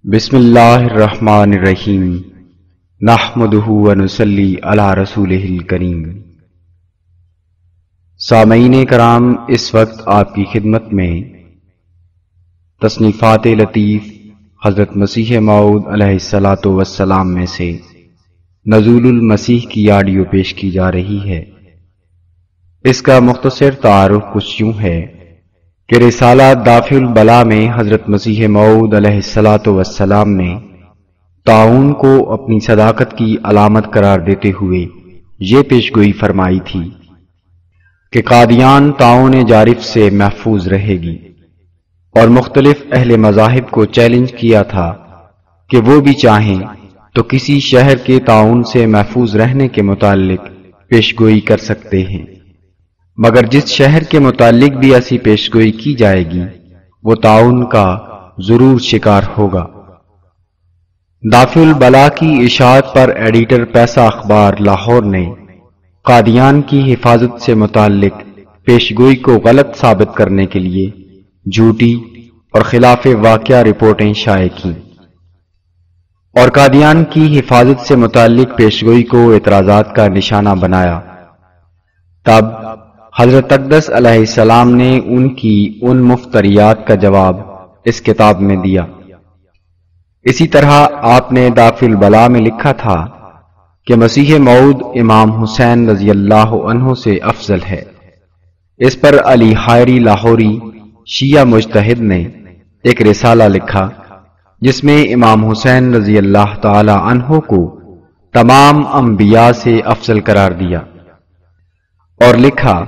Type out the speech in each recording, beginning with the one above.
بسم اللہ الرحمن الرحیم نحمدہ ونصلی علی رسولہ الکریم۔ سامعین کرام، اس وقت آپ کی خدمت میں تصنیفات لطیف حضرت مسیح موعود علیہ الصلاۃ والسلام میں سے نزول المسیح کی آڈیو پیش کی جا رہی ہے۔ اس کا مختصر تعارف کچھ یوں ہے کہ رسالہ دافع البلا میں حضرت مسیح موعود علیہ الصلاۃ والسلام نے طاعون کو اپنی صداقت کی علامت قرار دیتے ہوئے یہ پیشگوئی فرمائی تھی کہ قادیان طاعون جارف سے محفوظ رہے گی، اور مختلف اہل مذاہب کو چیلنج کیا تھا کہ وہ بھی چاہیں تو کسی شہر کے طاعون سے محفوظ رہنے کے متعلق پیشگوئی کر سکتے ہیں، مگر جس شہر کے متعلق بھی ایسی پیشگوئی کی جائے گی وہ طاعون کا ضرور شکار ہوگا۔ دافع البلا کی اشاعت پر ایڈیٹر پیسہ اخبار لاہور نے قادیان کی حفاظت سے متعلق پیشگوئی کو غلط ثابت کرنے کے لیے جھوٹی اور خلاف واقعہ رپورٹیں شائع کیں، اور قادیان کی حفاظت سے متعلق پیشگوئی کو اعتراضات کا نشانہ بنایا۔ تب حضرت اقدس علیہ السلام نے ان کی ان مفتریات کا جواب اس کتاب میں دیا۔ اسی طرح آپ نے دافع البلا میں لکھا تھا کہ مسیح موعود امام حسین رضی اللہ عنہ سے افضل ہے۔ اس پر علی حائری لاہوری شیعہ مجتہد نے ایک رسالہ لکھا جس میں امام حسین رضی اللہ تعالی عنہ کو تمام انبیاء سے افضل قرار دیا، اور لکھا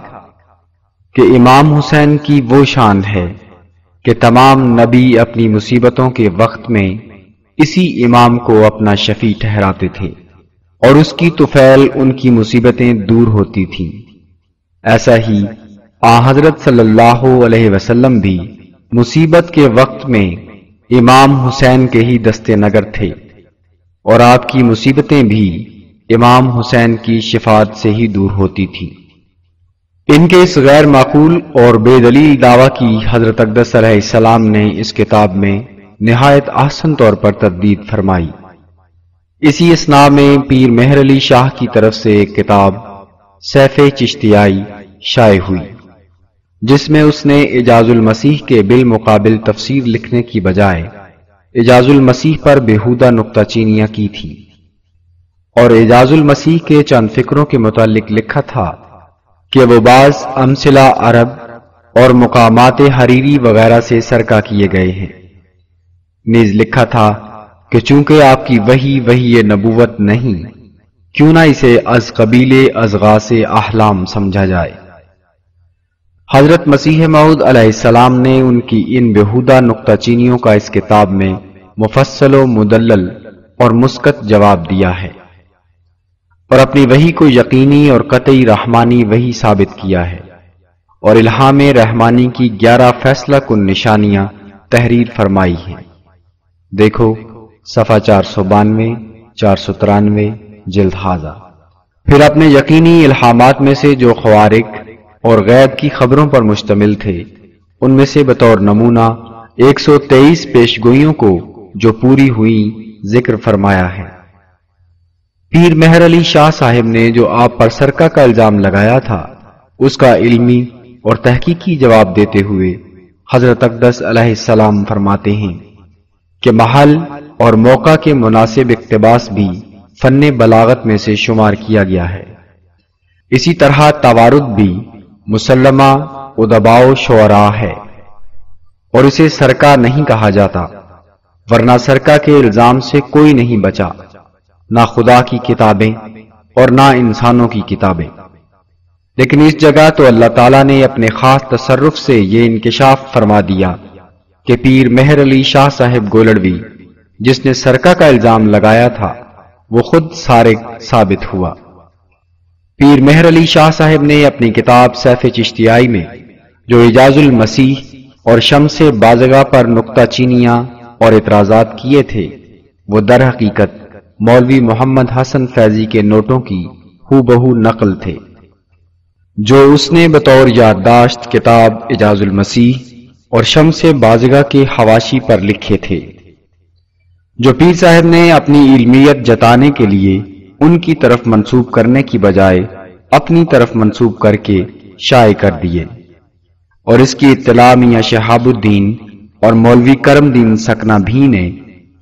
کہ امام حسین کی وہ شان ہے کہ تمام نبی اپنی مصیبتوں کے وقت میں اسی امام کو اپنا شفیع ٹھہراتے تھے، اور اس کی طفیل ان کی مصیبتیں دور ہوتی تھیں۔ ایسا ہی حضرت صلی اللہ علیہ وسلم بھی مصیبت کے وقت میں امام حسین کے ہی دست نگر تھے، اور آپ کی مصیبتیں بھی امام حسین کی شفاعت سے ہی دور ہوتی تھیں۔ ان کے اس غیر معقول اور بے دلیل دعویٰ کی حضرت اقدس علیہ السلام نے اس کتاب میں نہایت احسن طور پر تردید فرمائی۔ اسی اثناء میں پیر مہر علی شاہ کی طرف سے ایک کتاب سیف چشتیائی شائع ہوئی، جس میں اس نے اعجاز المسیح کے بالمقابل تفسیر لکھنے کی بجائے اعجاز المسیح پر بےہودہ نکتہ چینیاں کی تھی، اور اعجاز المسیح کے چند فکروں کے متعلق لکھا تھا کہ وہ بعض امثلہ عرب اور مقامات حریری وغیرہ سے سرقہ کیے گئے ہیں۔ نیز لکھا تھا کہ چونکہ آپ کی وحی نبوت نہیں، کیوں نہ اسے از قبیل ازغاث احلام سمجھا جائے۔ حضرت مسیح موعود علیہ السلام نے ان کی ان بےہودہ نکتہ چینیوں کا اس کتاب میں مفصل و مدلل اور مسکت جواب دیا ہے، اور اپنی وحی کو یقینی اور قطعی رحمانی وحی ثابت کیا ہے، اور الہام رحمانی کی 11 فیصلہ کن نشانیاں تحریر فرمائی ہیں۔ دیکھو صفحہ 492 493 جلد ھذا۔ پھر اپنے یقینی الہامات میں سے جو خوارق اور غیب کی خبروں پر مشتمل تھے، ان میں سے بطور نمونہ 123 پیشگوئیوں کو جو پوری ہوئیں ذکر فرمایا ہے۔ پیر مہر علی شاہ صاحب نے جو آپ پر سرقہ کا الزام لگایا تھا، اس کا علمی اور تحقیقی جواب دیتے ہوئے حضرت اقدس علیہ السلام فرماتے ہیں کہ محل اور موقع کے مناسب اقتباس بھی فن بلاغت میں سے شمار کیا گیا ہے۔ اسی طرح توارد بھی مسلمہ ادباء و شعراء ہے، اور اسے سرقہ نہیں کہا جاتا، ورنہ سرقہ کے الزام سے کوئی نہیں بچا، نہ خدا کی کتابیں اور نہ انسانوں کی کتابیں۔ لیکن اس جگہ تو اللہ تعالیٰ نے اپنے خاص تصرف سے یہ انکشاف فرما دیا کہ پیر مہر علی شاہ صاحب گولڑوی جس نے سرقہ کا الزام لگایا تھا وہ خود سارق ثابت ہوا۔ پیر مہر علی شاہ صاحب نے اپنی کتاب سیف چشتیائی میں جو اعجاز المسیح اور شمس بازگہ پر نکتہ چینیاں اور اعتراضات کیے تھے، وہ در حقیقت مولوی محمد حسن فیضی کے نوٹوں کی ہو بہو نقل تھے، جو اس نے بطور یادداشت کتاب اعجاز المسیح اور شمس بازگہ کے حواشی پر لکھے تھے۔ جو پیر صاحب نے اپنی علمیت جتانے کے لیے ان کی طرف منسوب کرنے کی بجائے اپنی طرف منسوب کر کے شائع کر دیے، اور اس کی اطلاع میاں شہاب الدین اور مولوی کرم دین سکنا بھی نے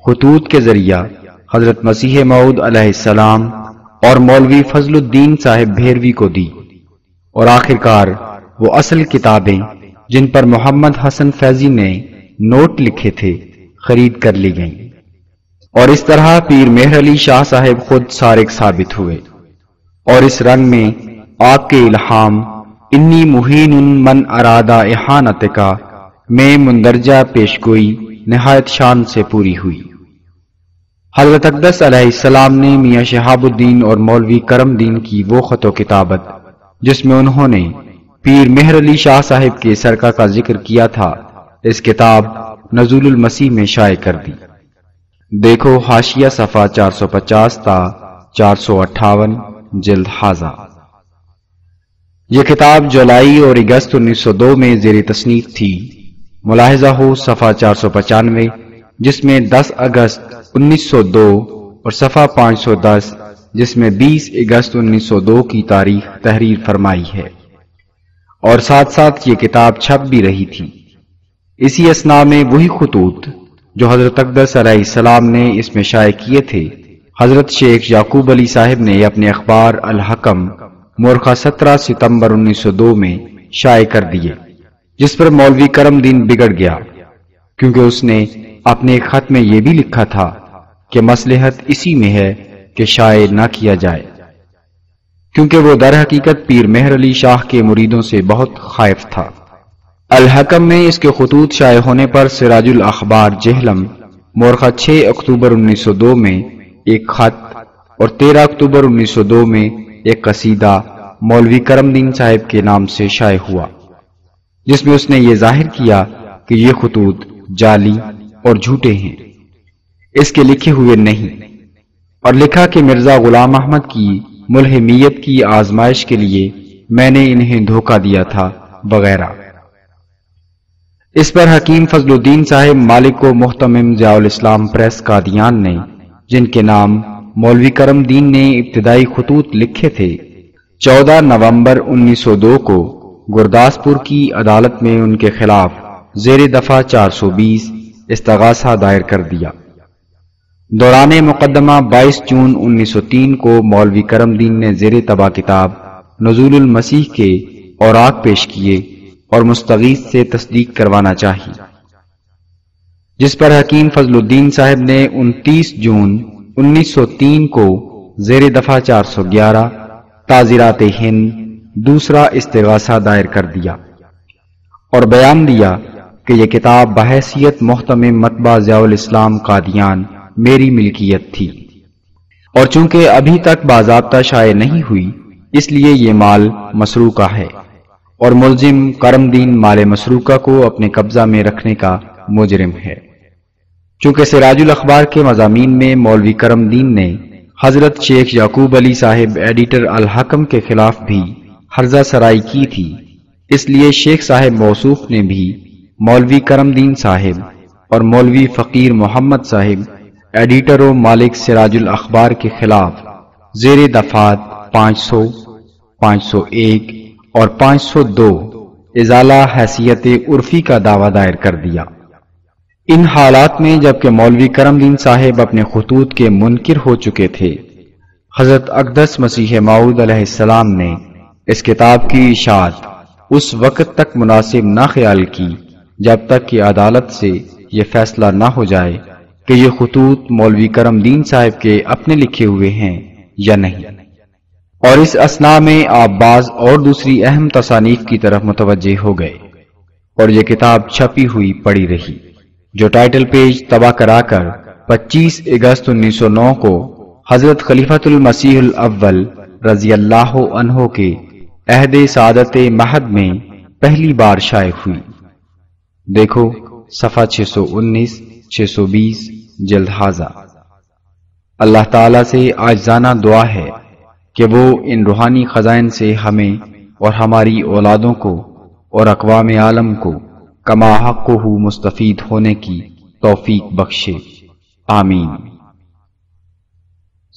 خطوط کے ذریعہ حضرت مسیح موعود علیہ السلام اور مولوی فضل الدین صاحب بھیروی کو دی، اور آخرکار وہ اصل کتابیں جن پر محمد حسن فیضی نے نوٹ لکھے تھے خرید کر لی گئیں، اور اس طرح پیر مہر علی شاہ صاحب خود سارق ثابت ہوئے، اور اس رنگ میں آپ کے الہام انی مہین من ارادہ احانت کا میں مندرجہ پیشگوئی نہایت شان سے پوری ہوئی۔ حضرت اقدس علیہ السلام نے میاں شہاب الدین اور مولوی کرم دین کی وہ خط و کتابت جس میں انہوں نے پیر مہر علی شاہ صاحب کے سرکہ کا ذکر کیا تھا، اس کتاب نزول المسیح میں شائع کر دی۔ دیکھو حاشیہ صفحہ 450 تا 458 جلد حاضہ۔ یہ کتاب جولائی اور اگست 1902 میں زیر تصنیف تھی، ملاحظہ ہو صفحہ 495 جس میں 10 اگست 1902 اور صفحہ 510 جس میں 20 اگست 1902 کی تاریخ تحریر فرمائی ہے، اور ساتھ ساتھ یہ کتاب چھپ بھی رہی تھی۔ اسی اثناء میں وہی خطوط جو حضرت اقدس علیہ السلام نے اس میں شائع کیے تھے، حضرت شیخ یعقوب علی صاحب نے اپنے اخبار الحکم مورخہ 17 ستمبر 1902 میں شائع کر دیے، جس پر مولوی کرم دین بگڑ گیا، کیونکہ اس نے اپنے خط میں یہ بھی لکھا تھا کہ مصلحت اسی میں ہے کہ شائع نہ کیا جائے، کیونکہ وہ در حقیقت پیر مہر علی شاہ کے مریدوں سے بہت خائف تھا۔ الحکم میں اس کے خطوط شائع ہونے پر سراج الاخبار جہلم مورخہ 6 اکتوبر 1902 میں ایک خط اور 13 اکتوبر 1902 میں ایک قصیدہ مولوی کرم دین صاحب کے نام سے شائع ہوا، جس میں اس نے یہ ظاہر کیا کہ یہ خطوط جعلی اور جھوٹے ہیں، اس کے لکھے ہوئے نہیں، اور لکھا کہ مرزا غلام احمد کی ملہمیت کی آزمائش کے لیے میں نے انہیں دھوکہ دیا تھا وغیرہ۔ اس پر حکیم فضل الدین صاحب مالک و محتمم ضیاء الاسلام پریس قادیان نے، جن کے نام مولوی کرم دین نے ابتدائی خطوط لکھے تھے، 14 نومبر 1902 کو گرداسپور کی عدالت میں ان کے خلاف زیر دفعہ 420 استغاثہ دائر کر دیا۔ دوران مقدمہ 22 جون 1903 کو مولوی کرم دین نے زیر طبع کتاب نزول المسیح کے اوراق پیش کیے اور مستغیث سے تصدیق کروانا چاہی، جس پر حکیم فضل الدین صاحب نے 29 جون 1903 کو زیر دفعہ 411 تعزیرات ہند دوسرا استغاثہ دائر کر دیا اور بیان دیا کہ یہ کتاب بحیثیت محتمم مطبع ضیاء الاسلام قادیان میری ملکیت تھی، اور چونکہ ابھی تک باضابطہ شائع نہیں ہوئی اس لیے یہ مال مسروقہ ہے، اور ملزم کرم دین مال مسروقہ کو اپنے قبضہ میں رکھنے کا مجرم ہے۔ چونکہ سراج الاخبار کے مضامین میں مولوی کرم دین نے حضرت شیخ یعقوب علی صاحب ایڈیٹر الحکم کے خلاف بھی حرزہ سرائی کی تھی، اس لیے شیخ صاحب موصوف نے بھی مولوی کرم دین صاحب اور مولوی فقیر محمد صاحب ایڈیٹر و مالک سراج الاخبار کے خلاف زیر دفعات 500، 501 اور 502 ازالہ حیثیت عرفی کا دعویٰ دائر کر دیا۔ ان حالات میں جبکہ مولوی کرم دین صاحب اپنے خطوط کے منکر ہو چکے تھے، حضرت اقدس مسیح موعود علیہ السلام نے اس کتاب کی اشاعت اس وقت تک مناسب نہ خیال کی جب تک کہ عدالت سے یہ فیصلہ نہ ہو جائے کہ یہ خطوط مولوی کرم دین صاحب کے اپنے لکھے ہوئے ہیں یا نہیں، اور اس اثناء میں آپ بعض اور دوسری اہم تصانیف کی طرف متوجہ ہو گئے، اور یہ کتاب چھپی ہوئی پڑی رہی، جو ٹائٹل پیج طبع کرا کر 25 اگست 1909 کو حضرت خلیفۃ المسیح الاول رضی اللہ عنہ کے عہد سعادت مہد میں پہلی بار شائع ہوئی۔ دیکھو صفحہ 619، 620 جلد حاضہ۔ اللہ تعالیٰ سے عاجزانہ دعا ہے کہ وہ ان روحانی خزائن سے ہمیں اور ہماری اولادوں کو اور اقوام عالم کو کما حقہ مستفید ہونے کی توفیق بخشے، آمین۔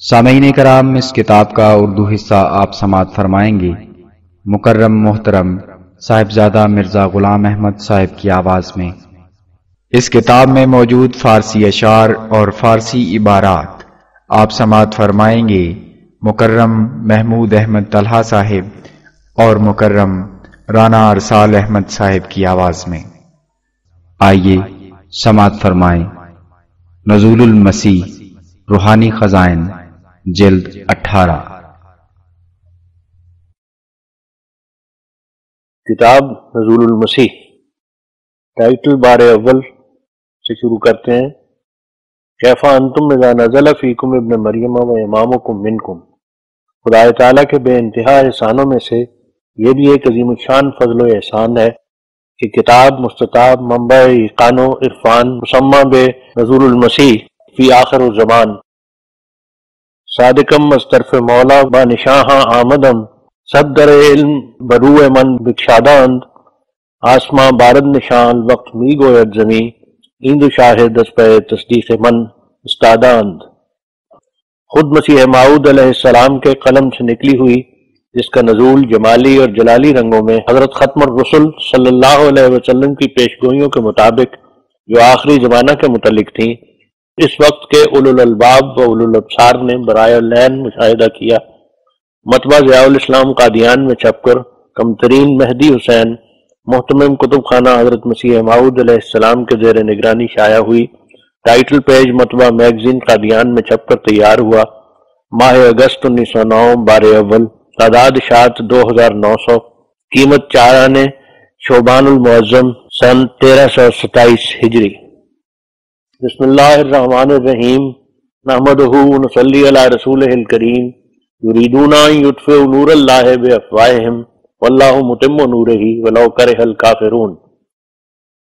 سامعین کرام، اس کتاب کا اردو حصہ آپ سماعت فرمائیں گے مکرم محترم صاحبزادہ مرزا غلام احمد صاحب کی آواز میں۔ اس کتاب میں موجود فارسی اشعار اور فارسی عبارات آپ سماعت فرمائیں گے مکرم محمود احمد طلحہ صاحب اور مکرم رانا ارسال احمد صاحب کی آواز میں۔ آئیے سماعت فرمائیں نزول المسیح روحانی خزائن جلد 18۔ کتاب نزول المسیح، ٹائٹل بار اول سے شروع کرتے ہیں۔ کیفا انتم اذا نزل فیکم ابن مریم و امامکم منکم۔ خدا تعالیٰ کے بے انتہا احسانوں میں سے یہ بھی ایک عظیم الشان فضل و احسان ہے کہ کتاب مستطاب منبع ایقان و عرفان مسمى بے نزول المسیح فی آخر الزمان صادقم از طرف مولا با نشاہاں آمدم سب در علم بروع من بکشاداند آسماں بارد نشان وقت می گوید زمین ایند شاہد از پہ تصدیق من استاداند۔ خود مسیح موعود علیہ السلام کے قلم سے نکلی ہوئی، جس کا نزول جمالی اور جلالی رنگوں میں حضرت ختم الرسل صلی اللہ علیہ وسلم کی پیشگوئیوں کے مطابق جو آخری زمانہ کے متعلق تھیں، اس وقت کے اولو الالباب و اولو الابصار نے برائے العین مشاہدہ کیا۔ مطبع ضیاء الاسلام قادیان میں چھپ کر کمترین مہدی حسین محتمم کتب خانہ حضرت مسیح موعود علیہ السلام کے زیر نگرانی شائع ہوئی۔ ٹائٹل پیج مطبع میگزین قادیان میں چھپ کر تیار ہوا۔ ماہ اگست 1909 بار اول، تعداد اشاعت 2900، قیمت 4 آنے، شعبان المعظم سن 1327 ہجری۔ بسم اللہ الرحمن الرحیم، نحمدہ ونصلی علی رسولہ الکریم، یریدون ان یطفئوا نور اللہ بافواہہم واللہ متم نورہ ولو کرہ الکافرون۔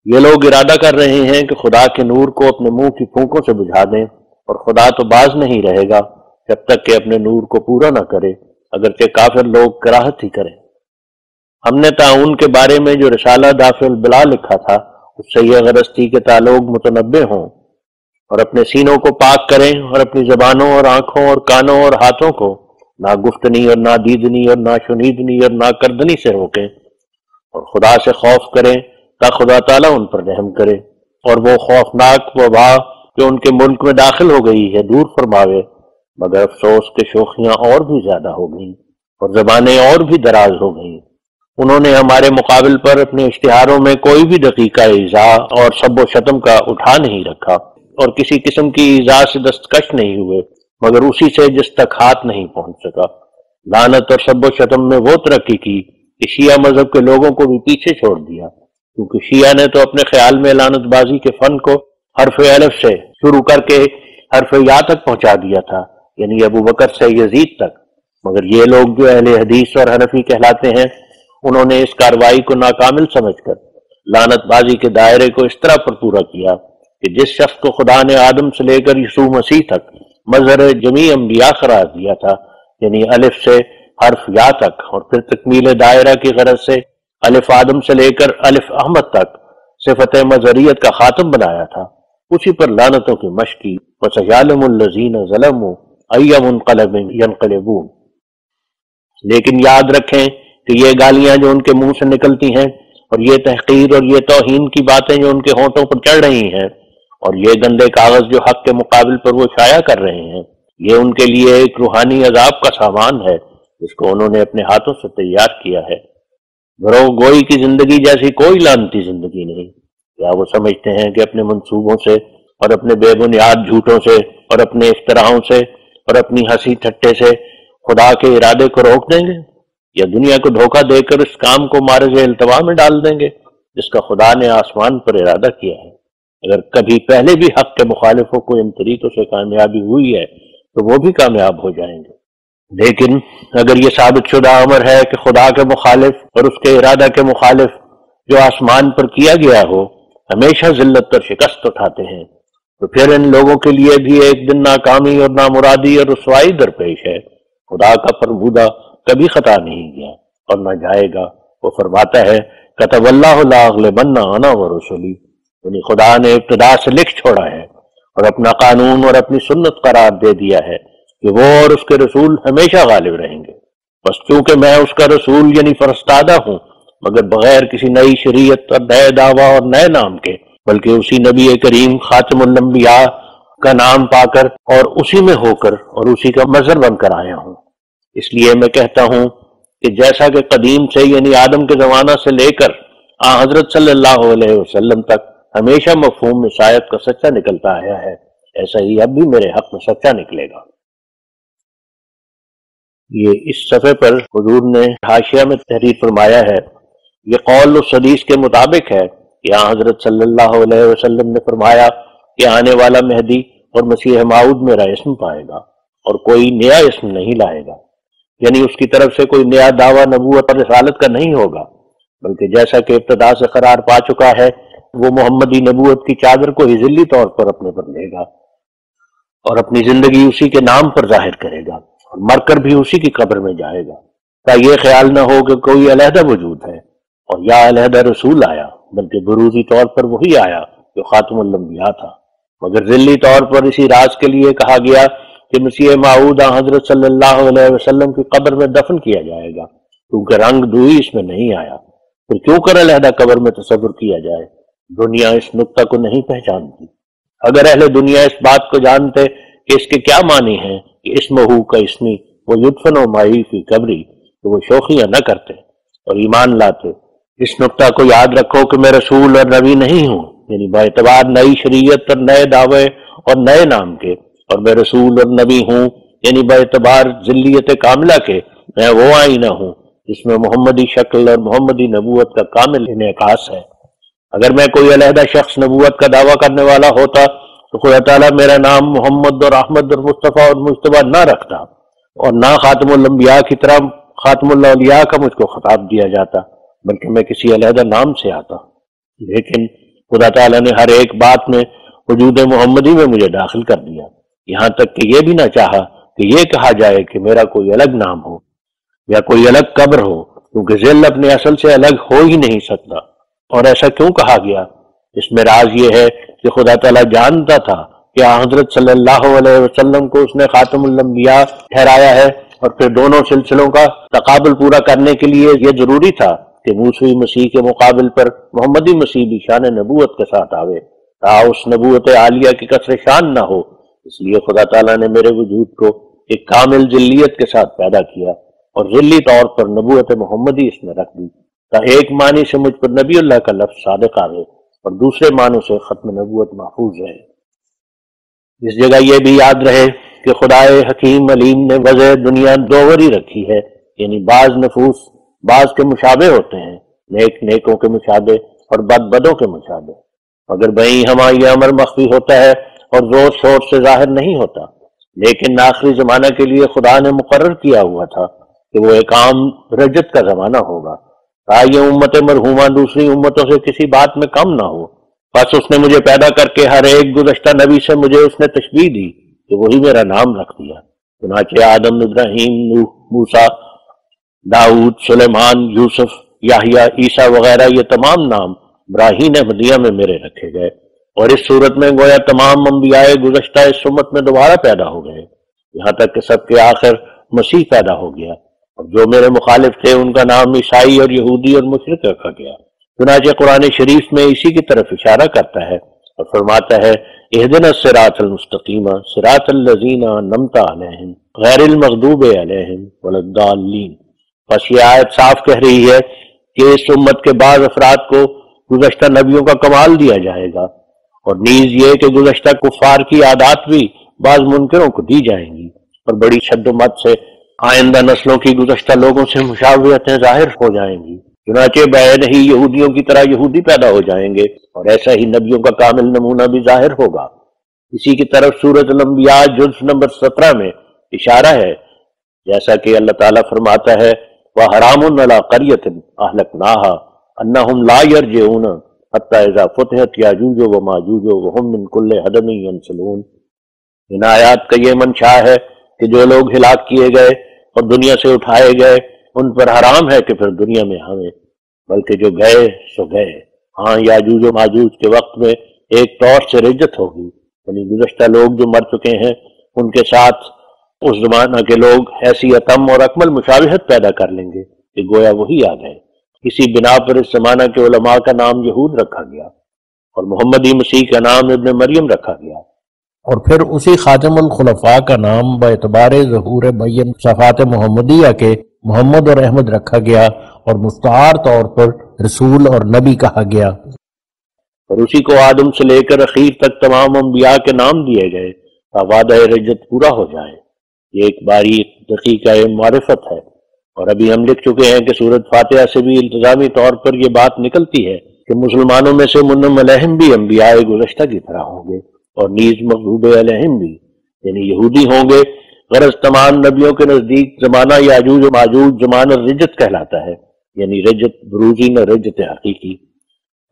یہ لوگ ارادہ کر رہے ہیں کہ خدا کے نور کو اپنے منہ کی پھونکوں سے بجھا دیں، اور خدا تو باز نہیں رہے گا جب تک کہ اپنے نور کو پورا نہ کرے، اگرچہ کافر لوگ کراہت ہی کریں۔ ہم نے طاعون کے بارے میں جو رسالہ دافع البلا لکھا تھا، اس سے یہ غرض تھی کہ لوگ متنبہ ہوں اور اپنے سینوں کو پاک کریں اور اپنی زبانوں اور آنکھوں اور کانوں اور ہاتھوں کو نہ گفتنی اور نہ دیدنی اور نہ شنیدنی اور نہ کردنی سے روکیں، اور خدا سے خوف کریں تاکہ خدا تعالیٰ ان پر رحم کرے اور وہ خوفناک وبا جو ان کے ملک میں داخل ہو گئی ہے دور فرماوے، مگر افسوس کہ شوخیاں اور بھی زیادہ ہو گئیں اور زبانیں اور بھی دراز ہو گئیں۔ انہوں نے ہمارے مقابل پر اپنے اشتہاروں میں کوئی بھی دقیقہ ایذا اور سب و شتم کا اٹھا نہیں رکھا، اور کسی قسم کی ایذا سے دستکش نہیں ہوئے مگر اسی سے جس تک ہاتھ نہیں پہنچ سکا۔ لعنت اور سب و شتم میں وہ ترقی کی کہ شیعہ مذہب کے لوگوں کو بھی پیچھے چھوڑ دیا، کیونکہ شیعہ نے تو اپنے خیال میں لعنت بازی کے فن کو حرف الف سے شروع کر کے حرف یا تک پہنچا دیا تھا، یعنی ابو بکر سے یزید تک، مگر یہ لوگ جو اہل حدیث اور حنفی کہلاتے ہیں، انہوں نے اس کاروائی کو ناکامل سمجھ کر لعنت بازی کے دائرے کو اس طرح پر پورا کیا کہ جس شخص کو خدا نے آدم سے لے کر یسوع مسیح تک مظہر جمیع انبیاء قرار دیا تھا، یعنی الف سے حرف یا تک، اور پھر تکمیل دائرہ کی غرض سے الف آدم سے لے کر الف احمد تک صفت مظہریت کا خاتم بنایا تھا، اسی پر لعنتوں کی مشقی وَسَيَعْلَمُ الَّذِينَ ظَلَمُوا أَيَّ مُنقَلَبٍ يَنقَلِبُونَ۔ لیکن یاد رکھیں کہ یہ گالیاں جو ان کے منہ سے نکلتی ہیں، اور یہ تحقیر اور یہ توہین کی باتیں جو ان کے ہونٹوں پر چڑھ رہی ہیں، اور یہ گندے کاغذ جو حق کے مقابل پر وہ شائع کر رہے ہیں، یہ ان کے لیے ایک روحانی عذاب کا سامان ہے جس کو انہوں نے اپنے ہاتھوں سے تیار کیا ہے۔ گروہ گوئی کی زندگی جیسی کوئی لعنتی زندگی نہیں۔ کیا وہ سمجھتے ہیں کہ اپنے منصوبوں سے اور اپنے بے بنیاد جھوٹوں سے اور اپنے افتراؤں سے اور اپنی ہنسی ٹھٹے سے خدا کے ارادے کو روک دیں گے، یا دنیا کو دھوکہ دے کر اس کام کو معرض التوا میں ڈال دیں گے جس کا خدا نے آسمان پر ارادہ کیا ہے؟ اگر کبھی پہلے بھی حق کے مخالفوں کو ان طریقوں سے کامیابی ہوئی ہے تو وہ بھی کامیاب ہو جائیں گے۔ لیکن اگر یہ ثابت شدہ امر ہے کہ خدا کے مخالف اور اس کے ارادہ کے مخالف جو آسمان پر کیا گیا ہو ہمیشہ ذلت اور شکست اٹھاتے ہیں، تو پھر ان لوگوں کے لیے بھی ایک دن ناکامی اور نامرادی اور رسوائی درپیش ہے۔ خدا کا فرمودہ کبھی خطا نہیں گیا اور نہ جائے گا۔ وہ فرماتا ہے کتب اللہ لاغلبن انا ورسلی، یعنی خدا نے ابتدا سے لکھ چھوڑا ہے اور اپنا قانون اور اپنی سنت قرار دے دیا ہے کہ وہ اور اس کے رسول ہمیشہ غالب رہیں گے۔ بس کیونکہ میں اس کا رسول یعنی فرستادہ ہوں، مگر بغیر کسی نئی شریعت اور نئے دعویٰ اور نئے نام کے، بلکہ اسی نبی کریم خاتم الانبیاء کا نام پا کر اور اسی میں ہو کر اور اسی کا مظہر بن کر آیا ہوں۔ اس لیے میں کہتا ہوں کہ جیسا کہ قدیم سے یعنی آدم کے زمانہ سے لے کر حضرت صلی اللہ علیہ وسلم تک ہمیشہ مفہوم عیسائیت کا سچا نکلتا آیا ہے، ایسا ہی اب بھی میرے حق میں سچا نکلے گا۔ یہ اس صفحے پر حضور نے حاشیہ میں تحریر فرمایا ہے، یہ قول اس حدیث کے مطابق ہے کہ حضرت صلی اللہ علیہ وسلم نے فرمایا کہ آنے والا مہدی اور مسیح موعود میرا اسم پائے گا اور کوئی نیا اسم نہیں لائے گا، یعنی اس کی طرف سے کوئی نیا دعویٰ نبوت اور رسالت کا نہیں ہوگا، بلکہ جیسا کہ ابتدا سے قرار پا چکا ہے وہ محمدی نبوت کی چادر کو ہی ذلی طور پر اپنے پر لے گا اور اپنی زندگی اسی کے نام پر ظاہر کرے گا اور مر کر بھی اسی کی قبر میں جائے گا، تاکہ یہ خیال نہ ہو کہ کوئی علیحدہ وجود ہے اور یا علیحدہ رسول آیا، بلکہ بروزی طور پر وہی آیا جو خاتم الانبیاء تھا، مگر ذلی طور پر اسی راز کے لیے کہا گیا کہ مسیح موعود حضرت صلی اللہ علیہ وسلم کی قبر میں دفن کیا جائے گا، کیونکہ رنگ دوئی اس میں نہیں آیا۔ پھر کیوں کر علیحدہ قبر میں تصور کیا جائے؟ دنیا اس نقطہ کو نہیں پہچانتی۔ اگر اہل دنیا اس بات کو جانتے کہ اس کے کیا معنی ہیں کہ اسمہ کا اسمی وہ یدفن و مائی فی قبری، تو وہ شوخیاں نہ کرتے اور ایمان لاتے۔ اس نقطہ کو یاد رکھو کہ میں رسول اور نبی نہیں ہوں، یعنی باعتبار نئی شریعت اور نئے دعوے اور نئے نام کے، اور میں رسول اور نبی ہوں یعنی باعتبار ذلیت کاملہ کے، میں وہ آئینہ ہوں جس میں محمدی شکل اور محمدی نبوت کا کامل انعکاس ہے۔ اگر میں کوئی علیحدہ شخص نبوت کا دعویٰ کرنے والا ہوتا تو خدا تعالیٰ میرا نام محمد اور احمد اور مصطفیٰ اور مجتبیٰ نہ رکھتا اور نہ خاتم الانبیاء کی طرح خاتم الاولیاء کا مجھ کو خطاب دیا جاتا، بلکہ میں کسی علیحدہ نام سے آتا۔ لیکن خدا تعالیٰ نے ہر ایک بات میں وجود محمدی میں مجھے داخل کر دیا، یہاں تک کہ یہ بھی نہ چاہا کہ یہ کہا جائے کہ میرا کوئی الگ نام ہو یا کوئی الگ قبر ہو، کیونکہ ذل اپنے اصل سے الگ ہو ہی نہیں سکتا۔ اور ایسا کیوں کہا گیا؟ اس میں راز یہ ہے کہ خدا تعالیٰ جانتا تھا کہ حضرت صلی اللہ علیہ وسلم کو اس نے خاتم الانبیاء ٹھہرایا ہے، اور پھر دونوں سلسلوں کا تقابل پورا کرنے کے لیے یہ ضروری تھا کہ موسوی مسیح کے مقابل پر محمدی مسیح بھی شان نبوت کے ساتھ آوے، تاکہ اس نبوت عالیہ کی کثر شان نہ ہو۔ اس لیے خدا تعالیٰ نے میرے وجود کو ایک کامل ذلیت کے ساتھ پیدا کیا اور ذلی طور پر نبوت محمدی اس میں رکھ دی، تاکہ ایک معنی سے مجھ پر نبی اللہ کا لفظ صادق آوے اور دوسرے معنوں سے ختم نبوت محفوظ رہے۔ اس جگہ یہ بھی یاد رہے کہ خدائے حکیم علیم نے وضع دنیا دووری رکھی ہے، یعنی بعض نفوس بعض کے مشابہ ہوتے ہیں، نیک نیکوں کے مشابہ اور بد بدوں کے مشابہ، مگر بھئی ہمارا یہ امر مخفی ہوتا ہے اور زور شور سے ظاہر نہیں ہوتا، لیکن آخری زمانہ کے لیے خدا نے مقرر کیا ہوا تھا کہ وہ ایک عام رجت کا زمانہ ہوگا، تاکہ یہ امت مرحومہ دوسری امتوں سے کسی بات میں کم نہ ہو۔ بس اس نے مجھے پیدا کر کے ہر ایک گزشتہ نبی سے مجھے اس نے تشبیہ دی کہ وہی میرا نام رکھ دیا۔ چنانچہ آدم، ابراہیم، نوح، موسیٰ، داؤد، سلیمان، یوسف، یحییٰ، عیسیٰ وغیرہ یہ تمام نام براہین احمدیہ میں میرے رکھے گئے، اور اس صورت میں گویا تمام انبیاء گزشتہ اس امت میں دوبارہ پیدا ہو گئے، یہاں تک کہ سب کے آخر مسیح پیدا ہو گیا، اور جو میرے مخالف تھے ان کا نام عیسائی اور یہودی اور مشرک رکھا گیا۔ چنانچہ قرآن شریف میں اسی کی طرف اشارہ کرتا ہے اور فرماتا ہے اہدنا الصراط المستقیم صراط الذین انعمت علیہم غیر المغضوب علیہم ولا الضالین۔ بس یہ آیت صاف کہہ رہی ہے کہ اس امت کے بعض افراد کو گزشتہ نبیوں کا کمال دیا جائے گا، اور نیز یہ کہ گزشتہ کفار کی عادات بھی بعض منکروں کو دی جائیں گی، اور بڑی شد و مت سے آئندہ نسلوں کی گزشتہ لوگوں سے مشابہتیں ظاہر ہو جائیں گی۔ چنانچہ بعد ہی یہودیوں کی طرح یہودی پیدا ہو جائیں گے، اور ایسا ہی نبیوں کا کامل نمونہ بھی ظاہر ہوگا۔ اسی کی طرف سورۃ الانبیاء جزء نمبر 17 میں اشارہ ہے، جیسا کہ اللہ تعالیٰ فرماتا ہے وَحَرَامٌ عَلَىٰ قَرْيَةٍ أَهْلَكْنَاهَا أَنَّهُمْ لَا يَرْجِعُونَ حَتَّىٰ إِذَا فُتِحَتْ يَأْجُوجُ وَمَأْجُوجُ وَهُمْ مِنْ كُلِّ حَدَبٍ يَنْسِلُونَ۔ ان آیات کا یہ منشا ہے کہ جو لوگ ہلاک کیے گئے اور دنیا سے اٹھائے گئے ان پر حرام ہے کہ پھر دنیا میں آئیں، بلکہ جو گئے سو گئے۔ ہاں یاجوج و ماجوج کے وقت میں ایک طور سے رجت ہوگی، یعنی گزشتہ لوگ جو مر چکے ہیں ان کے ساتھ اس زمانہ کے لوگ ایسی اتم اور اکمل مشابہت پیدا کر لیں گے کہ گویا وہی آ گئے۔ اسی بنا پر اس زمانہ کے علماء کا نام یہود رکھا گیا اور محمدی مسیح کا نام ابن مریم رکھا گیا، اور پھر اسی خاتم الخلفاء کا نام باعتبار ظہور بین صفات محمدیہ کے محمد اور احمد رکھا گیا اور مستعار طور پر رسول اور نبی کہا گیا۔ اور اسی کو آدم سے لے کر اخیر تک تمام انبیاء کے نام دیے گئے تا وعدہ رجت پورا ہو جائے۔ یہ ایک باریک دقیقہ معرفت ہے، اور ابھی ہم لکھ چکے ہیں کہ سورۃ فاتحہ سے بھی التزامی طور پر یہ بات نکلتی ہے کہ مسلمانوں میں سے منعم علیہم بھی انبیاء گزشتہ کی طرح ہوں گے، اور نیز مغضوب علیہم بھی یعنی یہودی ہوں گے۔ غرض تمام نبیوں کے نزدیک زمانہ یاجوج و ماجوج زمانہ رجت کہلاتا ہے، یعنی رجت بروزی نہ رجت حقیقی۔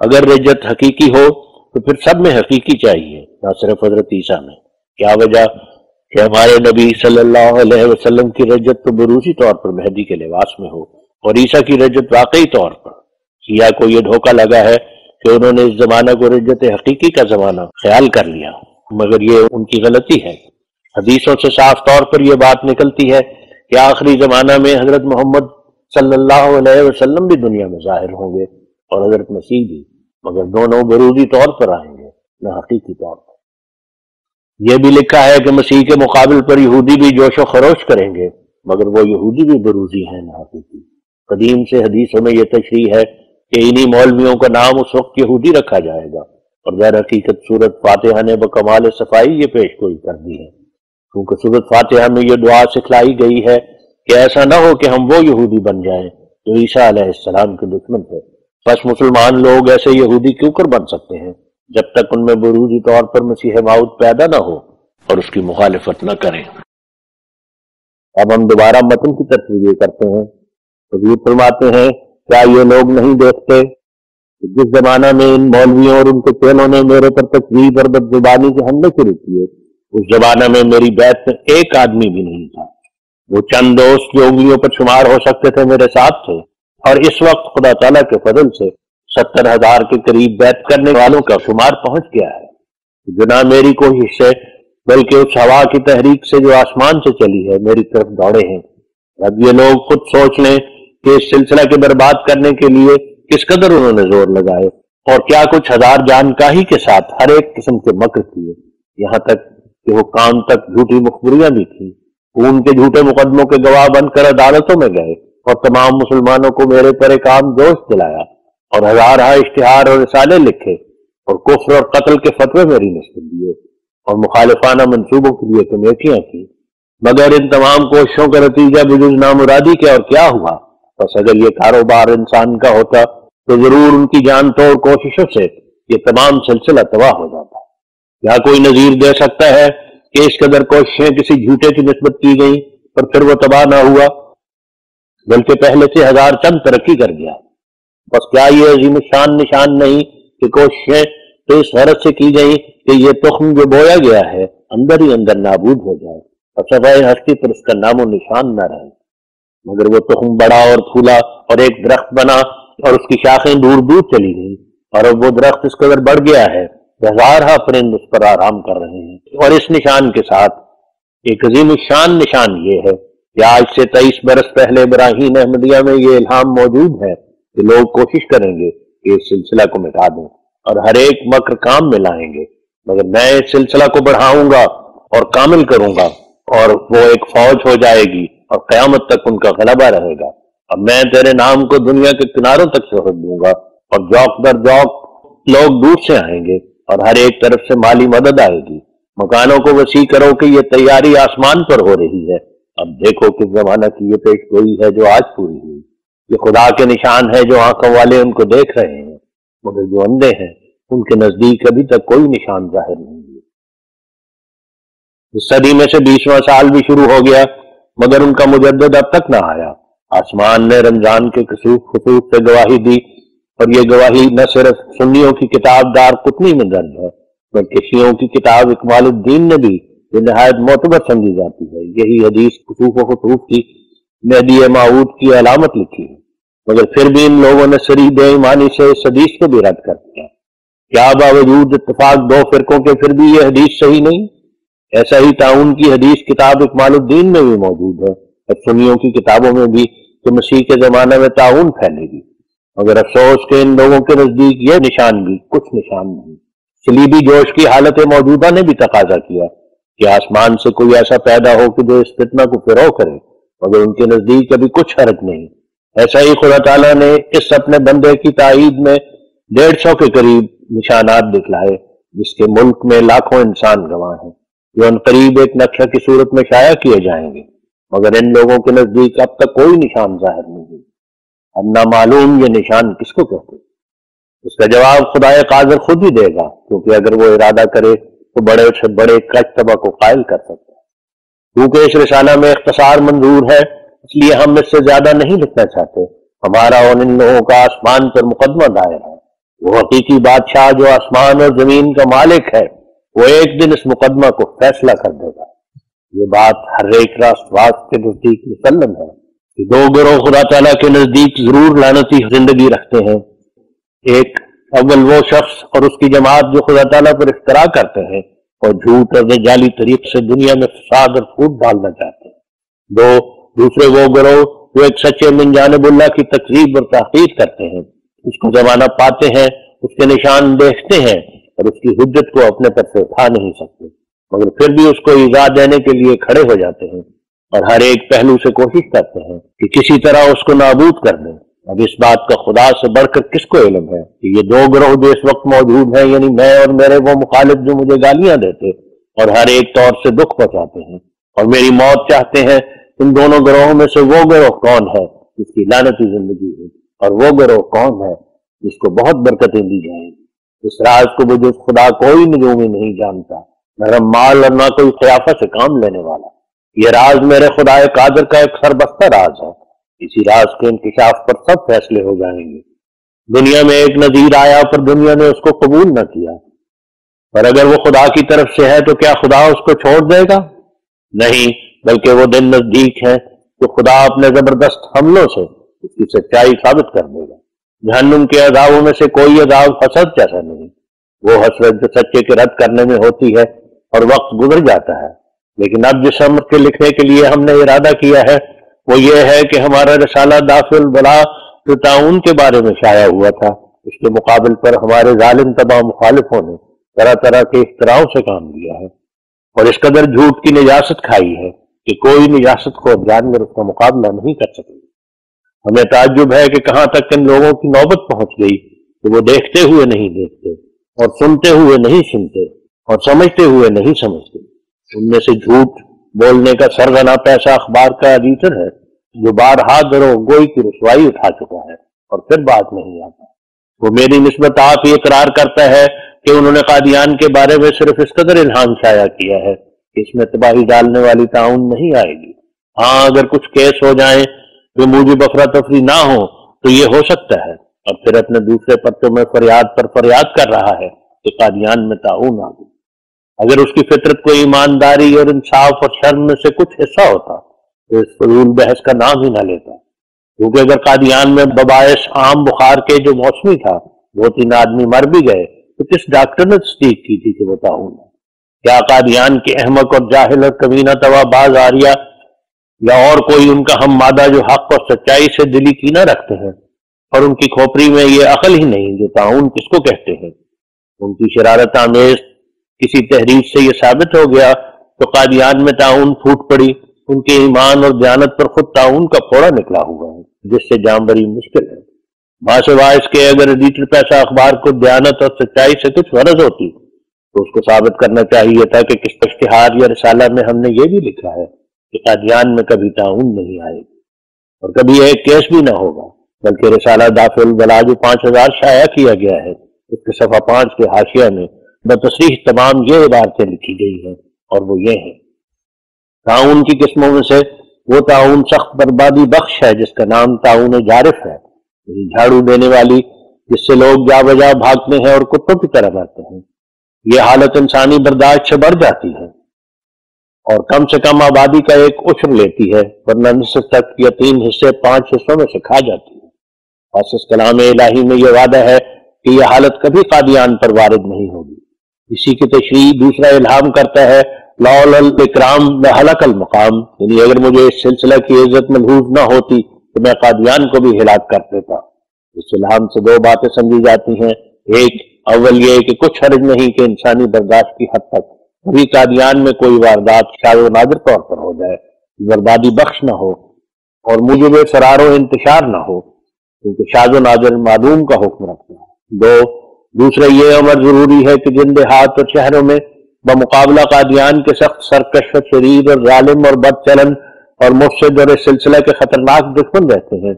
اگر رجت حقیقی ہو تو پھر سب میں حقیقی چاہیے، نہ صرف حضرت عیسیٰ میں۔ کیا وجہ کہ ہمارے نبی صلی اللہ علیہ وسلم کی رجت تو بروزی طور پر مہدی کے لباس میں ہو، اور عیسیٰ کی رجت واقعی طور پر۔ شیعہ کو یہ دھوکہ لگا ہے کہ انہوں نے اس زمانہ کو رجت حقیقی کا زمانہ خیال کر لیا، مگر یہ ان کی غلطی ہے۔ حدیثوں سے صاف طور پر یہ بات نکلتی ہے کہ آخری زمانہ میں حضرت محمد صلی اللہ علیہ وسلم بھی دنیا میں ظاہر ہوں گے اور حضرت مسیح بھی، مگر دونوں بروزی طور پر آئیں گے نہ حقیقی طور پر۔ یہ بھی لکھا ہے کہ مسیح کے مقابل پر یہودی بھی جوش و خروش کریں گے، مگر وہ یہودی بھی بروزی ہیں نہ حقیقی۔ قدیم سے حدیثوں میں یہ تشریح ہے کہ انہی مولویوں کا نام اس وقت یہودی رکھا جائے گا، اور در حقیقت سورۃ فاتحہ نے بکمال صفائی یہ پیش گوئی کر دی ہے، کیونکہ سورۃ فاتحہ میں یہ دعا سکھلائی گئی ہے کہ ایسا نہ ہو کہ ہم وہ یہودی بن جائیں جو عیسیٰ علیہ السلام کے دشمن تھے۔ بس مسلمان لوگ ایسے یہودی کیوں کر بن سکتے ہیں جب تک ان میں بروزی طور پر مسیح موعود پیدا نہ ہو اور اس کی مخالفت نہ کریں۔ اب ہم دوبارہ متن کی تفسیر کرتے ہیں۔ حضور فرماتے ہیں، کیا یہ لوگ نہیں دیکھتے کہ جس زمانہ میں ان مولویوں اور ان کے چیلوں نے میرے پر تکذیب اور بدزبانی کے حملے شروع کیے، اس زمانہ میں میری بیعت میں ایک آدمی بھی نہیں تھا۔ وہ چند دوست جو انگلیوں پر شمار ہو سکتے تھے میرے ساتھ تھے، اور اس وقت خدا تعالیٰ کے فضل سے 70,000 کے قریب بیعت کرنے والوں کا شمار پہنچ گیا ہے۔ جو نہ میری کوشش سے بلکہ اس ہوا کی تحریک سے جو آسمان سے چلی ہے میری طرف دوڑے ہیں۔ اب یہ لوگ خود سوچ لیں کہ اس سلسلہ کے برباد کرنے کے لیے کس قدر انہوں نے زور لگائے، اور کیا کچھ ہزار جانکاہی کے ساتھ ہر ایک قسم کے مکر کیے، یہاں تک کہ وہ کام تک جھوٹی مخبریاں بھی تھیں۔ ان کے جھوٹے مقدموں کے گواہ بن کر عدالتوں میں گئے اور تمام مسلمانوں کو میرے پر ایک عام جوش دلایا، اور ہزارہ اشتہار اور رسالے لکھے، اور کفر اور قتل کے فتوے میری نسبت دیے، اور مخالفانہ منصوبوں کے لیے کمیٹیاں کی۔ مگر ان تمام کوششوں کا نتیجہ بجز نامرادی کے اور کیا ہوا؟ بس اگر یہ کاروبار انسان کا ہوتا تو ضرور ان کی جان توڑ کوششوں سے یہ تمام سلسلہ تباہ ہو جاتا۔ کیا کوئی نظیر دے سکتا ہے کہ اس قدر کوششیں کسی جھوٹے کی نسبت کی گئیں اور پھر وہ تباہ نہ ہوا، بلکہ پہلے سے 1000 چند ترقی کر گیا؟ بس کیا یہ عظیم الشان نشان نہیں کہ کوششیں تو اس غرض سے کی گئی کہ یہ تخم جو بویا گیا ہے اندر ہی اندر نابود ہو جائے اور صفائے ہستی پر اس کا نام و نشان نہ رہے؟ مگر وہ تخم بڑا اور پھولا اور ایک درخت بنا، اور اس کی شاخیں دور دور چلی گئی، اور اب وہ درخت اس قدر بڑھ گیا ہے کہ ہزارہ پرند اس پر آرام کر رہے ہیں۔ اور اس نشان کے ساتھ ایک عظیم الشان نشان یہ ہے کہ آج سے 23 برس پہلے براہین احمدیہ میں یہ الہام موجود ہے کہ لوگ کوشش کریں گے کہ اس سلسلہ کو مٹا دیں اور ہر ایک مکر کام میں لائیں گے، مگر میں اس سلسلہ کو بڑھاؤں گا اور کامل کروں گا، اور وہ ایک فوج ہو جائے گی اور قیامت تک ان کا غلبہ رہے گا۔ اب میں تیرے نام کو دنیا کے کناروں تک شہرت دوں گا، اور جوق در جوق لوگ دور سے آئیں گے اور ہر ایک طرف سے مالی مدد آئے گی۔ مکانوں کو وسیع کرو کہ یہ تیاری آسمان پر ہو رہی ہے۔ اب دیکھو کس زمانہ کی یہ پیش گوئی ہے جو آج پوری ہوئی۔ یہ خدا کے نشان ہے جو آنکھوں والے ان کو دیکھ رہے ہیں، مگر جو اندھے ہیں ان کے نزدیک ابھی تک کوئی نشان ظاہر نہیں ہے۔ اس صدی میں سے 20واں سال بھی شروع ہو گیا، مگر ان کا مجدد اب تک نہ آیا۔ آسمان نے رمضان کے کسوف خطوط سے گواہی دی، اور یہ گواہی نہ صرف سنیوں کی کتاب دار قطنی میں درج ہے بلکہ شیعوں کی کتاب اکمال الدین نے بھی یہ نہایت معتبر سمجھی جاتی ہے۔ یہی حدیث کسوف و خطوط کی مہدی موعود کی علامت لکھی ہے، مگر پھر بھی ان لوگوں نے صریح بے ایمانی سے اس حدیث کو بھی رد کر دیا۔ کیا باوجود اتفاق دو فرقوں کے پھر بھی یہ حدیث صحیح نہیں؟ ایسا ہی تعاون کی حدیث کتاب اکمال الدین میں بھی موجود ہے اور سنیوں کی کتابوں میں بھی کہ مسیح کے زمانے میں تعاون پھیلے گی، مگر افسوس کہ ان لوگوں کے نزدیک یہ نشان بھی کچھ نشان نہیں۔ صلیبی جوش کی حالت موجودہ نے بھی تقاضا کیا کہ آسمان سے کوئی ایسا پیدا ہو کہ جو اس فتنہ کو فروغ کرے، مگر ان کے نزدیک ابھی کچھ حرج نہیں۔ ایسا ہی خدا تعالیٰ نے اس اپنے بندے کی تائید میں 150 کے قریب نشانات دکھلائے، جس کے ملک میں لاکھوں انسان گواہ ہیں، جو ان قریب ایک نقشہ کی صورت میں شائع کیے جائیں گے، مگر ان لوگوں کے نزدیک اب تک کوئی نشان ظاہر نہیں ہوئی۔ اب نامعلوم یہ نشان کس کو کہتے؟ اس کا جواب خدا قادر خود ہی دے گا، کیونکہ اگر وہ ارادہ کرے تو بڑے سے بڑے کجتبہ کو قائل کر سکتا ہے۔ کیونکہ اس رسالہ میں اختصار منظور ہے، اس لیے ہم اس سے زیادہ نہیں لکھنا چاہتے۔ ہمارا اور ان لوگوں کا آسمان پر مقدمہ دائر ہے۔ وہ حقیقی بادشاہ جو آسمان اور زمین کا مالک ہے، وہ ایک دن اس مقدمہ کو فیصلہ کر دے گا۔ یہ بات ہر ایک راستواز کے نزدیک مسلم ہے کہ دو گروہ خدا تعالیٰ کے نزدیک ضرور لعنتی زندگی رکھتے ہیں۔ ایک اول وہ شخص اور اس کی جماعت جو خدا تعالیٰ پر افتراء کرتے ہیں اور جھوٹ اور جعلی طریقے سے دنیا میں فساد اور پھوٹ ڈالنا چاہتے ہیں۔ دوسرے وہ گروہ جو ایک سچے من جانب اللہ کی تقریب اور تحقیر کرتے ہیں، اس کو زمانہ پاتے ہیں، اس کے نشان دیکھتے ہیں اور اس کی حجت کو اپنے پر سے اٹھا نہیں سکتے، مگر پھر بھی اس کو ایذا دینے کے لیے کھڑے ہو جاتے ہیں اور ہر ایک پہلو سے کوشش کرتے ہیں کہ کسی طرح اس کو نابود کر دیں۔ اب اس بات کا خدا سے بڑھ کر کس کو علم ہے کہ یہ دو گروہ جو اس وقت موجود ہیں، یعنی میں اور میرے وہ مخالف جو مجھے گالیاں دیتے اور ہر ایک طور سے دکھ پہنچاتے ہیں اور میری موت چاہتے ہیں، ان دونوں گروہوں میں سے وہ گروہ کون ہے جس کی لعنتی زندگی ہے، اور وہ گروہ کون ہے جس کو بہت برکتیں دی جائیں گی؟ اس راز کو بجز خدا کوئی نجومی نہیں جانتا، نہ رمال اور نہ کوئی قیافہ سے کام لینے والا۔ یہ راز میرے خدا قادر کا ایک سربستہ راز ہے، اسی راز کے انکشاف پر سب فیصلے ہو جائیں گے۔ دنیا میں ایک نذیر آیا پر دنیا نے اس کو قبول نہ کیا، پر اگر وہ خدا کی طرف سے ہے تو کیا خدا اس کو چھوڑ دے گا؟ نہیں، بلکہ وہ دن نزدیک ہے کہ خدا اپنے زبردست حملوں سے اس کی سچائی ثابت کر دے گا۔ جہنم کے عذابوں میں سے کوئی عذاب حسرت جیسا نہیں، وہ حسرت جو سچے کے رد کرنے میں ہوتی ہے اور وقت گزر جاتا ہے۔ لیکن اب جس امر کے لکھنے کے لیے ہم نے ارادہ کیا ہے وہ یہ ہے کہ ہمارا رسالہ دافع البلا جو تعاون کے بارے میں شائع ہوا تھا، اس کے مقابل پر ہمارے ظالم تباہ مخالفوں نے طرح طرح کے اختراعوں سے کام لیا ہے اور اس قدر جھوٹ کی نجاست کھائی ہے کہ کوئی نجاست کو جان کر اس کا مقابلہ نہیں کر سکے۔ ہمیں تعجب ہے کہ کہاں تک ان لوگوں کی نوبت پہنچ گئی کہ وہ دیکھتے ہوئے نہیں دیکھتے اور سنتے ہوئے نہیں سنتے اور سمجھتے ہوئے نہیں سمجھتے۔ ان میں سے جھوٹ بولنے کا سرغنہ پیسہ اخبار کا ایڈیٹر ہے جو بارہا درو گوئی کی رسوائی اٹھا چکا ہے اور پھر بات نہیں آتا۔ وہ میری نسبت آپ یہ اقرار کرتا ہے کہ انہوں نے قادیان کے بارے میں صرف اس قدر الہام شائع کیا ہے کہ اس میں تباہی ڈالنے والی تعاون نہیں آئے گی۔ ہاں، اگر کچھ کیس ہو جائیں جو موجب افراتفری نہ ہو تو یہ ہو سکتا ہے، اور پھر اپنے دوسرے پرچوں میں فریاد پر فریاد کر رہا ہے کہ قادیان میں تعاون آ گئی۔ اگر اس کی فطرت کو ایمانداری اور انصاف اور شرم میں سے کچھ حصہ ہوتا تو اس فضول بحث کا نام ہی نہ لیتا، کیونکہ اگر قادیان میں بباعث عام بخار کے جو موسمی تھا 2-3 آدمی مر بھی گئے تو کس ڈاکٹر نے تصدیق کی تھی کہ وہ تعاون ہے؟ کیا قادیان کے احمق اور جاہل اور کمینہ طبع باز آریہ یا اور کوئی ان کا ہم مادہ جو حق اور سچائی سے دلی کینہ رکھتے ہیں اور ان کی کھوپڑی میں یہ عقل ہی نہیں جو تعاون کس کو کہتے ہیں؟ ان کی شرارت آمیز کسی تحریر سے یہ ثابت ہو گیا تو قادیان میں تعاون پھوٹ پڑی۔ ان کے ایمان اور دیانت پر خود تعاون کا پھوڑا نکلا ہوا ہے جس سے جان بری مشکل ہے۔ ماسوائے اس کے اگر ایڈیٹر پیسہ اخبار کو دیانت اور سچائی سے کچھ غرض ہوتی تو اس کو ثابت کرنا چاہیے تھا کہ کس اشتہار یا رسالہ میں ہم نے یہ بھی لکھا ہے کہ قادیان میں کبھی تعاون نہیں آئے گی اور کبھی ایک کیس بھی نہ ہوگا، بلکہ رسالہ دافع البلا جو 5000 شائع کیا گیا ہے اس کے صفحہ 5 کے حاشیہ میں بتصریح تمام یہ عبارتیں لکھی گئی ہیں، اور وہ یہ ہیں: تعاون کی قسموں میں سے وہ تعاون سخت بربادی بخش ہے جس کا نام تعاون جارف ہے، یعنی جھاڑو دینے والی، جس سے لوگ جا بجا بھاگتے ہیں اور کتوں کی طرح مرتے ہیں۔ یہ حالت انسانی برداشت سے بڑھ جاتی ہے اور کم سے کم آبادی کا ایک عشر لیتی ہے، ورنہ نصف تک یا 3 حصے 5 حصوں میں سے کھا جاتی ہے۔ بس اس کلام الہی میں یہ وعدہ ہے کہ یہ حالت کبھی قادیان پر وارد نہیں ہوگی۔ اسی کی تشریح دوسرا الہام کرتا ہے لولا الاکرام لہلک المقام، یعنی اگر مجھے اس سلسلہ کی عزت ملحوظ نہ ہوتی تو میں قادیان کو بھی ہلاک کر دیتا۔ اس الہام سے دو باتیں سمجھی جاتی ہیں۔ ایک، اول یہ کہ کچھ حرج نہیں کہ انسانی برداشت کی حد تک کبھی قادیان میں کوئی واردات شاذ و نادر طور پر ہو جائے، بربادی بخش نہ ہو اور موجب فرار و انتشار نہ ہو، کیونکہ شاذ و نادر معلوم کا حکم رکھتا ہے۔ دوسرا یہ امر ضروری ہے کہ جن دیہات اور شہروں میں بمقابلہ قادیان کے سخت سرکش و شریر اور ظالم اور بد چلن اور مفسد اور اس سلسلہ کے خطرناک دشمن رہتے ہیں،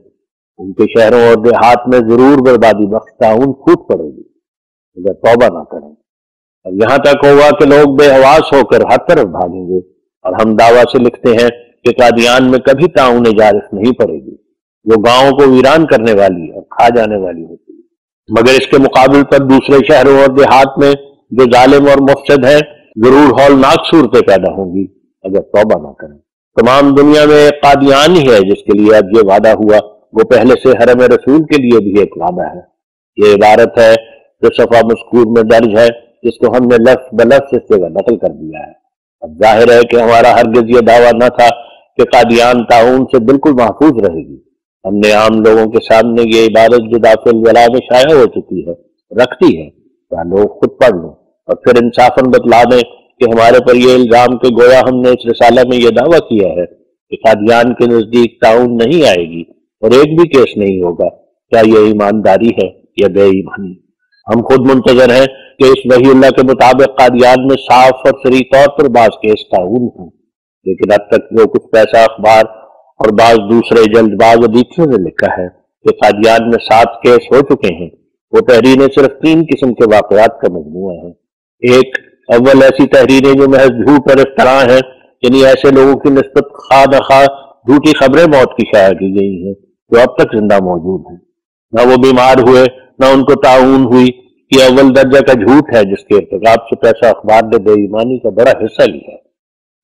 ان کے شہروں اور دیہات میں ضرور بربادی بخش تعاون پھوٹ پڑے گی اگر توبہ نہ کریں۔ اور یہاں تک ہوگا کہ لوگ بے حواس ہو کر ہر طرف بھاگیں گے، اور ہم دعویٰ سے لکھتے ہیں کہ قادیان میں کبھی تعاون جارح نہیں پڑے گی، جو گاؤں کو ویران کرنے والی اور کھا جانے والی ہوتی ہے۔ مگر اس کے مقابل پر دوسرے شہروں اور دیہات میں جو ظالم اور مفسد ہیں ضرور ہولناک صورتیں پیدا ہوں گی اگر توبہ نہ کریں۔ تمام دنیا میں ایک قادیان ہی ہے جس کے لیے اب یہ وعدہ ہوا، وہ پہلے سے حرم رسول کے لیے بھی ایک وعدہ ہے۔ یہ عبارت ہے جو صفحہ مذکور میں درج ہے، جس کو ہم نے لفظ بلفظ اس جگہ نقل کر دیا ہے۔ اب ظاہر ہے کہ ہمارا ہرگز یہ دعویٰ نہ تھا کہ قادیان تعاون سے بالکل محفوظ رہے گی۔ ہم نے عام لوگوں کے سامنے یہ عبارت جو داخل ولا میں شائع ہو چکی ہے رکھتی ہے، کیا لوگ خود پڑھ لیں اور پھر انصافاً بتلا دیں کہ ہمارے پر یہ الزام کہ گویا ہم نے اس رسالہ میں یہ دعویٰ کیا ہے کہ قادیان کے نزدیک تعاون نہیں آئے گی اور ایک بھی کیس نہیں ہوگا، کیا یہ ایمانداری ہے یا بے ایمانی؟ ہم خود منتظر ہیں کہ اس وحی اللہ کے مطابق قادیان میں صاف اور صریح طور پر بعض کیس تعاون ہوں، لیکن اب تک جو کچھ پیسہ اخبار اور بعض دوسرے جلد باز ادیتوں نے لکھا ہے کہ قادیان میں 7 کیس ہو چکے ہیں، وہ تحریریں صرف 3 قسم کے واقعات کا مجموعہ ہے۔ ایک، اول ایسی تحریریں جو محض جھوٹ اور افتراء ہیں، یعنی ایسے لوگوں کی نسبت خواہ نخواہ جھوٹی خبریں موت کی شائع کی گئی ہیں جو اب تک زندہ موجود ہیں، نہ وہ بیمار ہوئے نہ ان کو تعاون ہوئی، یہ اول درجہ کا جھوٹ ہے جس کے ارتکاب سے پیسہ اخبار نے بے ایمانی کا بڑا حصہ لیا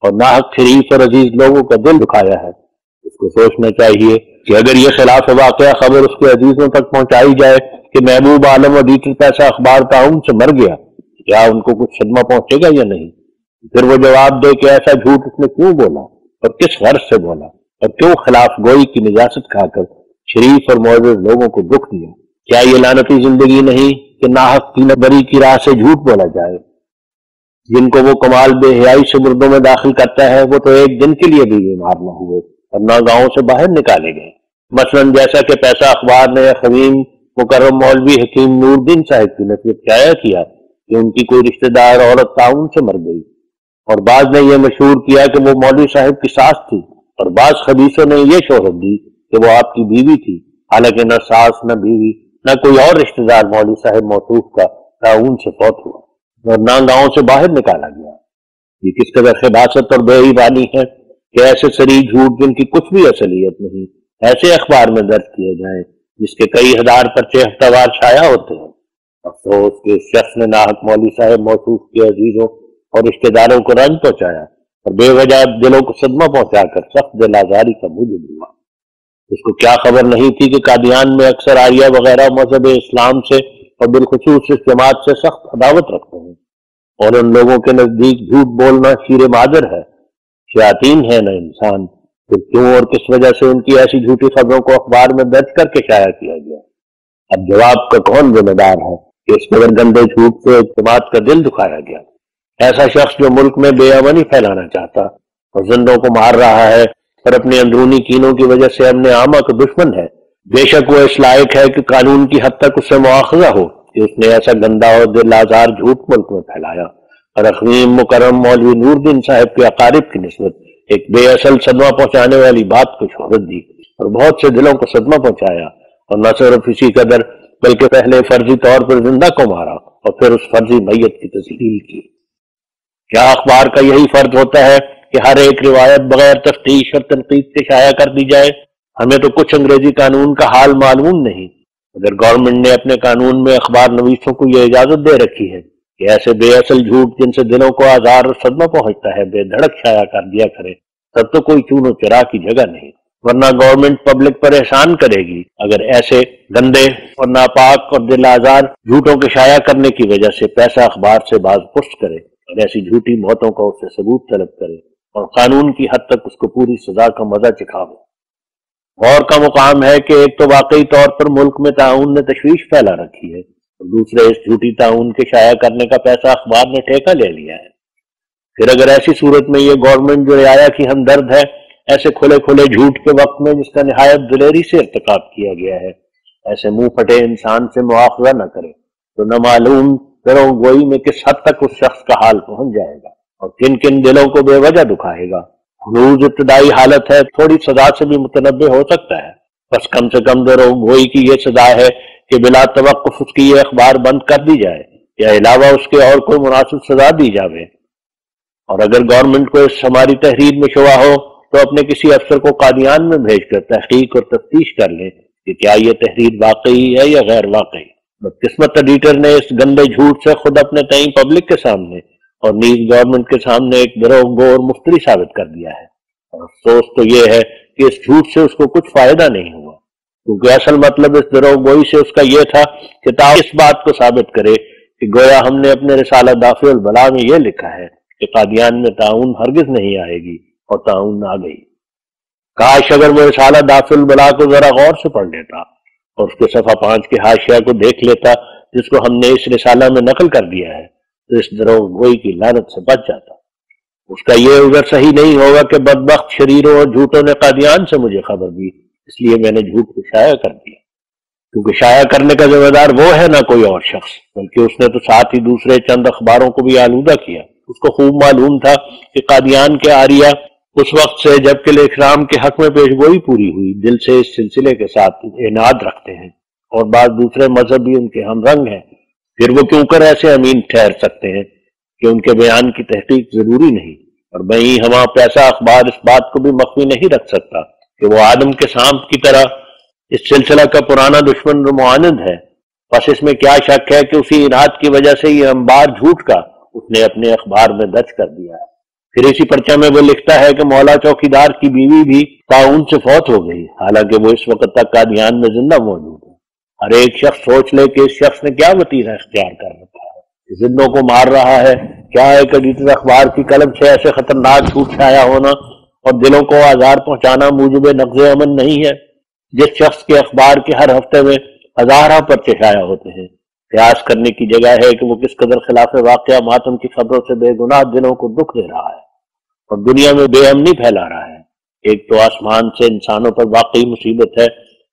اور ناحق شریف اور عزیز لوگوں کا دل دکھایا ہے۔ اس کو سوچنا چاہیے کہ اگر یہ خلاف واقعہ خبر اس کے عزیزوں تک پہنچائی جائے کہ محبوب عالم ایڈیٹر پیسہ اخبار تعاون سے مر گیا، کیا ان کو کچھ صدمہ پہنچے گا یا نہیں؟ پھر وہ جواب دے کہ ایسا جھوٹ اس نے کیوں بولا اور کس غرض سے بولا اور کیوں خلاف گوئی کی نجاست کھا کر شریف اور معزز لوگوں کو دکھ دیا؟ کیا یہ لعنتی زندگی نہیں کہ ناحق کی بری کی راہ سے جھوٹ بولا جائے؟ جن کو وہ کمال بے حیائی سے مردوں میں داخل کرتا ہے وہ تو ایک دن کے لیے بھی بیمار نہ ہوئے اور نہ گاؤں سے باہر نکالے گئے۔ مثلاً جیسا کہ پیسہ اخبار نے خمیم مکرم مولوی حکیم نور الدین صاحب کی نصیحت شائع کیا کہ ان کی کوئی رشتہ دار عورت تعاون سے مر گئی، اور بعض نے یہ مشہور کیا کہ وہ مولوی صاحب کی ساس تھی، اور بعض حدیثوں نے یہ شہرت دی کہ وہ آپ کی بیوی تھی، حالانکہ نہ ساس نہ بیوی نہ کوئی اور رشتہ دار مولوی صاحب موصوف کا تعاون سے فوت ہوا اور نہ گاؤں سے باہر نکالا گیا۔ یہ کس قدر خباثت اور بے ایمانی ہے کہ ایسے صریح جھوٹ جن کی کچھ بھی اصلیت نہیں ایسے اخبار میں درج کیے جائیں جس کے کئی ہزار پرچے ہفتہ وار شائع ہوتے ہیں۔ افسوس کہ اس شخص نے ناحق مولوی صاحب موصوف کے عزیزوں اور رشتہ داروں کو رنج پہنچایا اور بے وجہ دلوں کو صدمہ پہنچا کر سخت دل آزاری کا موجب ہوا۔ اس کو کیا خبر نہیں تھی کہ قادیان میں اکثر آریہ وغیرہ مذہب اسلام سے اور بالخصوص اس جماعت سے سخت عداوت رکھتے ہیں، اور ان لوگوں کے نزدیک جھوٹ بولنا شیر مادر ہے، شیاطین ہے نہ انسان۔ پھر کیوں اور کس وجہ سے ان کی ایسی جھوٹی خبروں کو اخبار میں درج کر کے شائع کیا گیا؟ اب جواب کا کون ذمہ دار ہے کہ اس قدر گندے جھوٹ سے جماعت کا دل دکھایا گیا؟ ایسا شخص جو ملک میں بے امنی پھیلانا چاہتا اور زندوں کو مار رہا ہے اور اپنے اندرونی کینوں کی وجہ سے امن عامہ کا دشمن ہے، بے شک وہ اس لائق ہے کہ قانون کی حد تک اس سے مواخذہ ہو کہ اس نے ایسا گندا اور دل آزار جھوٹ ملک میں پھیلایا اور اخویم مکرم مولوی نور الدین صاحب کے اقارب کی نسبت ایک بے اصل صدمہ پہنچانے والی بات کو شہرت دی اور بہت سے دلوں کو صدمہ پہنچایا، اور نہ صرف اسی قدر بلکہ پہلے فرضی طور پر زندہ کو مارا اور پھر اس فرضی میت کی تسلیل کی۔ کیا اخبار کا یہی فرض ہوتا ہے کہ ہر ایک روایت بغیر تفتیش اور تنقید کے شائع کر دی جائے؟ ہمیں تو کچھ انگریزی قانون کا حال معلوم نہیں، اگر گورنمنٹ نے اپنے قانون میں اخبار نویسوں کو یہ اجازت دے رکھی ہے کہ ایسے بے اصل جھوٹ جن سے دلوں کو آزار اور صدمہ پہنچتا ہے بے دھڑک شائع کر دیا کرے، تب تو کوئی چون و چرا کی جگہ نہیں۔ ورنہ گورنمنٹ پبلک پر احسان کرے گی اگر ایسے گندے اور ناپاک اور دل آزار جھوٹوں کے شائع کرنے کی وجہ سے پیسہ اخبار سے باز پشت کرے اور ایسی جھوٹی موتوں کا اس سے ثبوت طلب کرے اور قانون کی حد تک اس کو پوری سزا کا مزہ چکھاوے۔ غور کا مقام ہے کہ ایک تو واقعی طور پر ملک میں طاعون نے تشویش پھیلا رکھی ہے اور دوسرے اس جھوٹی طاعون کے شائع کرنے کا پیسہ اخبار نے ٹھیکہ لے لیا ہے۔ پھر اگر ایسی صورت میں یہ گورنمنٹ جو رعایا کی ہمدرد ہے ایسے کھلے کھلے جھوٹ کے وقت میں جس کا نہایت دلیری سے ارتکاب کیا گیا ہے ایسے منہ پھٹے انسان سے مواخذہ نہ کرے تو نہ معلوم دروغ گوئی میں کس حد تک اس شخص کا حال پہنچ جائے گا اور کن کن دلوں کو بے وجہ دکھائے گا۔ حدود ابتدائی حالت ہے، تھوڑی سزا سے بھی متنبع ہو سکتا ہے، بس کم سے کم دروغ گوئی کی یہ سزا ہے کہ بلا توقف اس کی یہ اخبار بند کر دی جائے یا علاوہ اس کے اور کوئی مناسب سزا دی جاوے۔ اور اگر گورنمنٹ کو اس ہماری تحریر میں شبہ ہو تو اپنے کسی افسر کو قادیان میں بھیج کر تحقیق اور تفتیش کر لیں کہ کیا یہ تحریر واقعی ہے یا غیر واقعی۔ بدقسمت ایڈیٹر نے اس گندے جھوٹ سے خود اپنے تئیں پبلک کے سامنے اور نیز گورنمنٹ کے سامنے ایک دروغ گو اور مفتری ثابت کر دیا ہے، اور افسوس تو یہ ہے کہ اس جھوٹ سے اس کو کچھ فائدہ نہیں ہوا، کیونکہ اصل مطلب اس دروغ گوئی سے اس کا یہ تھا کہ تا اس بات کو ثابت کرے کہ گویا ہم نے اپنے رسالہ دافع البلا میں یہ لکھا ہے کہ قادیان میں طاعون ہرگز نہیں آئے گی اور طاعون آ گئی۔ کاش اگر وہ رسالہ دافع البلا کو ذرا غور سے پڑھ لیتا اور اس کے صفحہ 5 کے حاشیہ کو دیکھ لیتا جس کو ہم نے اس رسالہ میں نقل کر دیا ہے تو اس دروغ گوئی کی لعنت سے بچ جاتا۔ اس کا یہ عذر صحیح نہیں ہوگا کہ بدبخت شریروں اور جھوٹوں نے قادیان سے مجھے خبر دی اس لیے میں نے جھوٹ کو شائع کر دیا، کیونکہ شائع کرنے کا ذمہ دار وہ ہے نہ کوئی اور شخص، بلکہ اس نے تو ساتھ ہی دوسرے چند اخباروں کو بھی آلودہ کیا۔ اس کو خوب معلوم تھا کہ قادیان کے آریہ اس وقت سے جب کہ اکرام کے حق میں پیشگوئی پوری ہوئی دل سے اس سلسلے کے ساتھ عناد رکھتے ہیں اور بعض دوسرے مذہب بھی ان کے ہم رنگ ہیں، پھر وہ کیوں کر ایسے امین ٹھہر سکتے ہیں کہ ان کے بیان کی تحقیق ضروری نہیں، اور وہیں ہمارا پیسہ اخبار اس بات کو بھی مخفی نہیں رکھ سکتا کہ وہ آدم کے سانپ کی طرح اس سلسلہ کا پرانا دشمن و معاند ہے۔ بس اس میں کیا شک ہے کہ اسی عناد کی وجہ سے یہ انبار جھوٹ کا اس نے اپنے اخبار میں درج کر دیا ہے۔ پھر اسی پرچہ میں وہ لکھتا ہے کہ مولا چوکیدار کی بیوی بھی طاعون سے فوت ہو گئی، حالانکہ وہ اس وقت تک قادیان میں زندہ موجود ہے۔ ہر ایک شخص سوچ لے کہ اس شخص نے کیا وتیرہ اختیار کر رکھا ہے، زندوں کو مار رہا ہے۔ کیا ایک ایڈیٹر اخبار کی قلم سے ایسے خطرناک جھوٹ شائع ہونا اور دلوں کو آزار پہنچانا موجب نقض امن نہیں ہے؟ جس شخص کے اخبار کے ہر ہفتے میں ہزارہ پرچے شائع ہوتے ہیں، قیاس کرنے کی جگہ ہے کہ وہ کس قدر خلاف واقعہ ماتم کی خبروں سے بے گناہ دلوں کو دکھ دے رہا ہے اور دنیا میں بے امنی پھیلا رہا ہے۔ ایک تو آسمان سے انسانوں پر واقعی مصیبت ہے،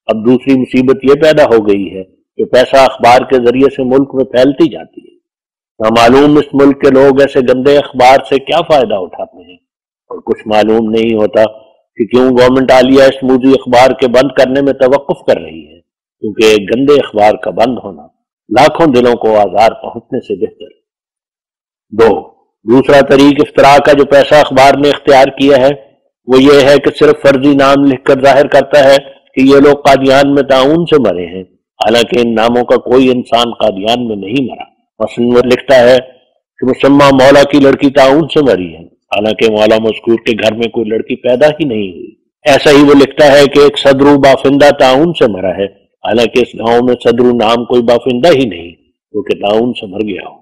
اب دوسری مصیبت یہ پیدا ہو گئی ہے کہ پیسہ اخبار کے ذریعے سے ملک میں پھیلتی جاتی ہے۔ نامعلوم اس ملک کے لوگ ایسے گندے اخبار سے کیا فائدہ اٹھاتے ہیں، اور کچھ معلوم نہیں ہوتا کہ کیوں گورنمنٹ عالیہ اس موذی اخبار کے بند کرنے میں توقف کر رہی ہے، کیونکہ ایک گندے اخبار کا بند ہونا لاکھوں دلوں کو آزار پہنچنے سے بہتر۔ دوسرا طریق افطراء کا جو پیسہ اخبار نے اختیار کیا ہے وہ یہ ہے کہ صرف فرضی نام لکھ کر ظاہر کرتا ہے کہ یہ لوگ قادیان میں طاعون سے مرے ہیں، حالانکہ ان ناموں کا کوئی انسان قادیان میں نہیں مرا۔ مثلا وہ لکھتا ہے کہ مسمہ مولا کی لڑکی طاعون سے مری ہے، حالانکہ مولا مذکور کے گھر میں کوئی لڑکی پیدا ہی نہیں ہوئی۔ ایسا ہی وہ لکھتا ہے کہ ایک صدرو بافندہ طاعون سے مرا ہے، حالانکہ اس گاؤں میں صدرو نام کوئی بافندہ ہی نہیں کیونکہ طاعون سے مر گیا ہو۔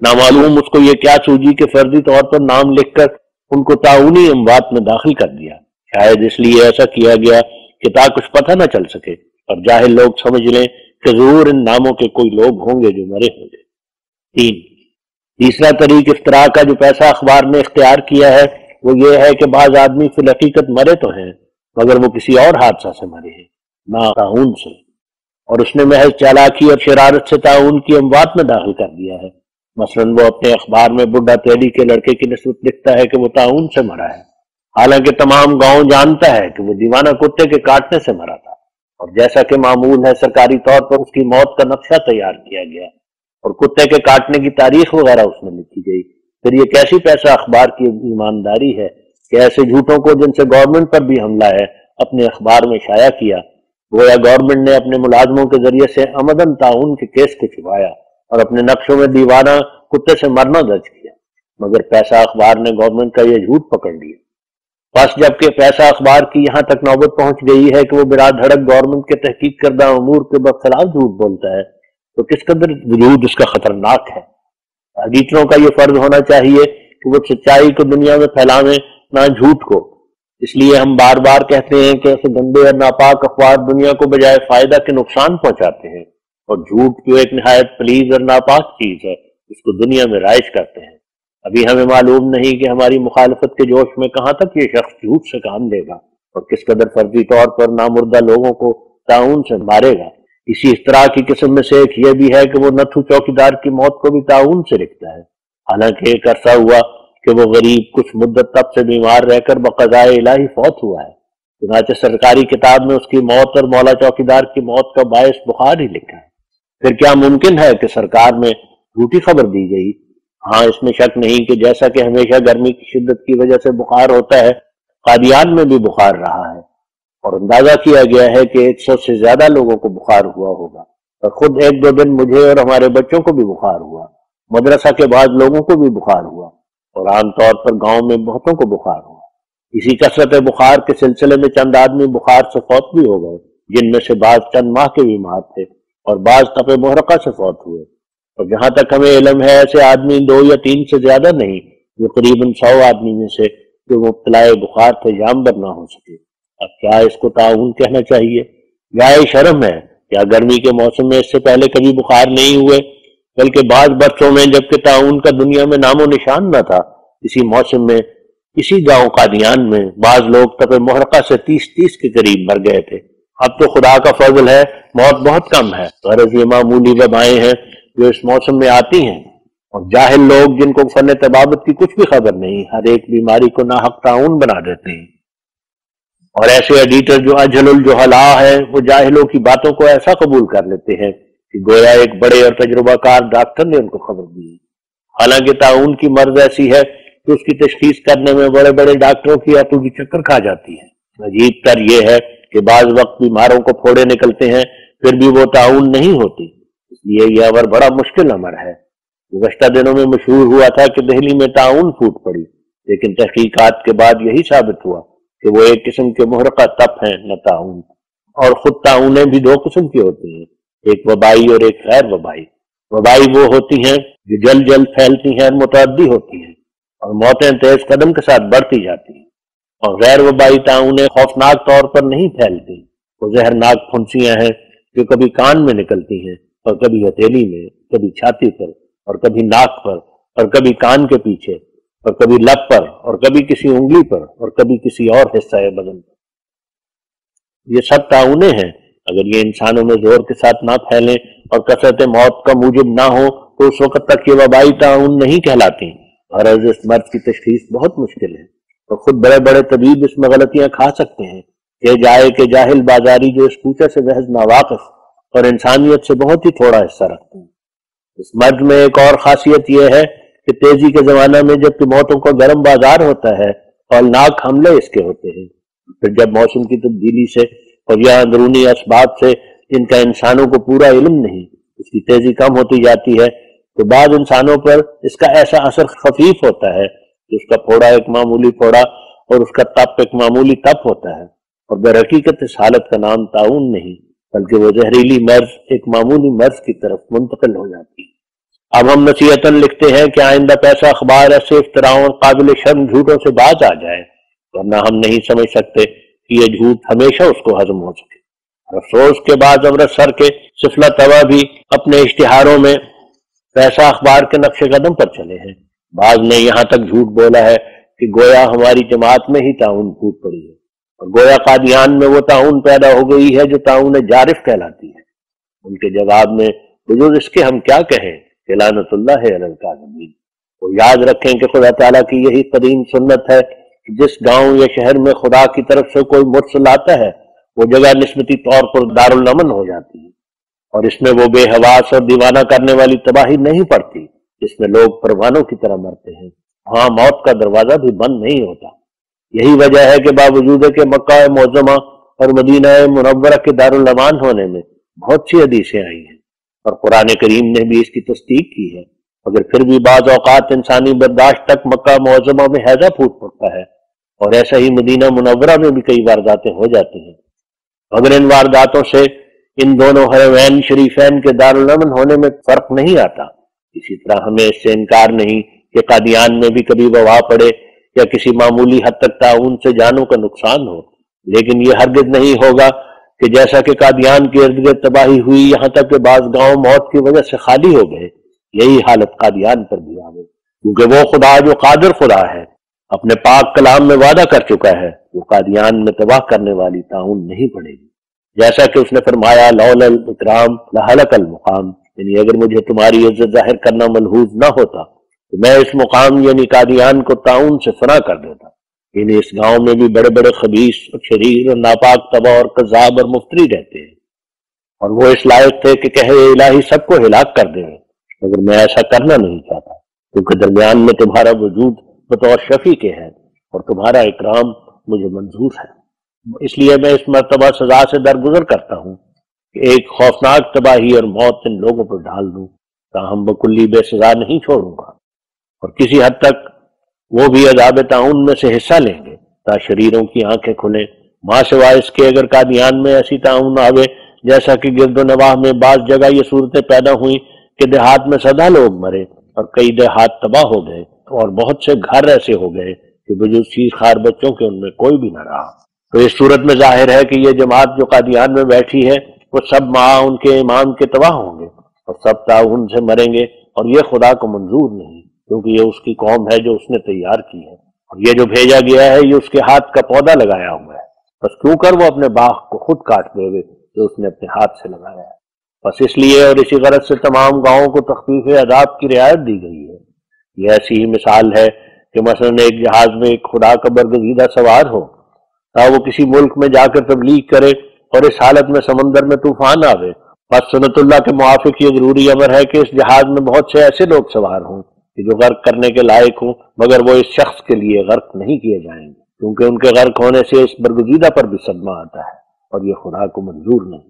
نامعلوم اس کو یہ کیا سوجی کہ فرضی طور پر نام لکھ کر ان کو طاعونی اموات میں داخل کر دیا، شاید اس لیے ایسا کیا گیا کہ تاکہ کچھ پتہ نہ چل سکے اور جاہل لوگ سمجھ لیں کہ ضرور ان ناموں کے کوئی لوگ ہوں گے جو مرے ہوں گے۔ تیسرا طریق افطراء کا جو پیسہ اخبار نے اختیار کیا ہے وہ یہ ہے کہ بعض آدمی فی الحقیقت مرے تو ہیں مگر وہ کسی اور حادثہ سے مرے ہیں، نہ طاعون سے، اور اس نے محض چالاکی اور شرارت سے طاعون کی اموات میں داخل کر دیا ہے۔ مثلاً وہ اپنے اخبار میں بڈھا تیلی کے لڑکے کی نسبت لکھتا ہے کہ وہ طاعون سے مرا ہے، حالانکہ تمام گاؤں جانتا ہے کہ وہ دیوانہ کتے کے کاٹنے سے مرا تھا، اور جیسا کہ معمول ہے سرکاری طور پر اس کی موت کا نقشہ تیار کیا گیا اور کتے کے کاٹنے کی تاریخ وغیرہ اس میں لکھی گئی۔ پھر یہ کیسی پیسہ اخبار کی ایمانداری ہے کہ ایسے جھوٹوں کو جن سے گورنمنٹ پر بھی حملہ ہے اپنے اخبار میں شائع کیا، گویا گورنمنٹ نے اپنے ملازموں کے ذریعے سے عمدن طاعون کے کیس کو چھپایا اور اپنے نقشوں میں دیوانہ کتے سے مرنا درج کیا، مگر پیسہ اخبار نے گورنمنٹ کا یہ جھوٹ پکڑ لیا۔ بس جبکہ پیسہ اخبار کی یہاں تک نوبت پہنچ گئی ہے کہ وہ بلا دھڑک گورنمنٹ کے تحقیق کردہ امور کے برخلاف جھوٹ بولتا ہے، تو کس قدر وجود اس کا خطرناک ہے۔ ایڈیٹروں کا یہ فرض ہونا چاہیے کہ وہ سچائی کو دنیا میں پھیلاویں، نہ جھوٹ کو۔ اس لیے ہم بار بار کہتے ہیں کہ ایسے گندے اور ناپاک اخبار دنیا کو بجائے فائدہ کے نقصان پہنچاتے ہیں، اور جھوٹ جو ایک نہایت پلیز اور ناپاک چیز ہے اس کو دنیا میں رائج کرتے ہیں۔ ابھی ہمیں معلوم نہیں کہ ہماری مخالفت کے جوش میں کہاں تک یہ شخص جھوٹ سے کام لے گا اور کس قدر فرضی طور پر نامردہ لوگوں کو تعاون سے مارے گا۔ اسی طرح کی قسم میں سے ایک یہ بھی ہے کہ وہ نتھو چوکیدار کی موت کو بھی تعاون سے لکھتا ہے، حالانکہ ایک عرصہ ہوا کہ وہ غریب کچھ مدت تب سے بیمار رہ کر بقضائے الہی فوت ہوا ہے۔ چنانچہ سرکاری کتاب میں اس کی موت اور مولا چوکیدار کی موت کا باعث بخار ہی لکھا ہے۔ پھر کیا ممکن ہے کہ سرکار میں جھوٹی خبر دی گئی؟ ہاں، اس میں شک نہیں کہ جیسا کہ ہمیشہ گرمی کی شدت کی وجہ سے بخار ہوتا ہے، قادیان میں بھی بخار رہا ہے، اور اندازہ کیا گیا ہے کہ 100 سے زیادہ لوگوں کو بخار ہوا ہوگا، اور خود ایک دو دن مجھے اور ہمارے بچوں کو بھی بخار ہوا، مدرسہ کے بعض لوگوں کو بھی بخار ہوا، اور عام طور پر گاؤں میں بہتوں کو بخار ہوا۔ اسی کثرت بخار کے سلسلے میں چند آدمی بخار سے فوت بھی ہو گئے، جن میں سے بعض چند ماہ کے بیمار تھے اور بعض تپ محرقہ سے فوت ہوئے، اور جہاں تک ہمیں علم ہے ایسے آدمی 2 یا 3 سے زیادہ نہیں، جو قریباً 100 آدمی میں سے جو مبتلا بخار تھے جانبر نہ ہو سکے۔ اب کیا اس کو تعاون کہنا چاہیے؟ گائے شرم ہے۔ کیا گرمی کے موسم میں اس سے پہلے کبھی بخار نہیں ہوئے؟ بلکہ بعض برسوں میں جبکہ تعاون کا دنیا میں نام و نشان نہ تھا، اسی موسم میں اسی گاؤں قادیان میں بعض لوگ تپ محرقہ سے 30 کے قریب مر گئے تھے۔ اب تو خدا کا فضل ہے موت بہت کم ہے، غرض یہ معمولی وبائیں ہیں جو اس موسم میں آتی ہیں، اور جاہل لوگ جن کو فن طبابت کی کچھ بھی خبر نہیں ہر ایک بیماری کو ناحق تعاون بنا دیتے ہیں۔ اور ایسے ایڈیٹر جو اجہل الجہلاء ہیں وہ جاہلوں کی باتوں کو ایسا قبول کر لیتے ہیں کہ گویا ایک بڑے اور تجربہ کار ڈاکٹر نے ان کو خبر دی ہے، حالانکہ تعاون کی مرض ایسی ہے کہ اس کی تشخیص کرنے میں بڑے بڑے ڈاکٹروں کی عقل کی چکر کھا جاتی ہے۔ عجیب تر یہ ہے کہ بعض وقت بیماروں کو پھوڑے نکلتے ہیں پھر بھی وہ تعاون نہیں ہوتی، اس لیے یہ امر بڑا مشکل امر ہے۔ گزشتہ دنوں میں مشہور ہوا تھا کہ دہلی میں تعاون پھوٹ پڑی، لیکن تحقیقات کے بعد یہی ثابت ہوا کہ وہ ایک قسم کے محرقہ تپ ہیں نہ تعاون، اور خود تعاونیں بھی 2 قسم کی ہوتی ہیں، ایک وبائی اور ایک غیر وبائی۔ وبائی وہ ہوتی ہیں جو جلد جلد پھیلتی ہیں اور متعدی ہوتی ہیں اور موتیں تیز قدم کے ساتھ بڑھتی جاتی ہیں، اور غیر وبائی تعاونیں خوفناک طور پر نہیں پھیلتی، وہ زہرناک پھنسیاں ہیں جو کبھی کان میں نکلتی ہیں اور کبھی ہتھیلی میں، کبھی چھاتی پر اور کبھی ناک پر اور کبھی کان کے پیچھے اور کبھی لب پر اور کبھی کسی انگلی پر اور کبھی کسی اور حصہ بدن پر۔ یہ سب تعاونیں ہیں۔ اگر یہ انسانوں میں زور کے ساتھ نہ پھیلیں اور کثرت موت کا موجب نہ ہو تو اس وقت تک یہ وبائی تعاون نہیں کہلاتی۔ غرض اس مرض کی تشخیص بہت مشکل ہے، اور خود بڑے بڑے طبیب اس میں غلطیاں کھا سکتے ہیں۔ یہ جائے کہ جاہل بازاری جو اس کوچے سے محض ناواقف اور انسانیت سے بہت ہی تھوڑا حصہ رکھتے ہیں۔ اس مرض میں ایک اور خاصیت یہ ہے کہ تیزی کے زمانہ میں جبکہ موتوں کا گرم بازار ہوتا ہے، ہولناک حملے اس کے ہوتے ہیں۔ پھر جب موسم کی تبدیلی سے اور یا اندرونی اسباب سے جن کا انسانوں کو پورا علم نہیں اس کی تیزی کم ہوتی جاتی ہے، تو بعض انسانوں پر اس کا ایسا اثر خفیف ہوتا ہے کہ اس کا پھوڑا ایک معمولی پھوڑا اور اس کا تپ ایک معمولی تپ ہوتا ہے، اور درحقیقت اس حالت کا نام تعاون نہیں بلکہ وہ زہریلی مرض ایک معمولی مرض کی طرف منتقل ہو جاتی ہے۔ اب ہم نصیحتاً لکھتے ہیں کہ آئندہ پیسہ اخبار ایسے افتراؤں اور قابل شرم جھوٹوں سے باز آ جائے، ورنہ ہم نہیں سمجھ سکتے کہ یہ جھوٹ ہمیشہ اس کو ہضم ہو سکے۔ افسوس کے بعد امرتسر کے سفلا توا بھی اپنے اشتہاروں میں پیسہ اخبار کے نقش قدم پر چلے ہیں۔ بعض نے یہاں تک جھوٹ بولا ہے کہ گویا ہماری جماعت میں ہی تعاون پھوٹ پڑی ہے، اور گویا قادیان میں وہ تعاون پیدا ہو گئی ہے جو تعاون جارف کہلاتی ہے۔ ان کے جواب میں بجز اس کے ہم کیا کہیں کہ لعنت اللہ علی الکاذبین۔ وہ یاد رکھیں کہ خدا تعالیٰ کی یہی قدیم سنت ہے کہ جس گاؤں یا شہر میں خدا کی طرف سے کوئی مرسل آتا ہے وہ جگہ نسبتی طور پر دارالامن ہو جاتی ہے، اور اس میں وہ بے حواس اور دیوانہ کرنے والی تباہی نہیں پڑتی جس میں لوگ پروانوں کی طرح مرتے ہیں۔ وہاں موت کا دروازہ بھی بند نہیں ہوتا۔ یہی وجہ ہے کہ باوجود کہ مکہ معظمہ اور مدینہ منورہ کے دارالامان ہونے میں بہت سی حدیثیں آئی ہیں اور قرآن کریم نے بھی اس کی تصدیق کی ہے، مگر پھر بھی بعض اوقات انسانی برداشت تک مکہ معظمہ میں ہیضہ پھوٹ پڑتا ہے اور ایسا ہی مدینہ منورہ میں بھی کئی وارداتیں ہو جاتی ہیں، مگر ان وارداتوں سے ان دونوں حرمین شریفین کے دارالامن ہونے میں فرق نہیں آتا۔ اسی طرح ہمیں اس سے انکار نہیں کہ قادیان میں بھی کبھی وبا پڑے یا کسی معمولی حد تک طاعون سے جانوں کا نقصان ہو، لیکن یہ ہرگز نہیں ہوگا کہ جیسا کہ قادیان کے ارد گرد تباہی ہوئی، یہاں تک کہ بعض گاؤں موت کی وجہ سے خالی ہو گئے، یہی حالت قادیان پر بھی آ گئی، کیونکہ وہ خدا جو قادر خدا ہے اپنے پاک کلام میں وعدہ کر چکا ہے وہ قادیان میں تباہ کرنے والی طاعون نہیں پڑے گی، جیسا کہ اس نے فرمایا لولا الاکرام لہلک المقام، یعنی اگر مجھے تمہاری عزت ظاہر کرنا ملحوظ نہ ہوتا تو میں اس مقام یعنی قادیان کو طاعون سے فنا کر دیتا۔ یعنی اس گاؤں میں بھی بڑے بڑے خبیث اور شریر اور ناپاک تباہ اور کذاب اور مفتری رہتے ہیں، اور وہ اس لائق تھے کہ کہے الہی سب کو ہلاک کر دیں، مگر میں ایسا کرنا نہیں چاہتا، کیونکہ درمیان میں تمہارا وجود بطور شفیع کے ہے اور تمہارا اکرام مجھے منظور ہے، اس لیے میں اس مرتبہ سزا سے درگزر کرتا ہوں کہ ایک خوفناک تباہی اور موت ان لوگوں پر ڈال دوں، تاہم بکلی بے سزا نہیں چھوڑوں گا، اور کسی حد تک وہ بھی عذاب طاعون میں سے حصہ لیں گے تا شریروں کی آنکھیں کھلیں، ماں سوائے اس کے اگر قادیان میں ایسی طاعون آوے جیسا کہ گرد و نواح میں بعض جگہ یہ صورتیں پیدا ہوئیں کہ دیہات میں سدا لوگ مرے اور کئی دیہات تباہ ہو گئے اور بہت سے گھر ایسے ہو گئے کہ بجز چیز خار بچوں کے ان میں کوئی بھی نہ رہا، تو اس صورت میں ظاہر ہے کہ یہ جماعت جو قادیان میں بیٹھی ہے وہ سب ماں ان کے امام کے تباہ ہوں گے اور سب طاعون سے مریں گے، اور یہ خدا کو منظور نہیں، کیونکہ یہ اس کی قوم ہے جو اس نے تیار کی ہے، اور یہ جو بھیجا گیا ہے یہ اس کے ہاتھ کا پودا لگایا ہوا ہے، بس کیوں کر وہ اپنے باغ کو خود کاٹ دے گے جو اس نے اپنے ہاتھ سے لگایا ہے، بس اس لیے اور اسی غرض سے تمام گاؤں کو تخفیف عذاب کی رعایت دی گئی ہے۔ یہ ایسی ہی مثال ہے کہ مثلا ایک جہاز میں ایک خدا کا برگزیدہ سوار ہو، تا وہ کسی ملک میں جا کر تبلیغ کرے اور اس حالت میں سمندر میں طوفان آوے، بس سنت اللہ کے موافق یہ ضروری امر ہے کہ اس جہاز میں بہت سے ایسے لوگ سوار ہوں کہ جو غرق کرنے کے لائق ہوں، مگر وہ اس شخص کے لیے غرق نہیں کیے جائیں گے، کیونکہ ان کے غرق ہونے سے اس برگزیدہ پر بھی صدمہ آتا ہے اور یہ خدا کو منظور نہیں۔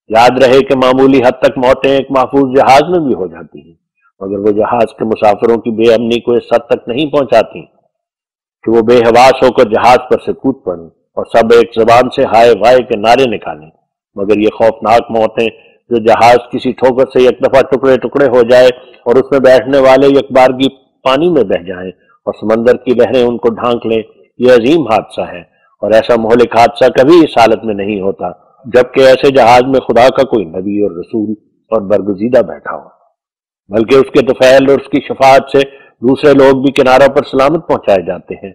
یاد رہے کہ معمولی حد تک موتیں ایک محفوظ جہاز میں بھی ہو جاتی ہیں، مگر وہ جہاز کے مسافروں کی بے امنی کو اس حد تک نہیں پہنچاتی کہ وہ بے حواس ہو کر جہاز پر سے کود پڑیں اور سب ایک زبان سے ہائے وائے کے نعرے نکالیں، مگر یہ خوفناک موتیں جو جہاز کسی ٹھوکر سے یک دفعہ ٹکڑے ٹکڑے ہو جائے اور اس میں بیٹھنے والے یک بارگی پانی میں بہہ جائیں اور سمندر کی لہریں ان کو ڈھانک لیں، یہ عظیم حادثہ ہے، اور ایسا مہلک حادثہ کبھی اس حالت میں نہیں ہوتا جبکہ ایسے جہاز میں خدا کا کوئی نبی اور رسول اور برگزیدہ بیٹھا ہو، بلکہ اس کے طفیل اور اس کی شفاعت سے دوسرے لوگ بھی کناروں پر سلامت پہنچائے جاتے ہیں،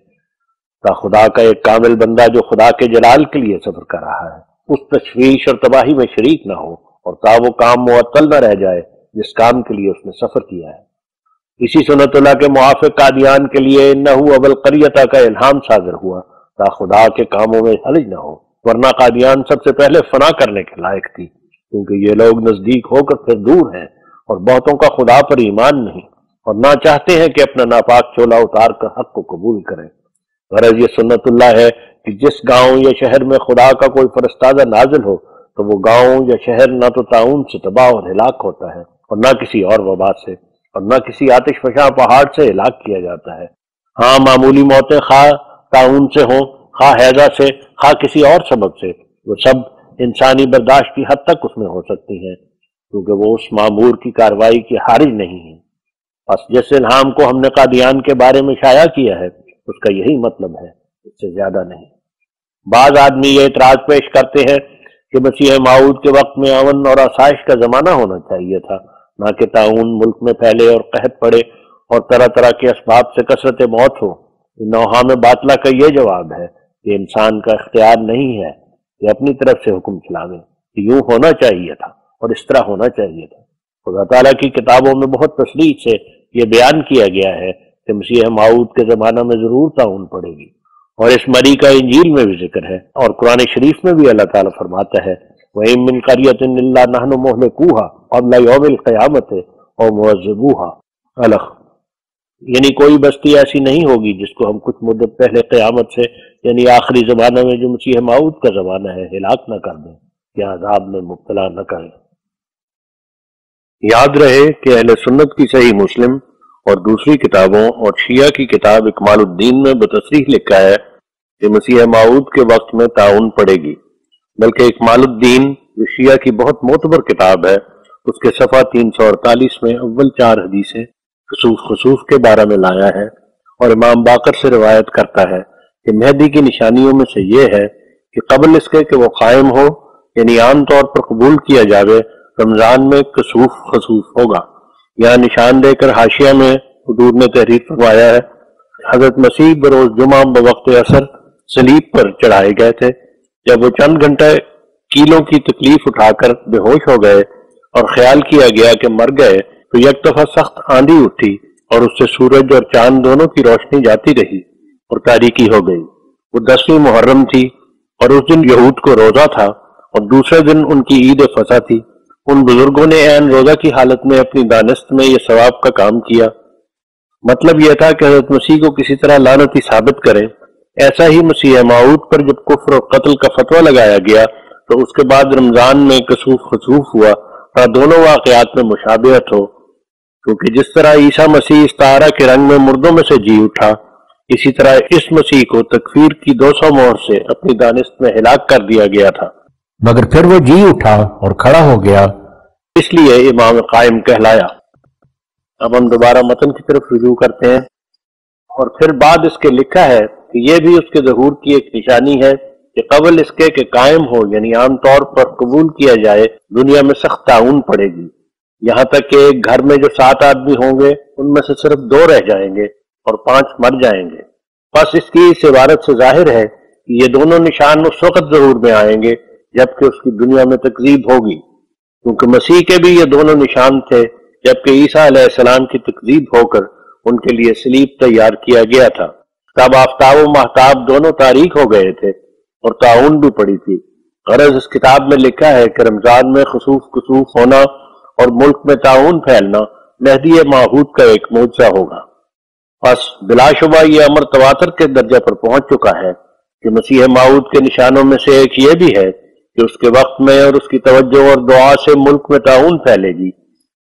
تا خدا کا ایک کامل بندہ جو خدا کے جلال کے لیے سفر کر رہا ہے اس تشویش اور تباہی میں شریک نہ ہو، اور تا وہ کام معطل نہ رہ جائے جس کام کے لیے اس نے سفر کیا ہے۔ اسی سنت اللہ کے موافق قادیان کے لیے انہو ابل قریتہ کا الہام صادر ہوا تا خدا کے کاموں میں حرج نہ ہو، ورنہ قادیان سب سے پہلے فنا کرنے کے لائق تھی، کیونکہ یہ لوگ نزدیک ہو کر پھر دور ہیں اور بہتوں کا خدا پر ایمان نہیں، اور نہ چاہتے ہیں کہ اپنا ناپاک چولا اتار کر حق کو قبول کریں۔ غرض یہ سنت اللہ ہے کہ جس گاؤں یا شہر میں خدا کا کوئی فرستادہ نازل ہو تو وہ گاؤں یا شہر نہ تو طاعون سے تباہ اور ہلاک ہوتا ہے اور نہ کسی اور وبا سے اور نہ کسی آتش فشاں پہاڑ سے ہلاک کیا جاتا ہے۔ ہاں معمولی موتیں خواہ طاعون سے ہوں، خواہ ہیضہ سے، خواہ کسی اور سبب سے، وہ سب انسانی برداشت کی حد تک اس میں ہو سکتی ہیں، کیونکہ وہ اس معمور کی کارروائی کی خارج نہیں ہے۔ بس جس الہام کو ہم نے قادیان کے بارے میں شائع کیا ہے اس کا یہی مطلب ہے، اس سے زیادہ نہیں۔ بعض آدمی یہ اعتراض پیش کرتے ہیں کہ مسیح موعود کے وقت میں امن اور آسائش کا زمانہ ہونا چاہیے تھا، نہ کہ طاعون ملک میں پھیلے اور قحط پڑے اور طرح طرح کے اسباب سے کثرت موت ہو۔ نوحہ میں باطلہ کا یہ جواب ہے کہ انسان کا اختیار نہیں ہے کہ اپنی طرف سے حکم چلاوے کہ یوں ہونا چاہیے تھا اور اس طرح ہونا چاہیے تھا۔ خدا تعالیٰ کی کتابوں میں بہت تفصیل سے یہ بیان کیا گیا ہے کہ مسیح موعود کے زمانہ میں ضرور طاعون پڑے گی، اور اس مری کا انجیل میں بھی ذکر ہے، اور قرآن شریف میں بھی اللہ تعالیٰ فرماتا ہے وَإِن مِّن قَرْيَةٍ إِلَّا نَحْنُ مُهْلِكُوهَا قَبْلَ يَوْمِ الْقِيَامَةِ أَوْ مُعَذِّبُوهَا الخ، یعنی کوئی بستی ایسی نہیں ہوگی جس کو ہم کچھ مدت پہلے قیامت سے یعنی آخری زمانہ میں جو مسیح موعود کا زمانہ ہے ہلاک نہ کر دیں یا عذاب میں مبتلا نہ کریں۔ یاد رہے کہ اہل سنت کی صحیح مسلم اور دوسری کتابوں اور شیعہ کی کتاب اکمال الدین میں بتصریح لکھا ہے کہ مسیح موعود کے وقت میں طاعون پڑے گی، بلکہ اکمال الدین جو شیعہ کی بہت معتبر کتاب ہے، اس کے صفحہ 348 میں اول 4 حدیثیں خسوف کے بارے میں لایا ہے، اور امام باقر سے روایت کرتا ہے کہ مہدی کی نشانیوں میں سے یہ ہے کہ قبل اس کے کہ وہ قائم ہو، یعنی عام طور پر قبول کیا جاوے، رمضان میں خسوف ہوگا۔ یہاں نشان دے کر حاشیہ میں حضور نے تحریر فرمایا ہے، حضرت مسیح بروز جمعہ بوقت عصر صلیب پر چڑھائے گئے تھے۔ جب وہ چند گھنٹے کیلوں کی تکلیف اٹھا کر بے ہوش ہو گئے اور خیال کیا گیا کہ مر گئے، تو یک دفعہ سخت آندھی اٹھی اور اس سے سورج اور چاند دونوں کی روشنی جاتی رہی اور تاریکی ہو گئی۔ وہ 10ویں محرم تھی اور اس دن یہود کو روزہ تھا اور دوسرے دن ان کی عید فصح تھی۔ ان بزرگوں نے عین روزہ کی حالت میں اپنی دانست میں یہ ثواب کا کام کیا۔ مطلب یہ تھا کہ حضرت مسیح کو کسی طرح لعنتی ثابت کریں۔ ایسا ہی مسیح موعود پر جب کفر اور قتل کا فتویٰ لگایا گیا تو اس کے بعد رمضان میں کسوف خسوف ہوا، تا دونوں واقعات میں مشابہت ہو، کیونکہ جس طرح عیسیٰ مسیح استعارہ کے رنگ میں مردوں میں سے جی اٹھا، اسی طرح اس مسیح کو تکفیر کی 200 مہر سے اپنی دانست میں ہلاک کر دیا گیا تھا، مگر پھر وہ جی اٹھا اور کھڑا ہو گیا، اس لیے امام قائم کہلایا۔ اب ہم دوبارہ متن کی طرف رجوع کرتے ہیں، اور پھر بعد اس کے لکھا ہے کہ یہ بھی اس کے ظہور کی ایک نشانی ہے کہ قبل اس کے کہ قائم ہو، یعنی عام طور پر قبول کیا جائے، دنیا میں سخت طاعون پڑے گی، یہاں تک کہ ایک گھر میں جو 7 آدمی ہوں گے ان میں سے صرف 2 رہ جائیں گے اور 5 مر جائیں گے۔ بس اس کی اس عبارت سے ظاہر ہے کہ یہ دونوں نشان اس وقت ظہور میں آئیں گے جبکہ اس کی دنیا میں تکذیب ہوگی، کیونکہ مسیح کے بھی یہ دونوں نشان تھے جبکہ عیسیٰ علیہ السلام کی تکذیب ہو کر ان کے لیے صلیب تیار کیا گیا تھا۔ تب آفتاب و مہتاب دونوں تاریک ہو گئے تھے اور طاعون بھی پڑی تھی۔ غرض اس کتاب میں لکھا ہے کہ رمضان میں خسوف کسوف ہونا اور ملک میں طاعون پھیلنا مہدی موعود کا ایک معجزہ ہوگا۔ بس بلا شبہ یہ امر تواتر کے درجہ پر پہنچ چکا ہے کہ مسیح موعود کے نشانوں میں سے ایک یہ بھی ہے کہ اس کے وقت میں اور اس کی توجہ اور دعا سے ملک میں طاعون پھیلے گی۔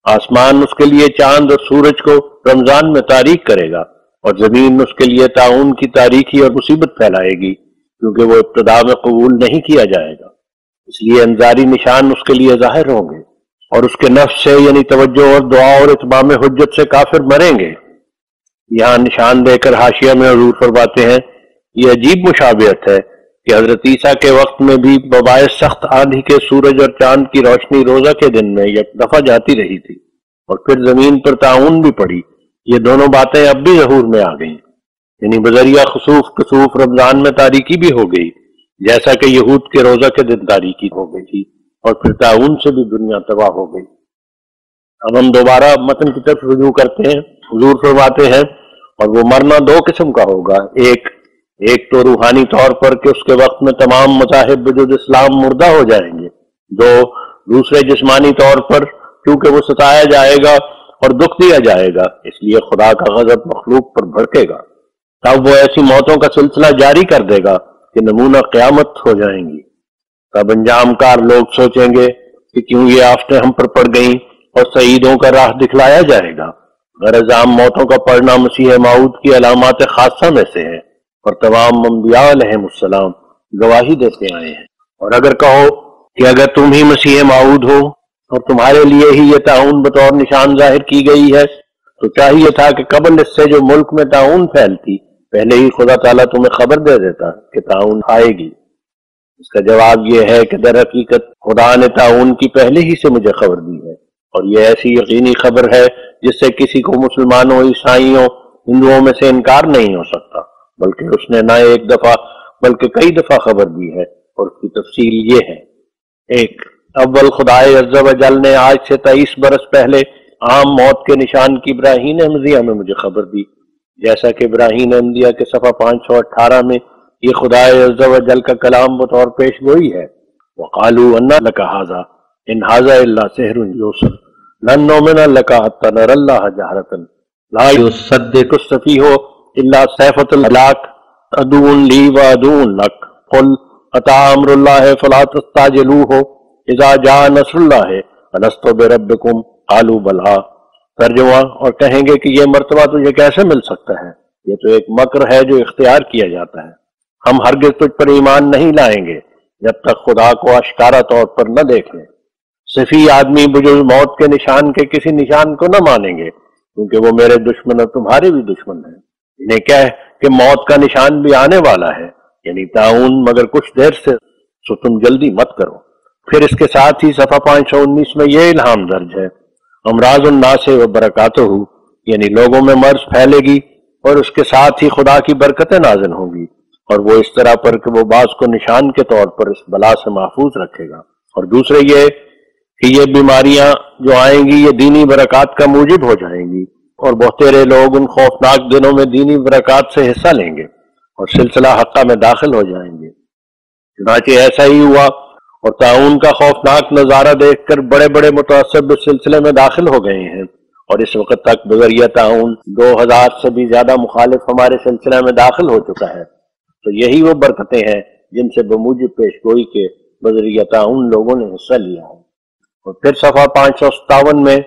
آسمان اس کے لیے چاند اور سورج کو رمضان میں تاریک کرے گا اور زمین اس کے لیے طاعون کی تاریکی اور مصیبت پھیلائے گی، کیونکہ وہ ابتدا میں قبول نہیں کیا جائے گا، اس لیے انذاری نشان اس کے لیے ظاہر ہوں گے، اور اس کے نفس سے یعنی توجہ اور دعا اور اتمام حجت سے کافر مریں گے۔ یہاں نشان دے کر حاشیہ میں حضور فرماتے ہیں، یہ عجیب مشابہت ہے کہ حضرت عیسیٰ کے وقت میں بھی بباعث سخت آندھی کے سورج اور چاند کی روشنی روزہ کے دن میں یک دفعہ جاتی رہی تھی اور پھر زمین پر طاعون بھی پڑی۔ یہ دونوں باتیں اب بھی ظہور میں آ گئیں، یعنی بذریعہ خسوف کسوف رمضان میں تاریکی بھی ہو گئی، جیسا کہ یہود کے روزہ کے دن تاریکی ہو گئی تھی، اور پھر طاعون سے بھی دنیا تباہ ہو گئی۔ اب ہم دوبارہ متن کی طرف رجوع کرتے ہیں۔ حضور فرماتے ہیں، اور وہ مرنا 2 قسم کا ہوگا، ایک تو روحانی طور پر کہ اس کے وقت میں تمام مذاہب بجز اسلام مردہ ہو جائیں گے، دوسرے جسمانی طور پر کیونکہ وہ ستایا جائے گا اور دکھ دیا جائے گا، اس لیے خدا کا غضب مخلوق پر بھڑکے گا، تب وہ ایسی موتوں کا سلسلہ جاری کر دے گا کہ نمونہ قیامت ہو جائیں گی۔ تب انجام کار لوگ سوچیں گے کہ کیوں یہ آفتیں ہم پر پڑ گئیں، اور سعیدوں کا راہ دکھلایا جائے گا۔ غرض عام موتوں کا پڑنا مسیح موعود کی علامات خاصہ میں سے ہے، اور تمام انبیاء علیہم السلام گواہی دیتے آئے ہیں۔ اور اگر کہو کہ اگر تم ہی مسیح موعود ہو اور تمہارے لیے ہی یہ طاعون بطور نشان ظاہر کی گئی ہے، تو چاہیے تھا کہ قبل اس سے جو ملک میں طاعون پھیلتی پہلے ہی خدا تعالیٰ تمہیں خبر دے دیتا کہ طاعون آئے گی۔ اس کا جواب یہ ہے کہ در حقیقت خدا نے طاعون کی پہلے ہی سے مجھے خبر دی ہے، اور یہ ایسی یقینی خبر ہے جس سے کسی کو مسلمانوں، عیسائیوں، ہندوؤں میں سے انکار نہیں ہو سکتا، بلکہ اس نے نہ ایک دفعہ بلکہ کئی دفعہ خبر دی ہے، اور اس کی تفصیل یہ ہے۔ اول خدائے عز و جل نے آج سے 23 برس پہلے عام موت کے نشان کی براہین احمدیہ میں مجھے خبر دی، جیسا کہ براہین احمدیہ کے صفحہ 518 میں یہ خدائے عز و جل کا کلام بطور پیش گوئی ہے۔ وَقَالُوا أَنَّا لَكَ هَذَا إِنْ هَذَا إِلَّا سِحْرٌ يُؤْثَرُ لَن نُؤْمِنَ لَكَ حَتَّى نَرَى اللَّهَ جَهْرَةً لَا يُصَدِّقُ السَّفِيهُ إِلَّا سَيْفَةَ الْهَلَاكِ عَدُوٌّ لِي وَعَدُوٌّ لَكَ قُلْ أَتَىٰ أَمْرُ اللَّهِ فَلَا تَسْتَعْجِلُوهُ إِذَا جَاءَ نَصْرُ اللَّهِ أَلَسْتُ بِرَبِّكُمْ قَالُوا بَلَىٰ۔ ترجمہ، اور کہیں گے کہ یہ مرتبہ تجھے کیسے مل سکتا ہے، یہ تو ایک مکر ہے جو اختیار کیا جاتا ہے، ہم ہرگز تجھ پر ایمان نہیں لائیں گے جب تک خدا کو اشکارا طور پر نہ دیکھ لیں۔ صفی آدمی بجز موت کے نشان کے کسی نشان کو نہ مانیں گے، کیونکہ وہ میرے دشمن اور تمہارے بھی دشمن ہیں۔ انہیں کہہ کہ موت کا نشان بھی آنے والا ہے، یعنی طاعون، مگر کچھ دیر سے، سو تم جلدی مت کرو۔ پھر اس کے ساتھ ہی صفحہ 519 میں یہ الہام درج ہے، امراض الناس و برکاتہ، یعنی لوگوں میں مرض پھیلے گی اور اس کے ساتھ ہی خدا کی برکتیں نازل ہوں گی، اور وہ اس طرح پر کہ وہ بعض کو نشان کے طور پر اس بلا سے محفوظ رکھے گا۔ اور دوسرے یہ کہ یہ بیماریاں جو آئیں گی یہ دینی برکات کا موجب ہو جائیں گی، اور بہتیرے لوگ ان خوفناک دنوں میں دینی برکات سے حصہ لیں گے اور سلسلہ حقہ میں داخل ہو جائیں گے۔ چنانچہ ایسا ہی ہوا، اور طاعون کا خوفناک نظارہ دیکھ کر بڑے بڑے متعصب اس سلسلے میں داخل ہو گئے ہیں، اور اس وقت تک بذریعہ طاعون 2000 سے بھی زیادہ مخالف ہمارے سلسلے میں داخل ہو چکا ہے۔ تو یہی وہ برکتیں ہیں جن سے بموجب پیش گوئی کے بذریعہ طاعون لوگوں نے حصہ لیا ہے۔ اور پھر صفحہ 557 میں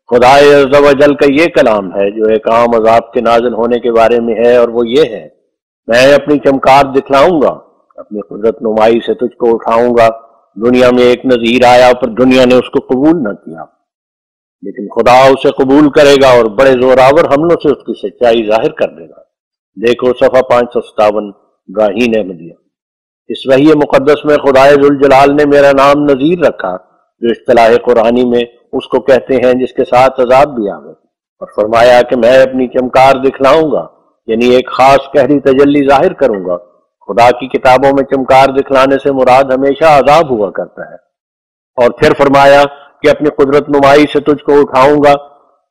خدا عز و جل کا یہ کلام ہے جو ایک عام عذاب کے نازل ہونے کے بارے میں ہے، اور وہ یہ ہے، میں اپنی چمکار دکھلاؤں گا، اپنی قدرت نمائی سے تجھ کو اٹھاؤں گا۔ دنیا میں ایک نذیر آیا پر دنیا نے اس کو قبول نہ کیا، لیکن خدا اسے قبول کرے گا اور بڑے زوراور حملوں سے اس کی سچائی ظاہر کر دے گا۔ دیکھو صفحہ 557 براہین احمدیہ۔ اس وحی مقدس میں خدا ذوالجلال نے میرا نام نذیر رکھا، جو اصطلاح قرآنی میں اس کو کہتے ہیں جس کے ساتھ عذاب بھی آوے، اور فرمایا کہ میں اپنی چمکار دکھلاؤں گا، یعنی ایک خاص قہری تجلی ظاہر کروں گا۔ خدا کی کتابوں میں چمکار دکھلانے سے مراد ہمیشہ عذاب ہوا کرتا ہے۔ اور پھر فرمایا کہ اپنی قدرت نمائی سے تجھ کو اٹھاؤں گا۔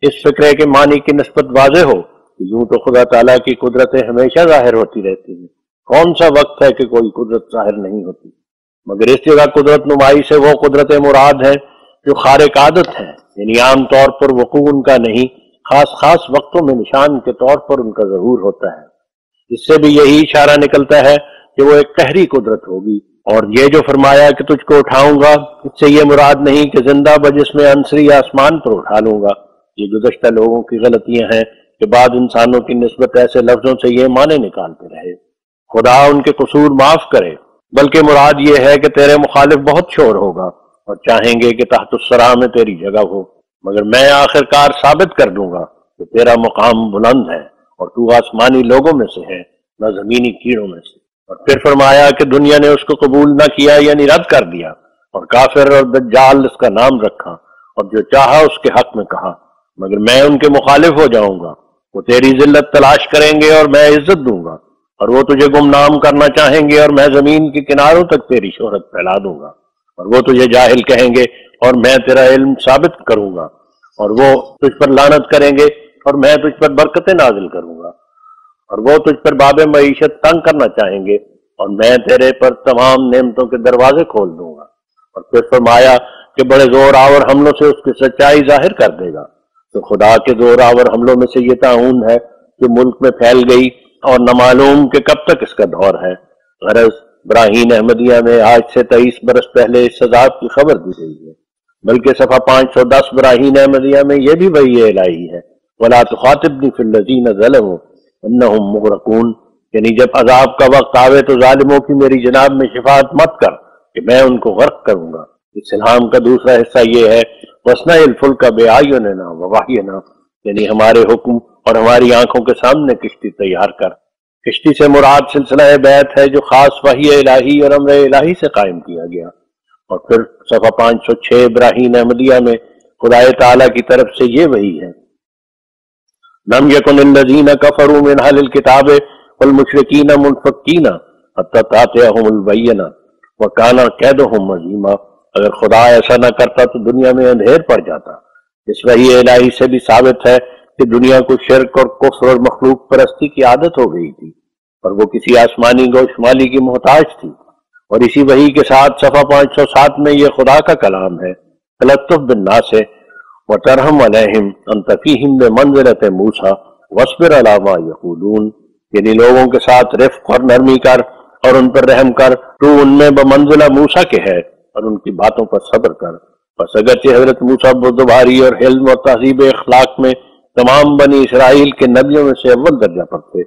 اس فکرے کے معنی کی نسبت واضح ہو کہ یوں تو خدا تعالیٰ کی قدرتیں ہمیشہ ظاہر ہوتی رہتی ہیں، کون سا وقت ہے کہ کوئی قدرت ظاہر نہیں ہوتی؟ مگر اس جگہ قدرت نمائی سے وہ قدرتیں مراد ہیں جو خارق عادت ہیں، یعنی عام طور پر وقوع ان کا نہیں، خاص وقتوں میں نشان کے طور پر ان کا ظہور ہوتا ہے۔ اس سے بھی یہی اشارہ نکلتا ہے کہ وہ ایک قہری قدرت ہوگی۔ اور یہ جو فرمایا کہ تجھ کو اٹھاؤں گا، اس سے یہ مراد نہیں کہ زندہ بجسم عنصری آسمان پر اٹھا لوں گا۔ یہ گزشتہ لوگوں کی غلطیاں ہیں کہ بعض انسانوں کی نسبت ایسے لفظوں سے یہ معنی نکالتے رہے۔ خدا ان کے قصور معاف کرے، بلکہ مراد یہ ہے کہ تیرے مخالف بہت شور ہوگا اور چاہیں گے کہ تحت الثری میں تیری جگہ ہو، مگر میں آخر کار ثابت کر دوں گا کہ تیرا مقام بلند ہے اور تو آسمانی لوگوں میں سے ہے، نہ زمینی کیڑوں میں سے۔ اور پھر فرمایا کہ دنیا نے اس کو قبول نہ کیا، یعنی رد کر دیا، اور کافر اور دجال اس کا نام رکھا، اور جو چاہا اس کے حق میں کہا، مگر میں ان کے مخالف ہو جاؤں گا۔ وہ تیری ذلت تلاش کریں گے اور میں عزت دوں گا، اور وہ تجھے گمنام کرنا چاہیں گے اور میں زمین کے کناروں تک تیری شہرت پھیلا دوں گا، اور وہ تجھے جاہل کہیں گے اور میں تیرا علم ثابت کروں گا، اور وہ تجھ پر لعنت کریں گے اور میں تجھ پر برکتیں نازل کروں گا، اور وہ تجھ پر باب معیشت تنگ کرنا چاہیں گے اور میں تیرے پر تمام نعمتوں کے دروازے کھول دوں گا۔ اور پھر فرمایا کہ بڑے زور آور حملوں سے اس کی سچائی ظاہر کر دے گا۔ تو خدا کے زور آور حملوں میں سے یہ طاعون ہے جو ملک میں پھیل گئی، اور نہ معلوم کہ کب تک اس کا دور ہے۔ غرض براہین احمدیہ میں آج سے 23 برس پہلے اس عذاب کی خبر دی گئی ہے، بلکہ صفحہ 510 براہین احمدیہ میں یہ بھی وحی الہی ہے، وَلَا تُخَاطِبْنِي فِي الَّذِينَ ظَلَمُوا إِنَّهُمْ مُغْرَقُونَ، یعنی جب عذاب کا وقت آوے تو ظالموں کی میری جناب میں شفاعت مت کر کہ میں ان کو غرق کروں گا۔ اس الہام کا دوسرا حصہ یہ ہے، وَاصْنَعِ الْفُلْكَ بِأَعْيُنِنَا وَوَحْيِنَا، یعنی ہمارے حکم اور ہماری آنکھوں کے سامنے کشتی تیار کر۔ کشتی سے مراد سلسلہ بیعت ہے جو خاص وحی الہی اور امر الہی سے قائم کیا گیا۔ اور پھر صفحہ 506 براہین احمدیہ میں خدائے تعالیٰ کی طرف سے یہ وحی ہے، لم یکن الذین کفروا من اہل الکتاب والمشرکین منفکین حتی تأتیہم البینہ وکان کیدہم عظیما۔ اگر خدا ایسا نہ کرتا تو دنیا میں اندھیر پڑ جاتا۔ اس وحی الہی سے بھی ثابت ہے کہ دنیا کو شرک اور کفر اور مخلوق پرستی کی عادت ہو گئی تھی، اور وہ کسی آسمانی گوشمالی کی محتاج تھی۔ اور اسی وحی کے ساتھ صفحہ 507 میں یہ خدا کا کلام ہے، تلطف بالناس وترحم علیہم انت فیہم بمنزلۃ موسیٰ واصبر علی ما یقولون، یعنی لوگوں کے ساتھ رفق اور نرمی کر اور ان پر رحم کر، تو ان میں بمنزلہ موسیٰ کے ہے اور ان کی باتوں پر صبر کر۔ پس اگرچہ حضرت موسیٰ بردباری اور حلم اور تہذیب اخلاق میں تمام بنی اسرائیل کے نبیوں میں سے اول درجہ پر تھے،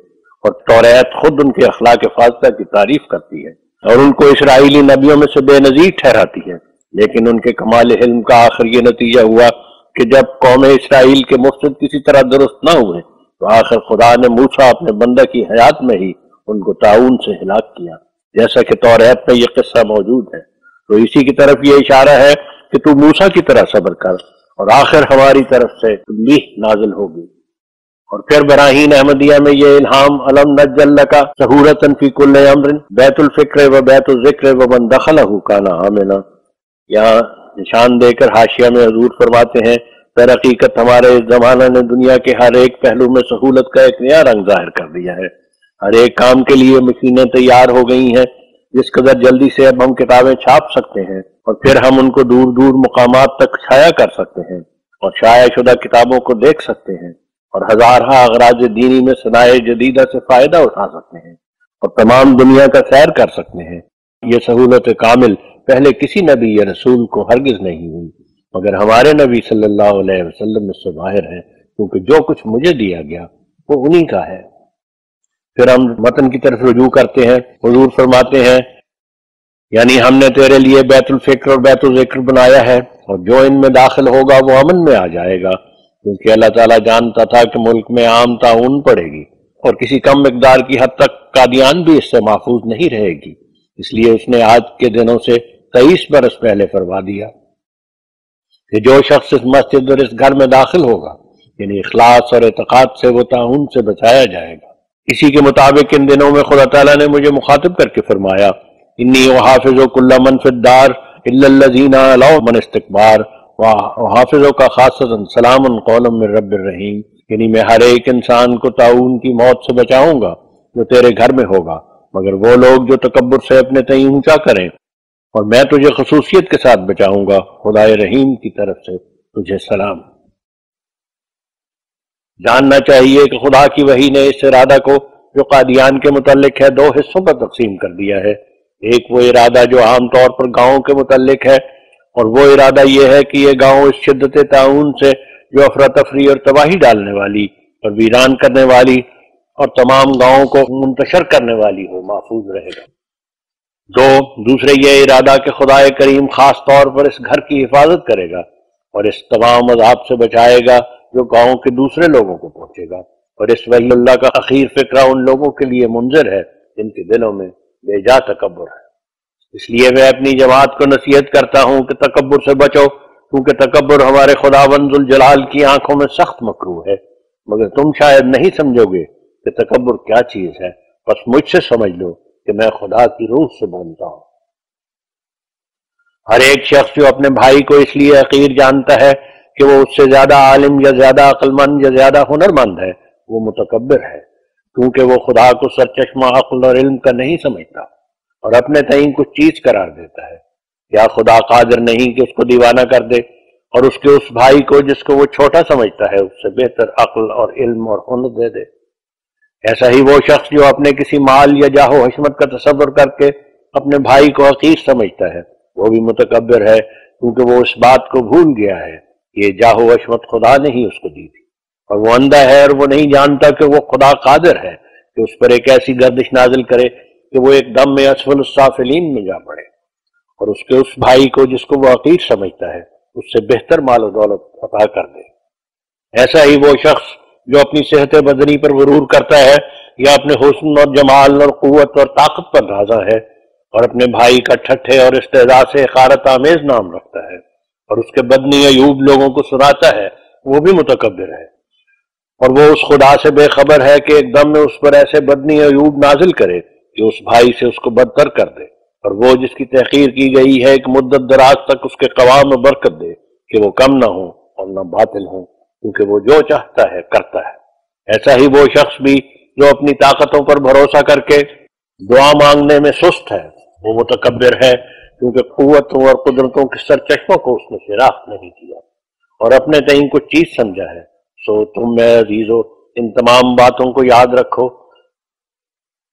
اور توریت خود ان کے اخلاق فاضلہ کی تعریف کرتی ہے اور ان کو اسرائیلی نبیوں میں سے بے نظیر ٹھہراتی ہے، لیکن ان کے کمال علم کا آخر یہ نتیجہ ہوا کہ جب قوم اسرائیل کے مفسد کسی طرح درست نہ ہوئے تو آخر خدا نے موسیٰ اپنے بندہ کی حیات میں ہی ان کو طاعون سے ہلاک کیا، جیسا کہ توریت میں یہ قصہ موجود ہے۔ تو اسی کی طرف یہ اشارہ ہے کہ تو موسیٰ کی طرح صبر کر اور آخر ہماری طرف سے تنبیہ نازل ہوگی۔ اور پھر براہین احمدیہ میں یہ الہام علم نجعل لک سہولۃ فی کل امر بیت الفکر و بیت الذکر ومن دخلہ کان آمنا، یہاں نشان دے کر حاشیہ میں حضور فرماتے ہیں در حقیقت ہمارے اس زمانہ نے دنیا کے ہر ایک پہلو میں سہولت کا ایک نیا رنگ ظاہر کر دیا ہے۔ ہر ایک کام کے لیے مشینیں تیار ہو گئی ہیں، جس قدر جلدی سے اب ہم کتابیں چھاپ سکتے ہیں اور پھر ہم ان کو دور دور مقامات تک چھایا کر سکتے ہیں اور شائع شدہ کتابوں کو دیکھ سکتے ہیں اور ہزارہ اغراض دینی میں صنائع جدیدہ سے فائدہ اٹھا سکتے ہیں اور تمام دنیا کا سیر کر سکتے ہیں۔ یہ سہولت کامل پہلے کسی نبی یا رسول کو ہرگز نہیں ہوئی، مگر ہمارے نبی صلی اللہ علیہ وسلم اس سے باہر ہے، کیونکہ جو کچھ مجھے دیا گیا وہ انہی کا ہے۔ پھر ہم متن کی طرف رجوع کرتے ہیں۔ حضور فرماتے ہیں یعنی ہم نے تیرے لیے بیت الفکر اور بیت الذکر بنایا ہے اور جو ان میں داخل ہوگا وہ امن میں آ جائے گا، کیونکہ اللہ تعالیٰ جانتا تھا کہ ملک میں عام طاعون پڑے گی اور کسی کم مقدار کی حد تک قادیان بھی اس سے محفوظ نہیں رہے گی، اس لیے اس نے آج کے دنوں سے 23 برس پہلے فرما دیا کہ جو شخص اس مسجد اور اس گھر میں داخل ہوگا یعنی اخلاص اور اعتقاد سے وہ طاعون سے بچایا جائے گا۔ اسی کے مطابق ان دنوں میں خدا تعالیٰ نے مجھے مخاطب کر کے فرمایا انی احافظ کل من فی الدار الا الذین علوا من استکبار وحافظ کا خاصۃ سلام قولا من رب الرحیم، یعنی میں ہر ایک انسان کو طاعون کی موت سے بچاؤں گا جو تیرے گھر میں ہوگا، مگر وہ لوگ جو تکبر سے اپنے تئیں اونچا کریں، اور میں تجھے خصوصیت کے ساتھ بچاؤں گا، خدائے رحیم کی طرف سے تجھے سلام۔ جاننا چاہیے کہ خدا کی وحی نے اس ارادہ کو جو قادیان کے متعلق ہے 2 حصوں پر تقسیم کر دیا ہے۔ ایک وہ ارادہ جو عام طور پر گاؤں کے متعلق ہے، اور وہ ارادہ یہ ہے کہ یہ گاؤں اس شدت طاعون سے جو افراتفری اور تباہی ڈالنے والی اور ویران کرنے والی اور تمام گاؤں کو منتشر کرنے والی ہو محفوظ رہے گا۔ دوسرے یہ ارادہ کہ خدا کریم خاص طور پر اس گھر کی حفاظت کرے گا اور اس تمام عذاب سے بچائے گا جو گاؤں کے دوسرے لوگوں کو پہنچے گا، اور اس ولی اللہ کا اخیر فکرہ ان لوگوں کے لیے منذر ہے جن کے دلوں میں بے جا تکبر ہے۔ اس لیے میں اپنی جماعت کو نصیحت کرتا ہوں کہ تکبر سے بچو، کیونکہ تکبر ہمارے خداوند ذوالجلال کی آنکھوں میں سخت مکروہ ہے، مگر تم شاید نہیں سمجھو گے کہ تکبر کیا چیز ہے، بس مجھ سے سمجھ لو کہ میں خدا کی روح سے بولتا ہوں۔ ہر ایک شخص جو اپنے بھائی کو اس لیے حقیر جانتا ہے کہ وہ اس سے زیادہ عالم یا زیادہ عقل مند یا زیادہ ہنرمند ہے، وہ متکبر ہے، کیونکہ وہ خدا کو سرچشمہ عقل اور علم کا نہیں سمجھتا اور اپنے تئیں کچھ چیز قرار دیتا ہے۔ کیا خدا قادر نہیں کہ اس کو دیوانہ کر دے اور اس کے اس بھائی کو جس کو وہ چھوٹا سمجھتا ہے اس سے بہتر عقل اور علم اور ہنر دے دے؟ ایسا ہی وہ شخص جو اپنے کسی مال یا جاہ و حشمت کا تصور کر کے اپنے بھائی کو حقیر سمجھتا ہے، وہ بھی متکبر ہے، کیونکہ وہ اس بات کو بھول گیا ہے یہ جاہ و حشمت خدا نے ہی اس کو دی تھی، اور وہ اندھا ہے اور وہ نہیں جانتا کہ وہ خدا قادر ہے کہ اس پر ایک ایسی گردش نازل کرے کہ وہ ایک دم میں اسفل السافلین میں جا پڑے، اور اس کے اس بھائی کو جس کو وہ حقیر سمجھتا ہے اس سے بہتر مال و دولت عطا کر دے۔ ایسا ہی وہ شخص جو اپنی صحت بدنی پر غرور کرتا ہے یا اپنے حسن اور جمال اور قوت اور طاقت پر راضا ہے اور اپنے بھائی کا ٹھٹھے اور استہزاء سے حقارت آمیز نام رکھتا ہے اور اس کے بدنی عیوب لوگوں کو سناتا ہے، وہ بھی متکبر ہے، اور وہ اس خدا سے بے خبر ہے کہ ایک دم میں اس پر ایسے بدنی عیوب نازل کرے کہ اس بھائی سے اس کو بدتر کر دے، اور وہ جس کی تحقیر کی گئی ہے ایک مدت دراز تک اس کے قوام میں برکت دے کہ وہ کم نہ ہوں اور نہ باطل ہوں، کیونکہ وہ جو چاہتا ہے کرتا ہے۔ ایسا ہی وہ شخص بھی جو اپنی طاقتوں پر بھروسہ کر کے دعا مانگنے میں سست ہے، وہ متکبر ہے، کیونکہ قوتوں اور قدرتوں کے سرچشموں کو اس نے شناخت نہیں کیا اور اپنے تئیں کچھ چیز سمجھا ہے۔ سو تم میں عزیزو ان تمام باتوں کو یاد رکھو،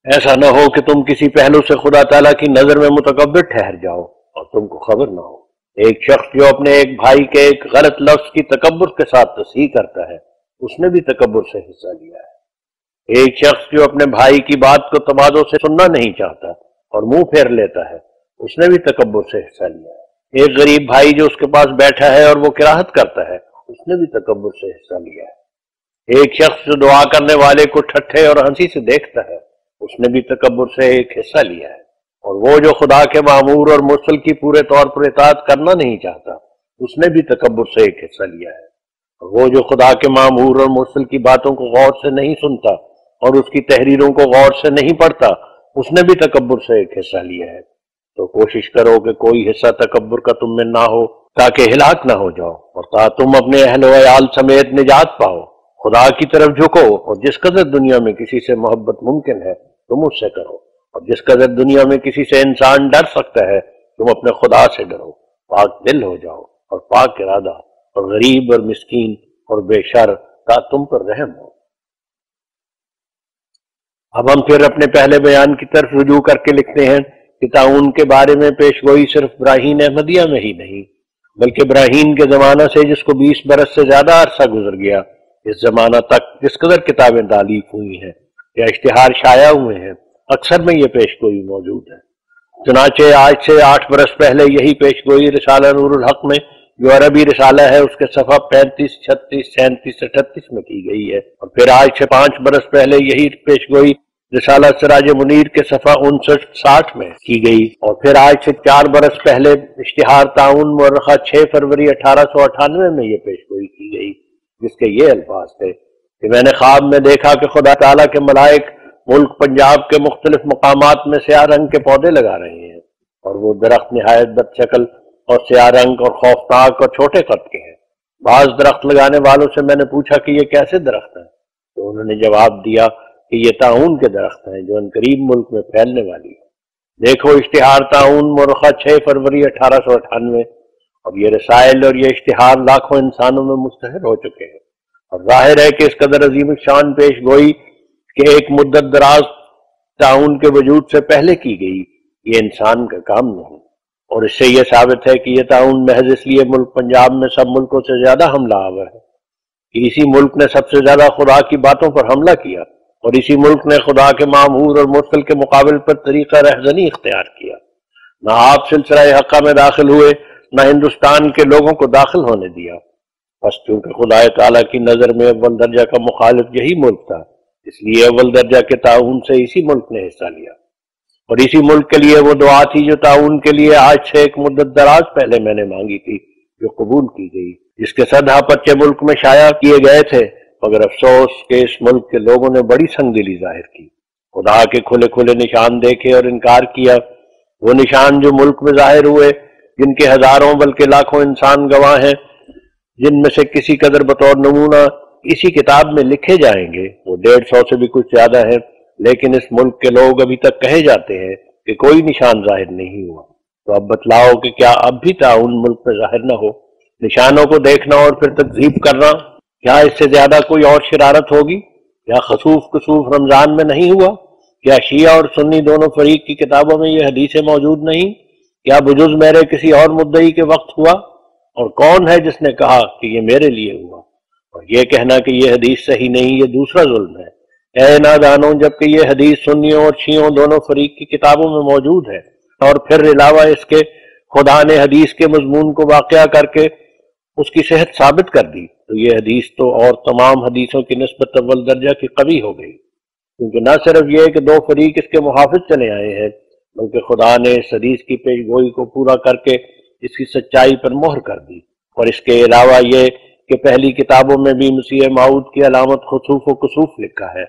ایسا نہ ہو کہ تم کسی پہلو سے خدا تعالیٰ کی نظر میں متکبر ٹھہر جاؤ اور تم کو خبر نہ ہو۔ ایک شخص جو اپنے ایک بھائی کے ایک غلط لفظ کی تکبر کے ساتھ تصحیح کرتا ہے، اس نے بھی تکبر سے حصہ لیا ہے۔ ایک شخص جو اپنے بھائی کی بات کو تواضع سے سننا نہیں چاہتا اور منہ پھیر لیتا ہے، اس نے بھی تکبر سے حصہ لیا ہے۔ ایک غریب بھائی جو اس کے پاس بیٹھا ہے اور وہ قراءت کرتا ہے، اس نے بھی تکبر سے حصہ لیا ہے۔ ایک شخص جو دعا کرنے والے کو ٹھٹھے اور ہنسی سے دیکھتا ہے، اس نے بھی تکبر سے ایک حصہ لیا ہے۔ اور وہ جو خدا کے معمور اور مرسل کی پورے طور پر اطاعت کرنا نہیں چاہتا، اس نے بھی تکبر سے ایک حصہ لیا ہے۔ اور وہ جو خدا کے معمور اور مرسل کی باتوں کو غور سے نہیں سنتا اور اس کی تحریروں کو غور سے نہیں پڑھتا، اس نے بھی تکبر سے ایک حصہ لیا ہے۔ تو کوشش کرو کہ کوئی حصہ تکبر کا تم میں نہ ہو، تاکہ ہلاک نہ ہو جاؤ اور تاکہ تم اپنے اہل و عیال سمیت نجات پاؤ۔ خدا کی طرف جھکو اور جس قدر دنیا میں کسی سے محبت ممکن ہے تم اس سے کرو، اور جس قدر دنیا میں کسی سے انسان ڈر سکتا ہے تم اپنے خدا سے ڈرو۔ پاک دل ہو جاؤ اور پاک ارادہ، اور غریب اور مسکین اور بے شر تا تم پر رحم ہو۔ اب ہم پھر اپنے پہلے بیان کی طرف رجوع کر کے لکھتے ہیں کہ تعاون کے بارے میں پیش گوئی صرف براہین احمدیہ میں ہی نہیں، بلکہ براہین کے زمانہ سے جس کو 20 برس سے زیادہ عرصہ گزر گیا، اس زمانہ تک جس قدر کتابیں تالیف ہوئی ہیں یا اشتہار شائع ہوئے ہیں، اکثر میں یہ پیش گوئی موجود ہے۔ چنانچہ آج سے 8 برس پہلے یہی پیش گوئی رسالہ نور الحق میں، جو عربی رسالہ ہے، اس کے صفحہ 35، 36، 37، 38 میں کی گئی ہے، اور پھر آج سے 5 برس پہلے یہی پیش گوئی رسالہ سراج منیر کے صفحہ 59، 60 میں کی گئی، اور پھر آج سے 4 برس پہلے اشتہار تعاون مورخہ 6 فروری 1898 میں یہ پیش گوئی کی گئی، جس کے یہ الفاظ تھے کہ میں نے خواب میں دیکھا کہ خدا تعالیٰ کے ملائک ملک پنجاب کے مختلف مقامات میں سیاہ رنگ کے پودے لگا رہے ہیں، اور وہ درخت نہایت بد شکل اور سیاہ رنگ اور خوفناک اور چھوٹے قد کے ہیں۔ بعض درخت لگانے والوں سے میں نے پوچھا کہ یہ کیسے درخت ہیں، تو انہوں نے جواب دیا کہ یہ تعاون کے درخت ہیں جو عنقریب ملک میں پھیلنے والی ہے۔ دیکھو اشتہار تعاون مورخہ 6 فروری 1898، اور یہ رسائل اور یہ اشتہار لاکھوں انسانوں میں مشتہر ہو چکے ہیں، اور ظاہر ہے کہ اس قدر عظیم شان پیش گوئی کہ ایک مدت دراز تعاون کے وجود سے پہلے کی گئی، یہ انسان کا کام نہیں، اور اس سے یہ ثابت ہے کہ یہ تعاون محض اس لیے ملک پنجاب میں سب ملکوں سے زیادہ حملہ آور ہے کہ اسی ملک نے سب سے زیادہ خدا کی باتوں پر حملہ کیا، اور اسی ملک نے خدا کے معمور اور مرسل کے مقابل پر طریقہ رہزنی اختیار کیا۔ نہ آپ سلسلہ حقہ میں داخل ہوئے، نہ ہندوستان کے لوگوں کو داخل ہونے دیا، بس چونکہ خدا تعالیٰ کی نظر میں اول درجہ کا مخالف یہی ملک تھا، اس لیے اول درجہ کے تعاون سے اسی ملک نے حصہ لیا، اور اسی ملک کے لیے وہ دعا تھی جو تعاون کے لیے آج سے ایک مدت دراز پہلے میں نے مانگی تھی، جو قبول کی گئی، جس کے صدہ پرچے ملک میں شائع کیے گئے تھے، مگر افسوس کہ اس ملک کے لوگوں نے بڑی سنگ دلی ظاہر کی، خدا کے کھلے کھلے نشان دیکھے اور انکار کیا، وہ نشان جو ملک میں ظاہر ہوئے، جن کے ہزاروں بلکہ لاکھوں انسان گواہ ہیں، جن میں سے کسی قدر بطور نمونہ اسی کتاب میں لکھے جائیں گے، وہ 150 سے بھی کچھ زیادہ ہیں، لیکن اس ملک کے لوگ ابھی تک کہے جاتے ہیں کہ کوئی نشان ظاہر نہیں ہوا۔ تو اب بتلاؤ کہ کیا اب بھی تعاون ملک میں ظاہر نہ ہو؟ نشانوں کو دیکھنا اور پھر تکذیب کرنا، کیا اس سے زیادہ کوئی اور شرارت ہوگی؟ کیا خسوف کسوف رمضان میں نہیں ہوا؟ کیا شیعہ اور سنی دونوں فریق کی کتابوں میں یہ حدیثیں موجود نہیں؟ کیا بجز میرے کسی اور مدعی کے وقت ہوا؟ اور کون ہے جس نے کہا کہ یہ میرے لیے ہوا؟ اور یہ کہنا کہ یہ حدیث صحیح نہیں، یہ دوسرا ظلم ہے۔ اے نادانوں، جبکہ یہ حدیث سنیوں اور شیعوں دونوں فریق کی کتابوں میں موجود ہے، اور پھر علاوہ اس کے خدا نے حدیث کے مضمون کو واقعہ کر کے اس کی صحت ثابت کر دی، تو یہ حدیث تو اور تمام حدیثوں کی نسبت اول درجہ کی قوی ہو گئی، کیونکہ نہ صرف یہ کہ دو فریق اس کے محافظ چلے آئے ہیں، بلکہ خدا نے اس حدیث کی پیش گوئی کو پورا کر کے اس کی سچائی پر مہر کر دی، اور اس کے علاوہ یہ کہ پہلی کتابوں میں بھی مسیح موعود کی علامت خسوف و کسوف لکھا ہے،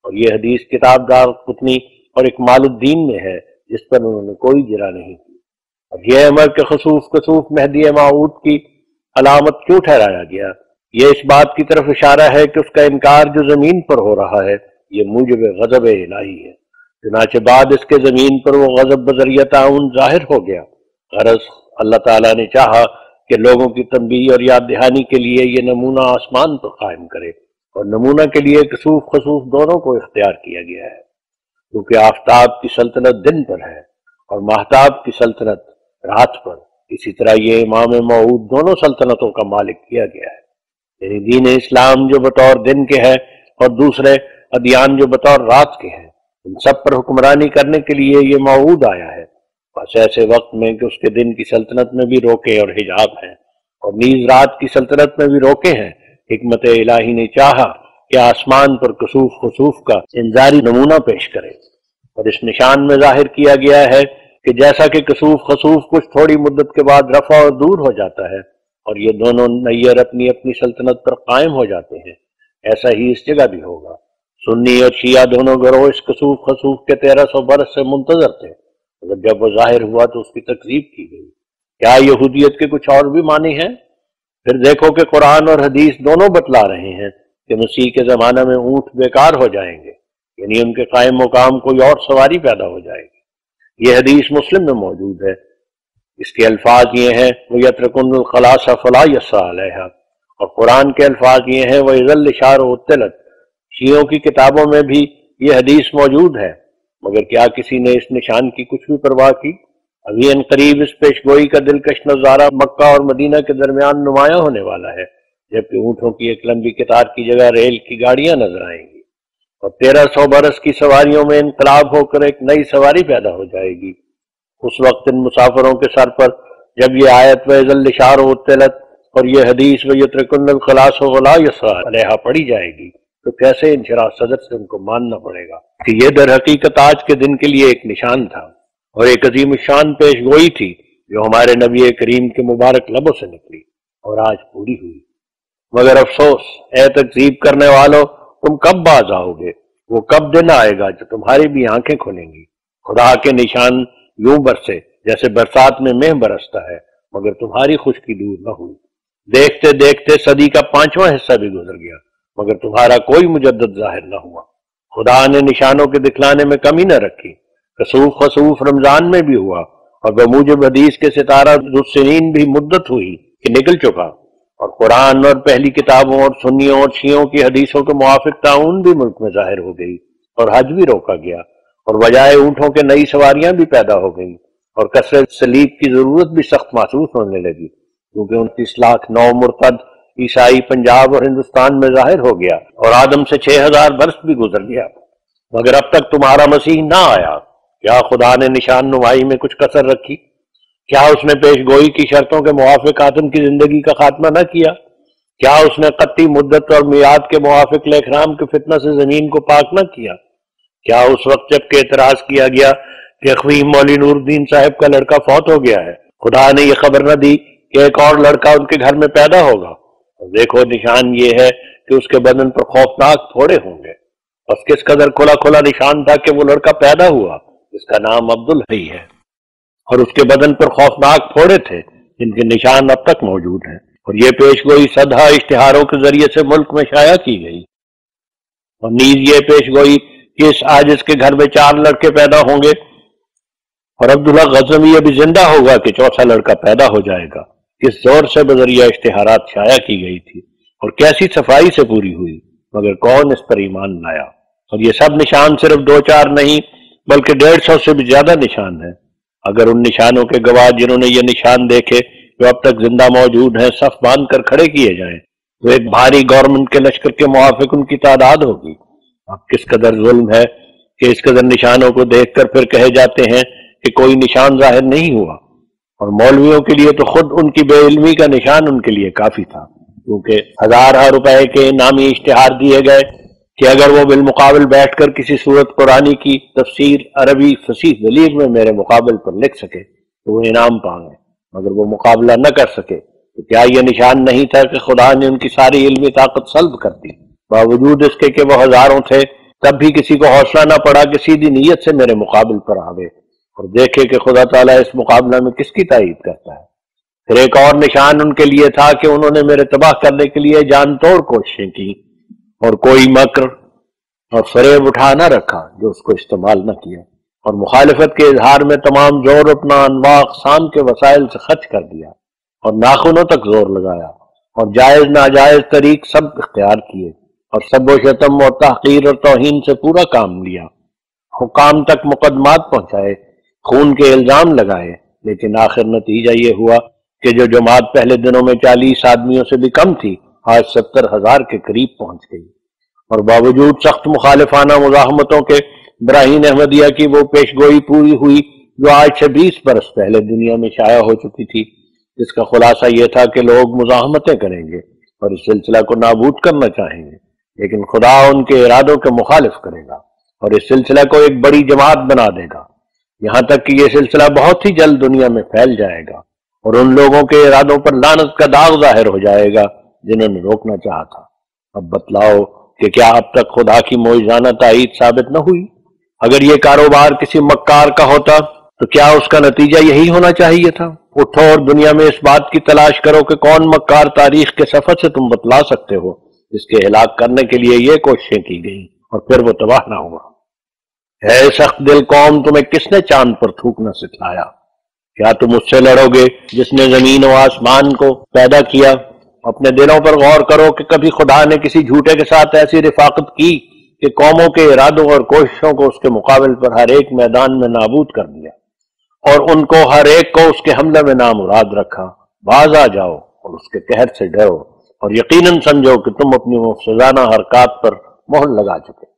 اور یہ حدیث کتاب دارقطنی اور اکمال الدین میں ہے، جس پر انہوں نے کوئی جرح نہیں کی۔ اور یہ امر کہ خسوف کسوف مہدی موعود کی علامت کیوں ٹھہرایا گیا؟ یہ اس بات کی طرف اشارہ ہے کہ اس کا انکار جو زمین پر ہو رہا ہے یہ موجب غضب الہی ہے، چنانچہ بعد اس کے زمین پر وہ غضب بذریعہ تعاون ظاہر ہو گیا۔ غرض اللہ تعالیٰ نے چاہا کہ لوگوں کی تنبیہ اور یاد دہانی کے لیے یہ نمونہ آسمان پر قائم کرے، اور نمونہ کے لیے کسوف خسوف دونوں کو اختیار کیا گیا ہے، کیونکہ آفتاب کی سلطنت دن پر ہے اور ماہتاب کی سلطنت رات پر، اسی طرح یہ امام موعود دونوں سلطنتوں کا مالک کیا گیا ہے، یعنی دین اسلام جو بطور دن کے ہے، اور دوسرے ادیان جو بطور رات کے ہیں، ان سب پر حکمرانی کرنے کے لیے یہ موعود آیا ہے، بس ایسے وقت میں کہ اس کے دن کی سلطنت میں بھی روکے اور حجاب ہیں، اور نیز رات کی سلطنت میں بھی روکے ہیں۔ حکمت الہی نے چاہا کہ آسمان پر کسوف خسوف کا انذاری نمونہ پیش کرے، اور اس نشان میں ظاہر کیا گیا ہے کہ جیسا کہ کسوف خسوف کچھ تھوڑی مدت کے بعد رفع اور دور ہو جاتا ہے اور یہ دونوں نیر اپنی اپنی سلطنت پر قائم ہو جاتے ہیں، ایسا ہی اس جگہ بھی ہوگا۔ سنی اور شیعہ دونوں گروہ اس کسوف خسوف کے 1300 برس سے منتظر تھے، مگر جب وہ ظاہر ہوا تو اس کی تکذیب کی گئی۔ کیا یہودیت کے کچھ اور بھی معنی ہیں؟ پھر دیکھو کہ قرآن اور حدیث دونوں بتلا رہے ہیں کہ مسیح کے زمانہ میں اونٹ بیکار ہو جائیں گے، یعنی ان کے قائم مقام کوئی اور سواری پیدا ہو جائے گی۔ یہ حدیث مسلم میں موجود ہے۔ اس کے الفاظ یہ ہیں وَيَتْرَكُنَّ الْخَلَاصَ فَلَا يَسْعَى عَلَيْهَا، اور قرآن کے الفاظ یہ ہیں وَإِذَا الْإِشَارُ عُطِّلَتْ۔ شیعوں کی کتابوں میں بھی یہ حدیث موجود ہے، مگر کیا کسی نے اس نشان کی کچھ بھی پرواہ کی؟ ابھی ان قریب اس پیشگوئی کا دلکش نظارہ مکہ اور مدینہ کے درمیان نمایاں ہونے والا ہے، جبکہ اونٹوں کی ایک لمبی قطار کی جگہ ریل کی گاڑیاں نظر آئیں گی، اور 1300 برس کی سواریوں میں انقلاب ہو کر ایک نئی سواری پیدا ہو جائے گی۔ اس وقت ان مسافروں کے سر پر جب یہ آیت وَإِذَا الْإِشَارُ عُطِّلَتْ اور یہ حدیث وَيَتْرَكُنَّ الْخَلَاصَ وَلَا يَسْعَى عَلَيْهَا پڑھی جائے گی تو کیسے انشراح صدر سے ان کو ماننا پڑے گا کہ یہ در حقیقت آج کے دن کے لیے ایک نشان تھا اور ایک عظیم الشان پیش گوئی تھی جو ہمارے نبی کریم کے مبارک لبوں سے نکلی اور آج پوری ہوئی۔ مگر افسوس اے تکذیب کرنے والو، تم کب باز آؤ گے؟ وہ کب دن آئے گا جو تمہاری بھی آنکھیں کھلیں گی؟ خدا کے نشان یوں برسے جیسے برسات میں مہ برستا ہے، مگر تمہاری خشکی دور نہ ہوئی۔ دیکھتے دیکھتے صدی کا 5واں حصہ بھی گزر گیا، مگر تمہارا کوئی مجدد ظاہر نہ ہوا۔ خدا نے نشانوں کے دکھلانے میں کمی نہ رکھی۔ کسوف خسوف رمضان میں بھی ہوا، اور بموجب حدیث کے ستارہ ذوالسنین بھی مدت ہوئی کہ نکل چکا، اور قرآن اور پہلی کتابوں اور سنیوں اور شیعوں کی حدیثوں کے موافق تعاون بھی ملک میں ظاہر ہو گئی، اور حج بھی روکا گیا، اور بجائے اونٹوں کے نئی سواریاں بھی پیدا ہو گئیں، اور کثرت سلیب کی ضرورت بھی سخت محسوس ہونے لگی، کیونکہ 29 لاکھ نو مرتد عیسائی پنجاب اور ہندوستان میں ظاہر ہو گیا، اور آدم سے 6000 برس بھی گزر گیا، مگر اب تک تمہارا مسیح نہ آیا۔ کیا خدا نے نشان نمائی میں کچھ کسر رکھی؟ کیا اس نے پیش گوئی کی شرطوں کے موافق آدم کی زندگی کا خاتمہ نہ کیا؟ کیا اس نے قطعی مدت اور میعاد کے موافق لیکرام کے فتنہ سے زمین کو پاک نہ کیا؟ کیا اس وقت جب کہ اعتراض کیا گیا کہ اخویم مولوی نور الدین صاحب کا لڑکا فوت ہو گیا ہے، خدا نے یہ خبر نہ دی کہ ایک اور لڑکا ان کے گھر میں پیدا ہوگا؟ اور دیکھو نشان یہ ہے کہ اس کے بدن پر خوفناک پھوڑے ہوں گے۔ بس کس قدر کھلا کھلا نشان تھا کہ وہ لڑکا پیدا ہوا جس کا نام عبدالحی ہے، اور اس کے بدن پر خوفناک پھوڑے تھے جن کے نشان اب تک موجود ہیں، اور یہ پیش گوئی صدہا اشتہاروں کے ذریعے سے ملک میں شائع کی گئی، اور نیز یہ پیش گوئی کہ اس عاجز کے گھر میں 4 لڑکے پیدا ہوں گے، اور عبداللہ غزنوی ابھی زندہ ہوگا کہ 4تھا لڑکا پیدا ہو جائے گا۔ کس زور سے بذریعہ اشتہارات شائع کی گئی تھی اور کیسی صفائی سے پوری ہوئی، مگر کون اس پر ایمان لایا؟ اور یہ سب نشان صرف 2-4 نہیں بلکہ 150 سے بھی زیادہ نشان ہیں۔ اگر ان نشانوں کے گواہ جنہوں نے یہ نشان دیکھے جو اب تک زندہ موجود ہیں صف باندھ کر کھڑے کیے جائیں تو ایک بھاری گورنمنٹ کے لشکر کے موافق ان کی تعداد ہوگی۔ اب کس قدر ظلم ہے کہ اس قدر نشانوں کو دیکھ کر پھر کہے جاتے ہیں کہ کوئی نشان ظاہر نہیں ہوا، اور مولویوں کے لیے تو خود ان کی بے علمی کا نشان ان کے لیے کافی تھا، کیونکہ 1000 روپے کے انعامی اشتہار دیے گئے کہ اگر وہ بالمقابل بیٹھ کر کسی سورت قرآنی کی تفسیر عربی فصیح دلیل میں میرے مقابل پر لکھ سکے تو وہ انعام پائیں، مگر وہ مقابلہ نہ کر سکے تو کیا یہ نشان نہیں تھا کہ خدا نے ان کی ساری علمی طاقت سلب کر دی؟ باوجود اس کے کہ وہ ہزاروں تھے تب بھی کسی کو حوصلہ نہ پڑا کہ سیدھی نیت سے میرے مقابل پر آوے اور دیکھے کہ خدا تعالیٰ اس مقابلہ میں کس کی تائید کرتا ہے۔ پھر ایک اور نشان ان کے لیے تھا کہ انہوں نے میرے تباہ کرنے کے لیے جان توڑ کوششیں کی، اور کوئی مکر اور فریب اٹھا نہ رکھا جو اس کو استعمال نہ کیا، اور مخالفت کے اظہار میں تمام زور اپنا انواع اقسام کے وسائل سے خرچ کر دیا، اور ناخنوں تک زور لگایا، اور جائز ناجائز طریق سب اختیار کیے، اور سب و شتم اور تحقیر اور توہین سے پورا کام لیا، حکام تک مقدمات پہنچائے، خون کے الزام لگائے، لیکن آخر نتیجہ یہ ہوا کہ جو جماعت پہلے دنوں میں 40 آدمیوں سے بھی کم تھی آج 70,000 کے قریب پہنچ گئی، اور باوجود سخت مخالفانہ مزاحمتوں کے براہین احمدیہ کی وہ پیشگوئی پوری ہوئی جو آج سے 20 برس پہلے دنیا میں شائع ہو چکی تھی، جس کا خلاصہ یہ تھا کہ لوگ مزاحمتیں کریں گے اور اس سلسلہ کو نابود کرنا چاہیں گے، لیکن خدا ان کے ارادوں کے مخالف کرے گا اور اس سلسلہ کو ایک بڑی جماعت بنا دے گا، یہاں تک کہ یہ سلسلہ بہت ہی جلد دنیا میں پھیل جائے گا اور ان لوگوں کے ارادوں پر لعنت کا داغ ظاہر ہو جائے گا جنہوں نے روکنا چاہا تھا۔ اب بتلاؤ کہ کیا اب تک خدا کی معجزانہ تائید ثابت نہ ہوئی؟ اگر یہ کاروبار کسی مکار کا ہوتا تو کیا اس کا نتیجہ یہی ہونا چاہیے تھا؟ اٹھو اور دنیا میں اس بات کی تلاش کرو کہ کون مکار تاریخ کے سفر سے تم بتلا سکتے ہو جس کے ہلاک کرنے کے لیے یہ کوششیں کی گئیں اور پھر وہ تباہ نہ ہوا۔ اے سخت دل قوم، تمہیں کس نے چاند پر تھوکنا سکھلایا؟ کیا تم اس سے لڑو گے جس نے زمین و آسمان کو پیدا کیا؟ اپنے دلوں پر غور کرو کہ کبھی خدا نے کسی جھوٹے کے ساتھ ایسی رفاقت کی کہ قوموں کے ارادوں اور کوششوں کو اس کے مقابل پر ہر ایک میدان میں نابود کر دیا اور ان کو ہر ایک کو اس کے حملے میں نامراد رکھا؟ باز آ جاؤ اور اس کے قہر سے ڈرو اور یقیناً سمجھو کہ تم اپنی مفسدانہ حرکات پر مہر لگا چکے۔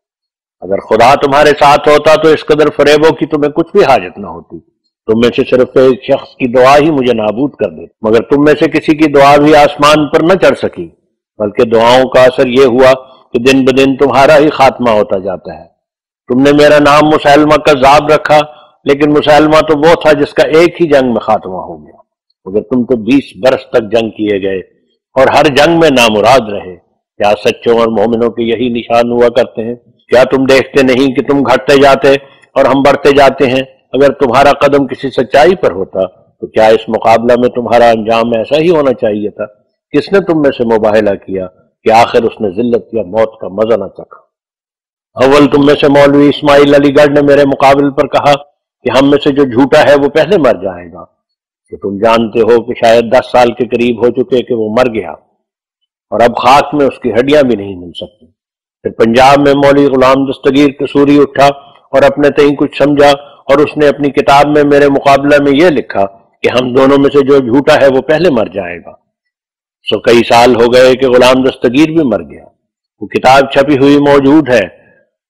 اگر خدا تمہارے ساتھ ہوتا تو اس قدر فریبوں کی تمہیں کچھ بھی حاجت نہ ہوتی، تم میں سے صرف ایک شخص کی دعا ہی مجھے نابود کر دے، مگر تم میں سے کسی کی دعا بھی آسمان پر نہ چڑھ سکی، بلکہ دعاؤں کا اثر یہ ہوا کہ دن بدن تمہارا ہی خاتمہ ہوتا جاتا ہے۔ تم نے میرا نام مسیلمہ کذاب رکھا، لیکن مسیلمہ تو وہ تھا جس کا ایک ہی جنگ میں خاتمہ ہو گیا، مگر تم تو 20 برس تک جنگ کیے گئے اور ہر جنگ میں نامراد رہے۔ کیا سچوں اور مومنوں کے یہی نشان ہوا کرتے ہیں؟ کیا تم دیکھتے نہیں کہ تم گھٹتے جاتے اور ہم بڑھتے جاتے ہیں؟ اگر تمہارا قدم کسی سچائی پر ہوتا تو کیا اس مقابلہ میں تمہارا انجام ایسا ہی ہونا چاہیے تھا؟ کس نے تم میں سے مباہلہ کیا کہ آخر اس نے ذلت یا موت کا مزہ نہ چکھا؟ اول تم میں سے مولوی اسماعیل علی گڑھ نے میرے مقابل پر کہا کہ ہم میں سے جو جھوٹا ہے وہ پہلے مر جائے گا، کہ تم جانتے ہو کہ شاید 10 سال کے قریب ہو چکے کہ وہ مر گیا اور اب خاک میں اس کی ہڈیاں بھی نہیں مل سکتی۔ پھر پنجاب میں مولوی غلام دستگیر قصوری اٹھا اور اپنے تئیں کچھ سمجھا اور اس نے اپنی کتاب میں میرے مقابلہ میں یہ لکھا کہ ہم دونوں میں سے جو جھوٹا ہے وہ پہلے مر جائے گا۔ سو کئی سال ہو گئے کہ غلام دستگیر بھی مر گیا، وہ کتاب چھپی ہوئی موجود ہے۔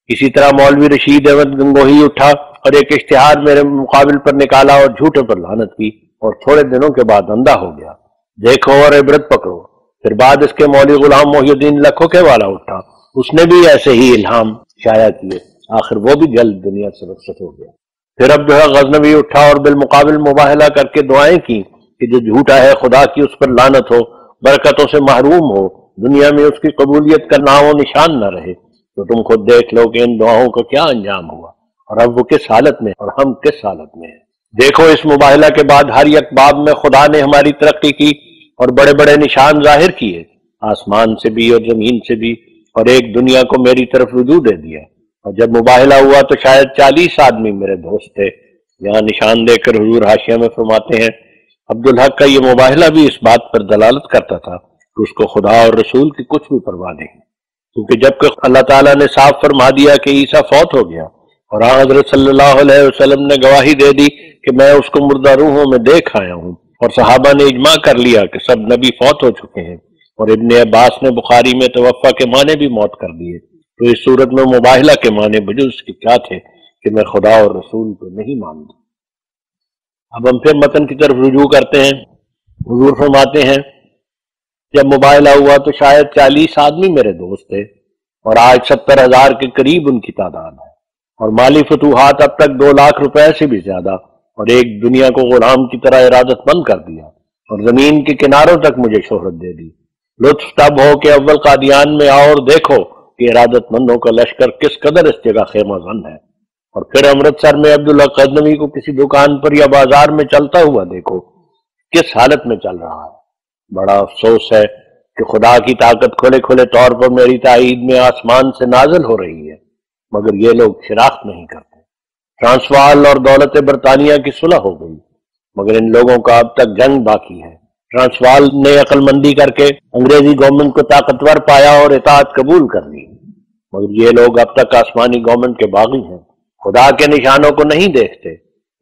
اسی طرح مولوی رشید احمد گنگوہی اٹھا اور ایک اشتہار میرے مقابل پر نکالا اور جھوٹے پر لعنت کی اور تھوڑے دنوں کے بعد اندھا ہو گیا۔ دیکھو اور عبرت پکڑو۔ پھر بعد اس کے مولوی غلام محی الدین لکھوکے والا اٹھا، اس نے بھی ایسے ہی الہام شائع کیے، آخر وہ بھی جلد دنیا سے رخصت ہو گیا۔ پھر اب غزنوی اٹھا اور بالمقابل مباہلہ کر کے دعائیں کی کہ جو جھوٹا ہے خدا کی اس پر لعنت ہو، برکتوں سے محروم ہو، دنیا میں اس کی قبولیت کا نام و نشان نہ رہے۔ تو تم خود دیکھ لو کہ ان دعاؤں کا کیا انجام ہوا اور اب وہ کس حالت میں اور ہم کس حالت میں ہیں۔ دیکھو اس مباہلہ کے بعد ہر یک باب میں خدا نے ہماری ترقی کی اور بڑے بڑے نشان ظاہر کیے، آسمان سے بھی اور زمین سے بھی، اور ایک دنیا کو میری طرف رجوع دے دیا۔ اور جب مباہلہ ہوا تو شاید 40 آدمی میرے دوست تھے۔ یہاں نشان دے کر حضور حاشیہ میں فرماتے ہیں عبدالحق کا یہ مباہلہ بھی اس بات پر دلالت کرتا تھا کہ اس کو خدا اور رسول کی کچھ بھی پرواہ نہیں، کیونکہ جب کہ اللہ تعالیٰ نے صاف فرما دیا کہ عیسیٰ فوت ہو گیا اور حضرت صلی اللہ علیہ وسلم نے گواہی دے دی کہ میں اس کو مردہ روحوں میں دیکھ آیا ہوں، اور صحابہ نے اجماع کر لیا کہ سب نبی فوت ہو چکے ہیں، اور ابن عباس نے بخاری میں توفیٰ کے معنی بھی موت کر دیے، تو اس صورت میں مباہلہ کے معنی بجز کے کیا تھے کہ میں خدا اور رسول کو نہیں مانتا۔ اب ہم پھر متن کی طرف رجوع کرتے ہیں۔ حضور فرماتے ہیں جب مباہلہ ہوا تو شاید 40 آدمی میرے دوست تھے، اور آج 70,000 کے قریب ان کی تعداد ہے، اور مالی فتوحات اب تک 2 لاکھ روپے سے بھی زیادہ، اور ایک دنیا کو غلام کی طرح ارادت مند کر دیا، اور زمین کے کناروں تک مجھے شہرت دے دی۔ لطف تب ہو کہ اول قادیان میں آؤ اور دیکھو کہ ارادت مندوں کا لشکر کس قدر اس جگہ خیمہ زن ہے، اور پھر امرتسر میں عبداللہ غزنوی کو کسی دکان پر یا بازار میں چلتا ہوا دیکھو کس حالت میں چل رہا ہے۔ بڑا افسوس ہے کہ خدا کی طاقت کھلے کھلے طور پر میری تائید میں آسمان سے نازل ہو رہی ہے، مگر یہ لوگ شناخت نہیں کرتے۔ ٹرانسوال اور دولت برطانیہ کی صلح ہو گئی، مگر ان لوگوں کا اب تک جنگ باقی ہے۔ ٹرانسوال نے عقل مندی کر کے انگریزی گورنمنٹ کو طاقتور پایا اور اطاعت قبول کر لی، مگر یہ لوگ اب تک آسمانی گورنمنٹ کے باغی ہیں، خدا کے نشانوں کو نہیں دیکھتے،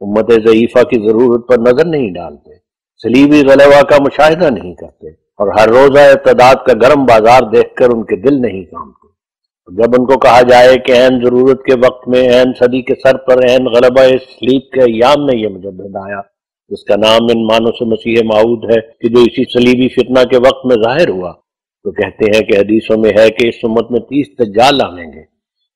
امت ضعیفہ کی ضرورت پر نظر نہیں ڈالتے، صلیبی غلبہ کا مشاہدہ نہیں کرتے، اور ہر روزہ ارتداد کا گرم بازار دیکھ کر ان کے دل نہیں کانپتے۔ جب ان کو کہا جائے کہ عین ضرورت کے وقت میں، عین صدی کے سر پر، عین غلبہ صلیب کے ایام میں یہ مجدد آیا، جس کا نام ان معنوں سے مسیح موعود ہے، کہ جو اسی صلیبی فتنہ کے وقت میں ظاہر ہوا، تو کہتے ہیں کہ حدیثوں میں ہے کہ اس امت میں 30 دجال آئیں گے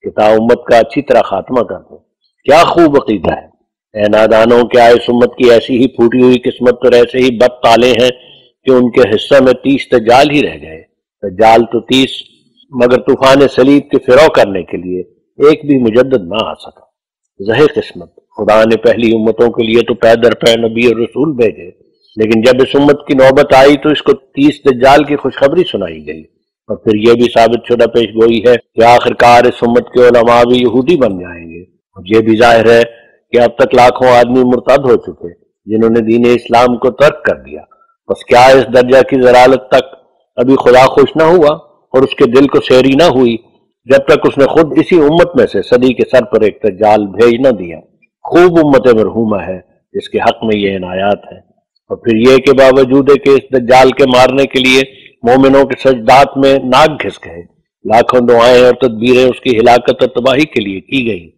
کہ تا امت کا اچھی طرح خاتمہ کر دیں۔ کیا خوب عقیدہ ہے! اے نادانوں، کیا اس امت کی ایسی ہی پھوٹی ہوئی قسمت پر ایسے ہی بد تالے ہیں کہ ان کے حصہ میں 30 دجال ہی رہ گئے؟ دجال تو 30، مگر طوفان صلیب کے فرو کرنے کے لیے ایک بھی مجدد نہ آ سکا۔ زہے قسمت! خدا نے پہلی امتوں کے لیے تو پے در پے نبی اور رسول بھیجے، لیکن جب اس امت کی نوبت آئی تو اس کو 30 دجال کی خوشخبری سنائی گئی، اور پھر یہ بھی ثابت شدہ پیش گوئی ہے کہ آخرکار اس امت کے علماء بھی یہودی بن جائیں گے۔ اور یہ بھی ظاہر ہے کہ اب تک لاکھوں آدمی مرتد ہو چکے جنہوں نے دین اسلام کو ترک کر دیا۔ بس کیا اس درجہ کی ضلالت تک ابھی خدا خوش نہ ہوا اور اس کے دل کو سیری نہ ہوئی جب تک اس نے خود اسی امت میں سے صدی کے سر پر ایک دجال بھیج نہ دیا؟ خوب امت مرحومہ ہے جس کے حق میں یہ عنایات ہے۔ اور پھر یہ کہ باوجود کہ اس دجال کے مارنے کے لیے مومنوں کے سجدات میں ناک گھس گئے، لاکھوں دعائیں اور تدبیریں اس کی ہلاکت اور تباہی کے لیے کی گئی،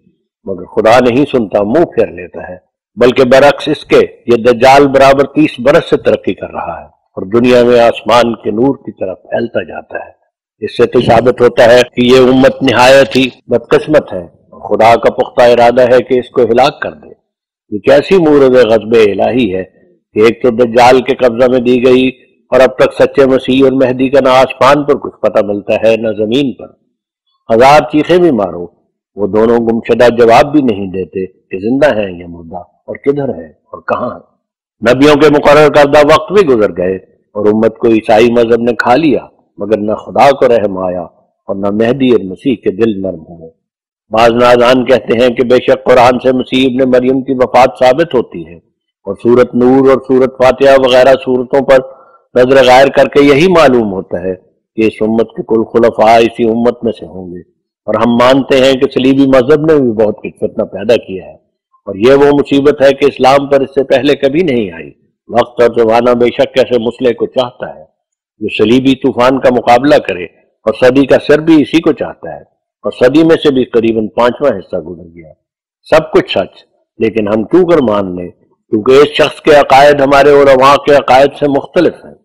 مگر خدا نہیں سنتا، منہ پھیر لیتا ہے۔ بلکہ برعکس اس کے یہ دجال برابر 30 برس سے ترقی کر رہا ہے اور دنیا میں آسمان کے نور کی طرف پھیلتا جاتا ہے۔ اس سے تو ثابت ہوتا ہے کہ یہ امت نہایت ہی بدقسمت ہے اور خدا کا پختہ ارادہ ہے کہ اس کو ہلاک کر دے۔ یہ کیسی مورد غضب الہی ہے کہ ایک تو دجال کے قبضہ میں دی گئی اور اب تک سچے مسیح اور مہدی کا نہ آسمان پر کچھ پتہ ملتا ہے نہ زمین پر۔ 1000 چیخیں بھی مارو، وہ دونوں گمشدہ جواب بھی نہیں دیتے کہ زندہ ہیں یا مردہ، اور کدھر ہے اور کہاں ہے۔ نبیوں کے مقرر کردہ وقت بھی گزر گئے اور امت کو عیسائی مذہب نے کھا لیا، مگر نہ خدا کو رحم آیا اور نہ مہدی اور مسیح کے دل نرم ہوئے۔ بعض نادان کہتے ہیں کہ بے شک قرآن سے مسیح ابن مریم کی وفات ثابت ہوتی ہے، اور سورت نور اور سورت فاتحہ وغیرہ سورتوں پر نظر غائر کر کے یہی معلوم ہوتا ہے کہ اس امت کے کل خلفاء اسی امت میں سے ہوں گے۔ اور ہم مانتے ہیں کہ صلیبی مذہب نے بھی بہت کچھ فتنہ پیدا کیا ہے، اور یہ وہ مصیبت ہے کہ اسلام پر اس سے پہلے کبھی نہیں آئی۔ وقت اور زمانہ بے شک ایسے مسئلے کو چاہتا ہے جو صلیبی طوفان کا مقابلہ کرے، اور صدی کا سر بھی اسی کو چاہتا ہے، اور صدی میں سے بھی قریباً 5واں حصہ گزر گیا۔ سب کچھ سچ، لیکن ہم کیوں کر مان لیں؟ کیونکہ اس شخص کے عقائد ہمارے علماء کے عقائد سے مختلف ہیں۔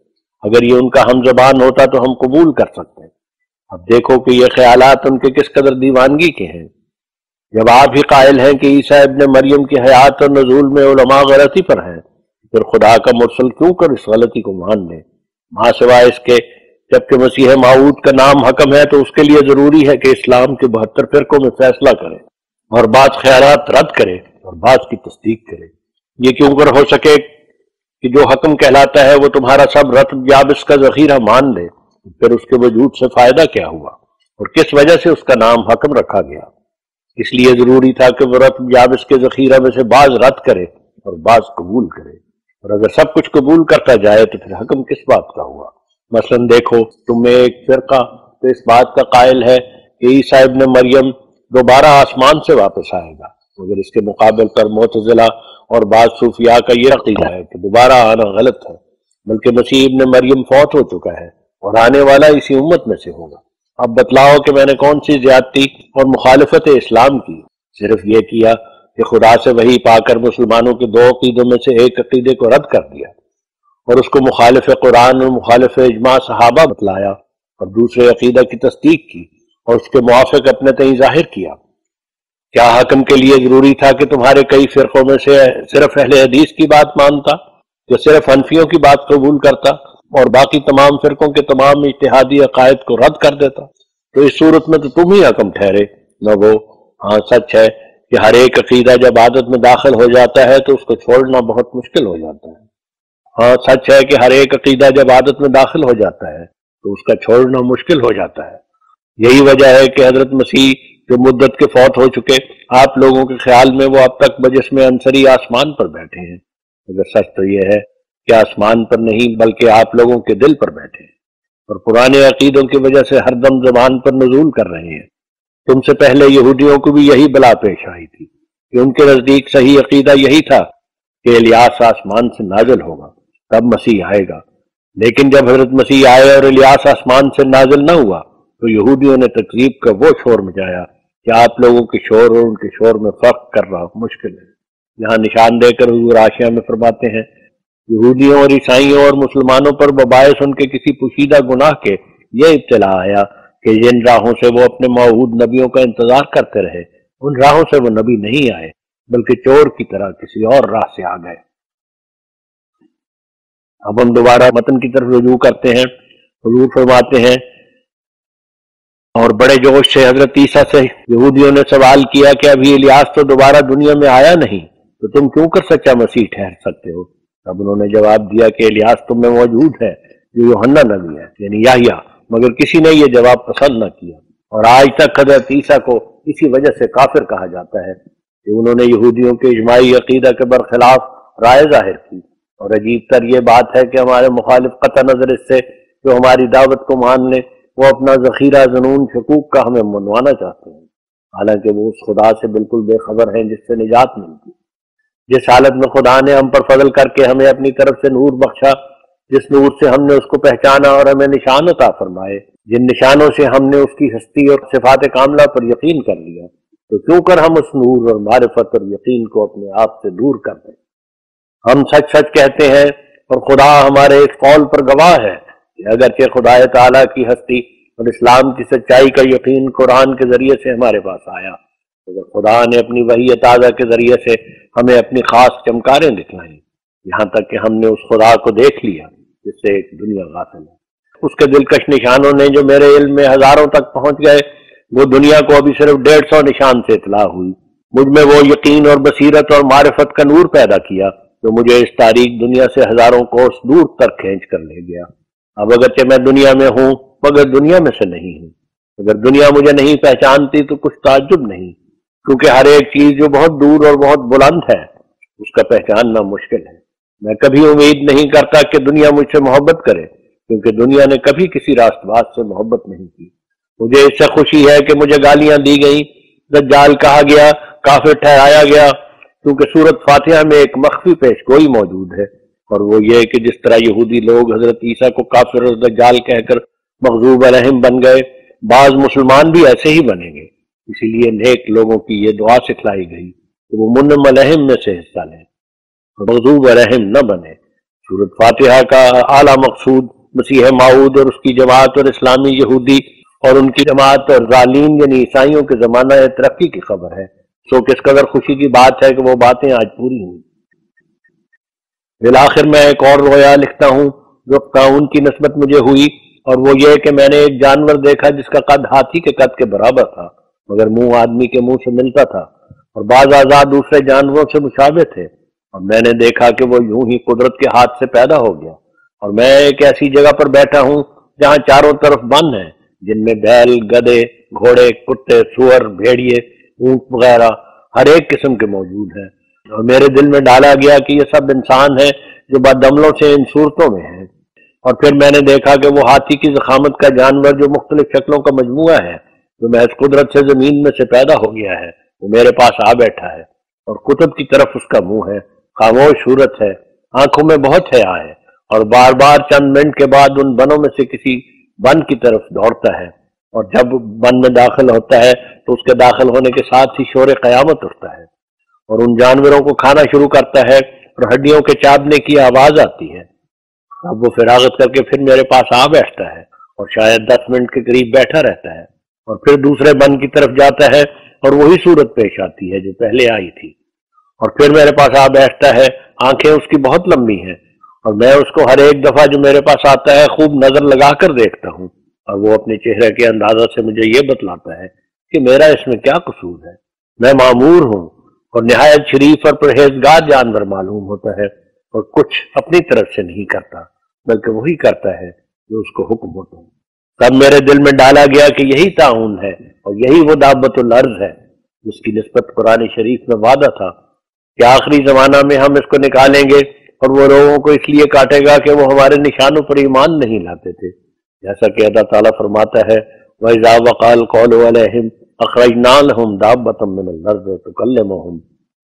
اگر یہ ان کا ہم زبان ہوتا تو ہم قبول کر سکتے ہیں۔ اب دیکھو کہ یہ خیالات ان کے کس قدر دیوانگی کے ہیں۔ جب آپ ہی قائل ہیں کہ عیسیٰ ابن مریم کی حیات اور نزول میں علماء غلطی پر ہیں، پھر خدا کا مرسل کیوں کر اس غلطی کو مان لیں؟ ماں سوائے اس کے جبکہ مسیح موعود کا نام حکم ہے تو اس کے لیے ضروری ہے کہ اسلام کے 72 فرقوں میں فیصلہ کرے اور بعض خیالات رد کرے اور بعض کی تصدیق کرے۔ یہ کیوں کر ہو سکے کہ جو حکم کہلاتا ہے وہ تمہارا سب رتب یابس کا ذخیرہ مان لے، پھر اس کے وجود سے فائدہ کیا ہوا اور کس وجہ سے اس کا نام حکم رکھا گیا؟ اس لیے ضروری تھا کہ وہ رتب یابس کے ذخیرہ میں سے بعض رد کرے اور بعض قبول کرے، اور اگر سب کچھ قبول کرتا جائے تو پھر حکم کس بات کا ہوا؟ مثلا دیکھو، تم میں ایک فرقہ تو اس بات کا قائل ہے کہ عیسیٰ ابن مریم دوبارہ آسمان سے واپس آئے گا، مگر اس کے مقابل پر معتزلہ اور بعض صوفیاء کا یہ عقیدہ ہے کہ دوبارہ آنا غلط ہے، بلکہ مسیح ابن مریم فوت ہو چکا ہے اور آنے والا اسی امت میں سے ہوگا۔ اب بتلاؤ کہ میں نے کون سی زیادتی اور مخالفت اسلام کی؟ صرف یہ کیا کہ خدا سے وحی پا کر مسلمانوں کے 2 عقیدوں میں سے ایک عقیدے کو رد کر دیا اور اس کو مخالف قرآن اور مخالف اجماع صحابہ بتلایا، اور دوسرے عقیدہ کی تصدیق کی اور اس کے موافق اپنے تئیں ظاہر کیا۔ کیا حکم کے لیے ضروری تھا کہ تمہارے کئی فرقوں میں سے صرف اہل حدیث کی بات مانتا یا صرف حنفیوں کی بات قبول کرتا اور باقی تمام فرقوں کے تمام اجتہادی عقائد کو رد کر دیتا؟ تو اس صورت میں تو تم ہی حکم ٹھہرے نہ وہ۔ ہاں سچ ہے کہ ہر ایک عقیدہ جب عادت میں داخل ہو جاتا ہے تو اس کو چھوڑنا بہت مشکل ہو جاتا ہے۔ ہاں سچ ہے کہ ہر ایک عقیدہ جب عادت میں داخل ہو جاتا ہے تو اس کا چھوڑنا مشکل ہو جاتا ہے۔ یہی وجہ ہے کہ حضرت مسیح جو مدت کے فوت ہو چکے، آپ لوگوں کے خیال میں وہ اب تک بجسم عنصری آسمان پر بیٹھے ہیں، مگر سچ تو یہ ہے کہ آسمان پر نہیں بلکہ آپ لوگوں کے دل پر بیٹھے ہیں، اور پرانے عقیدوں کی وجہ سے ہر دم زبان پر نزول کر رہے ہیں۔ تم سے پہلے یہودیوں کو بھی یہی بلا پیش آئی تھی کہ ان کے نزدیک صحیح عقیدہ یہی تھا کہ الیاس آسمان سے نازل ہوگا تب مسیح آئے گا، لیکن جب حضرت مسیح آئے اور الیاس آسمان سے نازل نہ ہوا تو تو یہودیوں نے تکذیب کا وہ شور مچایا کہ آپ لوگوں کے شور اور ان کے شور میں فرق کرنا مشکل ہے۔ یہاں نشان دے کر حضور حاشیہ میں فرماتے ہیں، یہودیوں اور عیسائیوں اور مسلمانوں پر بباعث ان کے کسی پوشیدہ گناہ کے یہ ابتلا آیا کہ جن راہوں سے وہ اپنے موعود نبیوں کا انتظار کرتے رہے، ان راہوں سے وہ نبی نہیں آئے بلکہ چور کی طرح کسی اور راہ سے آ گئے۔ اب ہم دوبارہ متن کی طرف رجوع کرتے ہیں۔ حضور فرماتے ہیں، اور بڑے جوش سے حضرت عیسیٰ سے یہودیوں نے سوال کیا کہ ابھی الیاس تو دوبارہ دنیا میں آیا نہیں، تو تم کیوں کر سچا مسیح ٹھہر سکتے ہو؟ اب انہوں نے جواب دیا کہ الیاس تم میں موجود ہے جو یوحنا نبی ہے، یعنی یحییٰ، مگر کسی نے یہ جواب پسند نہ کیا، اور آج تک حضرت عیسیٰ کو اسی وجہ سے کافر کہا جاتا ہے کہ انہوں نے یہودیوں کے اجماعی عقیدہ کے برخلاف رائے ظاہر کی۔ اور عجیب تر یہ بات ہے کہ ہمارے مخالف قطع نظر اس سے جو ہماری دعوت کو مان لیں، وہ اپنا ذخیرہ ظنون شکوک کا ہمیں منوانا چاہتے ہیں، حالانکہ وہ اس خدا سے بالکل بے خبر ہیں جس سے نجات ملتی۔ جس حالت میں خدا نے ہم پر فضل کر کے ہمیں اپنی طرف سے نور بخشا، جس نور سے ہم نے اس کو پہچانا اور ہمیں نشان عطا فرمائے، جن نشانوں سے ہم نے اس کی ہستی اور صفات کاملہ پر یقین کر لیا، تو کیوں کر ہم اس نور اور معرفت اور یقین کو اپنے آپ سے دور کر دیں؟ ہم سچ سچ کہتے ہیں اور خدا ہمارے اس قول پر گواہ ہے کہ اگرچہ خدا تعالیٰ کی ہستی اور اسلام کی سچائی کا یقین قرآن کے ذریعے سے ہمارے پاس آیا، مگر خدا نے اپنی وحی تازہ کے ذریعے سے ہمیں اپنی خاص چمکاریں دکھلائیں، یہاں تک کہ ہم نے اس خدا کو دیکھ لیا جس سے ایک دنیا غافل ہے۔ اس کے دلکش نشانوں نے جو میرے علم میں ہزاروں تک پہنچ گئے، وہ دنیا کو ابھی صرف 150 نشان سے اطلاع ہوئی۔ مجھ میں وہ یقین اور بصیرت اور معرفت کا نور پیدا کیا جو مجھے اس تاریک دنیا سے ہزاروں کوس دور تک کھینچ کر لے گیا۔ اب اگرچہ میں دنیا میں ہوں مگر دنیا میں سے نہیں ہوں۔ اگر دنیا مجھے نہیں پہچانتی تو کچھ تعجب نہیں، کیونکہ ہر ایک چیز جو بہت دور اور بہت بلند ہے اس کا پہچاننا مشکل ہے۔ میں کبھی امید نہیں کرتا کہ دنیا مجھ سے محبت کرے، کیونکہ دنیا نے کبھی کسی راست باز سے محبت نہیں کی۔ مجھے اس سے خوشی ہے کہ مجھے گالیاں دی گئیں، دجال کہا گیا، کافر ٹھہرایا گیا، کیونکہ سورۃ فاتحہ میں ایک مخفی پیش گوئی موجود ہے، اور وہ یہ کہ جس طرح یہودی لوگ حضرت عیسیٰ کو کافر اور دجال کہہ کر مغضوب علیہم بن گئے، بعض مسلمان بھی ایسے ہی بنیں گے۔ اسی لیے نیک لوگوں کی یہ دعا سکھلائی گئی کہ وہ منم علیہم میں سے حصہ لیں اور مغضوب علیہم نہ بنے۔ سورۃ فاتحہ کا اعلیٰ مقصود مسیح موعود اور اس کی جماعت اور اسلامی یہودی اور ان کی جماعت اور ظالم یعنی عیسائیوں کے زمانہ ترقی کی خبر ہے، سو کس قدر خوشی کی بات ہے کہ وہ باتیں آج پوری ہوئی۔ بالآخر میں ایک اور رویا لکھتا ہوں جو قانون کی نسبت مجھے ہوئی، اور وہ یہ کہ میں نے ایک جانور دیکھا جس کا قد ہاتھی کے قد کے برابر تھا، مگر منہ آدمی کے منہ سے ملتا تھا، اور بعض اعضاء دوسرے جانوروں سے مشابہ تھے، اور میں نے دیکھا کہ وہ یوں ہی قدرت کے ہاتھ سے پیدا ہو گیا، اور میں ایک ایسی جگہ پر بیٹھا ہوں جہاں چاروں طرف بن ہیں، جن میں بیل، گدھے، گھوڑے، کتے، سور، بھیڑیے، اونٹ وغیرہ ہر ایک قسم کے موجود ہیں، اور میرے دل میں ڈالا گیا کہ یہ سب انسان ہیں جو بدعملوں سے ان صورتوں میں ہیں۔ اور پھر میں نے دیکھا کہ وہ ہاتھی کی ضخامت کا جانور جو مختلف شکلوں کا مجموعہ ہے، جو محض قدرت سے زمین میں سے پیدا ہو گیا ہے، وہ میرے پاس آ بیٹھا ہے، اور کتب کی طرف اس کا منہ ہے، خاموش صورت ہے، آنکھوں میں بہت حیا ہے، اور بار بار چند منٹ کے بعد ان بنوں میں سے کسی بن کی طرف دوڑتا ہے، اور جب بن میں داخل ہوتا ہے تو اس کے داخل ہونے کے ساتھ ہی شور قیامت اٹھتا ہے، اور ان جانوروں کو کھانا شروع کرتا ہے، اور ہڈیوں کے چابنے کی آواز آتی ہے۔ اب وہ فراغت کر کے پھر میرے پاس آ بیٹھتا ہے، اور شاید 10 منٹ کے قریب بیٹھا رہتا ہے، اور پھر دوسرے بن کی طرف جاتا ہے، اور وہی صورت پیش آتی ہے جو پہلے آئی تھی، اور پھر میرے پاس آ بیٹھتا ہے۔ آنکھیں اس کی بہت لمبی ہیں، اور میں اس کو ہر ایک دفعہ جو میرے پاس آتا ہے خوب نظر لگا کر دیکھتا ہوں، اور وہ اپنے چہرے کے اندازہ سے مجھے یہ بتلاتا ہے کہ میرا اس میں کیا قصور ہے۔ میں معمور ہوں اور نہایت شریف اور پرہیزگار جانور معلوم ہوتا ہے، اور کچھ اپنی طرف سے نہیں کرتا بلکہ وہی کرتا ہے جو اس کو حکم ہوتا ہے۔ تب میرے دل میں ڈالا گیا کہ یہی تعاون ہے اور یہی وہ دابت الارض ہے جس کی نسبت قرآن شریف میں وعدہ تھا کہ آخری زمانہ میں ہم اس کو نکالیں گے، اور وہ لوگوں کو اس لیے کاٹے گا کہ وہ ہمارے نشانوں پر ایمان نہیں لاتے تھے، جیسا کہ اللہ تعالیٰ فرماتا ہے وَإِذَا وَقَعَ الْقَوْلُ عَلَيْهِمْ أَخْرَجْنَا لَهُمْ دَابَّةً مِّنَ الْأَرْضِ تُكَلِّمُهُمْ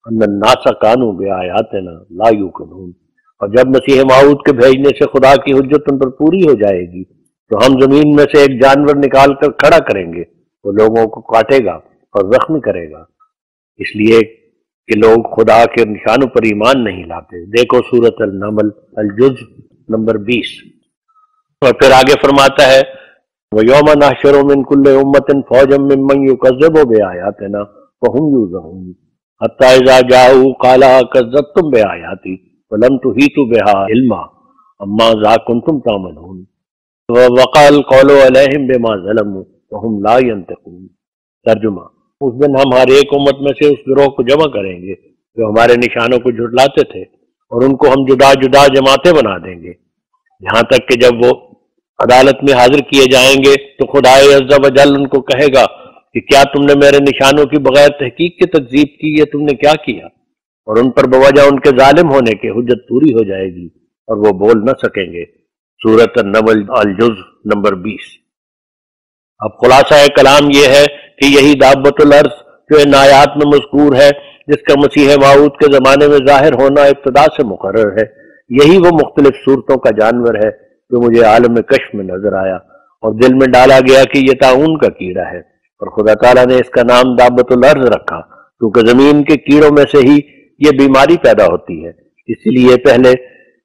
أَنَّ النَّاسَ كَانُوا بِآيَاتِنَا لَا يُوقِنُونَ۔ اور جب مسیح موعود کے بھیجنے سے خدا کی حجت ان پر پوری ہو جائے گی تو ہم زمین میں سے ایک جانور نکال کر کھڑا کریں گے، وہ لوگوں کو کاٹے گا اور زخمی کرے گا، اس لیے کہ لوگ خدا کے نشانوں پر ایمان نہیں لاتے۔ دیکھو سورۃ النمل الجزء نمبر 20۔ اور پھر آگے فرماتا ہے وَيَوْمَ نَحْشُرُ مِنْ كُلِّ أُمَّةٍ فَوْجًا مِّمَّنْ يُكَذِّبُ بِآيَاتِنَا وَهُمْ يُوزَعُونَ حَتَّى إِذَا جَاءُوا قَالَ كَذَّبْتُمْ بِآيَاتِي وَلَمْ تُحِيطُوا بِهَا عِلْمًا عَمَّا كُنتُمْ تَعْمَلُونَ وَوَقَعَ الْقَوْلُ عَلَيْهِمْ بِمَا ظَلَمُوا وَهُمْ لَا يَنطِقُونَ۔ ترجمہ، اس دن ہم ہر ایک امت میں سے اس گروہ کو جمع کریں گے جو ہمارے نشانوں کو جھٹلاتے تھے، اور ان کو ہم جدا جدا جماعتیں بنا دیں گے، یہاں تک کہ جب وہ عدالت میں حاضر کیے جائیں گے تو خدائے عز و جل ان کو کہے گا کہ کیا تم نے میرے نشانوں کی بغیر تحقیق کی تکذیب کی، یہ تم نے کیا کیا؟ اور ان پر بوجہ ان کے ظالم ہونے کے حجت پوری ہو جائے گی اور وہ بول نہ سکیں گے۔ سورۃ النمل الجزء نمبر 20۔ اب خلاصہ کلام یہ ہے کہ یہی دابۃ الارض جو ان آیات میں مذکور ہے، جس کا مسیح موعود کے زمانے میں ظاہر ہونا ابتدا سے مقرر ہے، یہی وہ مختلف صورتوں کا جانور ہے جو مجھے عالم کشف میں نظر آیا اور دل میں ڈالا گیا کہ یہ طاعون کا کیڑا ہے، اور خدا تعالیٰ نے اس کا نام دابۃ الارض رکھا کیونکہ زمین کے کیڑوں میں سے ہی یہ بیماری پیدا ہوتی ہے، اسی لیے پہلے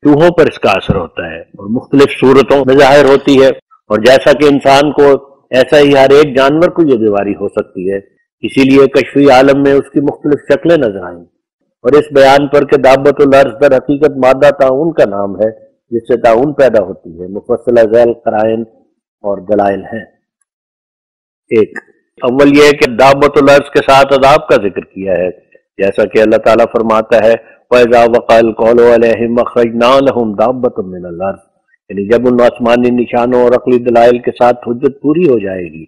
چوہوں پر اس کا اثر ہوتا ہے اور مختلف صورتوں میں ظاہر ہوتی ہے، اور جیسا کہ انسان کو ایسا ہی ہر ایک جانور کو یہ بیماری ہو سکتی ہے، اسی لیے کشفی عالم میں اس کی مختلف شکلیں نظر آئیں، اور اس بیان پر کہ دابۃ الارض در حقیقت مادہ طاعون کا نام ہے جس سے طاعون پیدا ہوتی ہے، مفصلہ ذیل قرائن اور دلائل ہیں۔ ایک، اول یہ کہ دابۃ الارض کے ساتھ عذاب کا ذکر کیا ہے، جیسا کہ اللہ تعالیٰ فرماتا ہے وَإِذَا وَقَعَ الْقَوْلُ عَلَيْهِمْ أَخْرَجْنَا لَهُمْ دَابَّةً مِّنَ الْأَرْضِ، یعنی جب ان آسمانی نشانوں اور عقلی دلائل کے ساتھ حجت پوری ہو جائے گی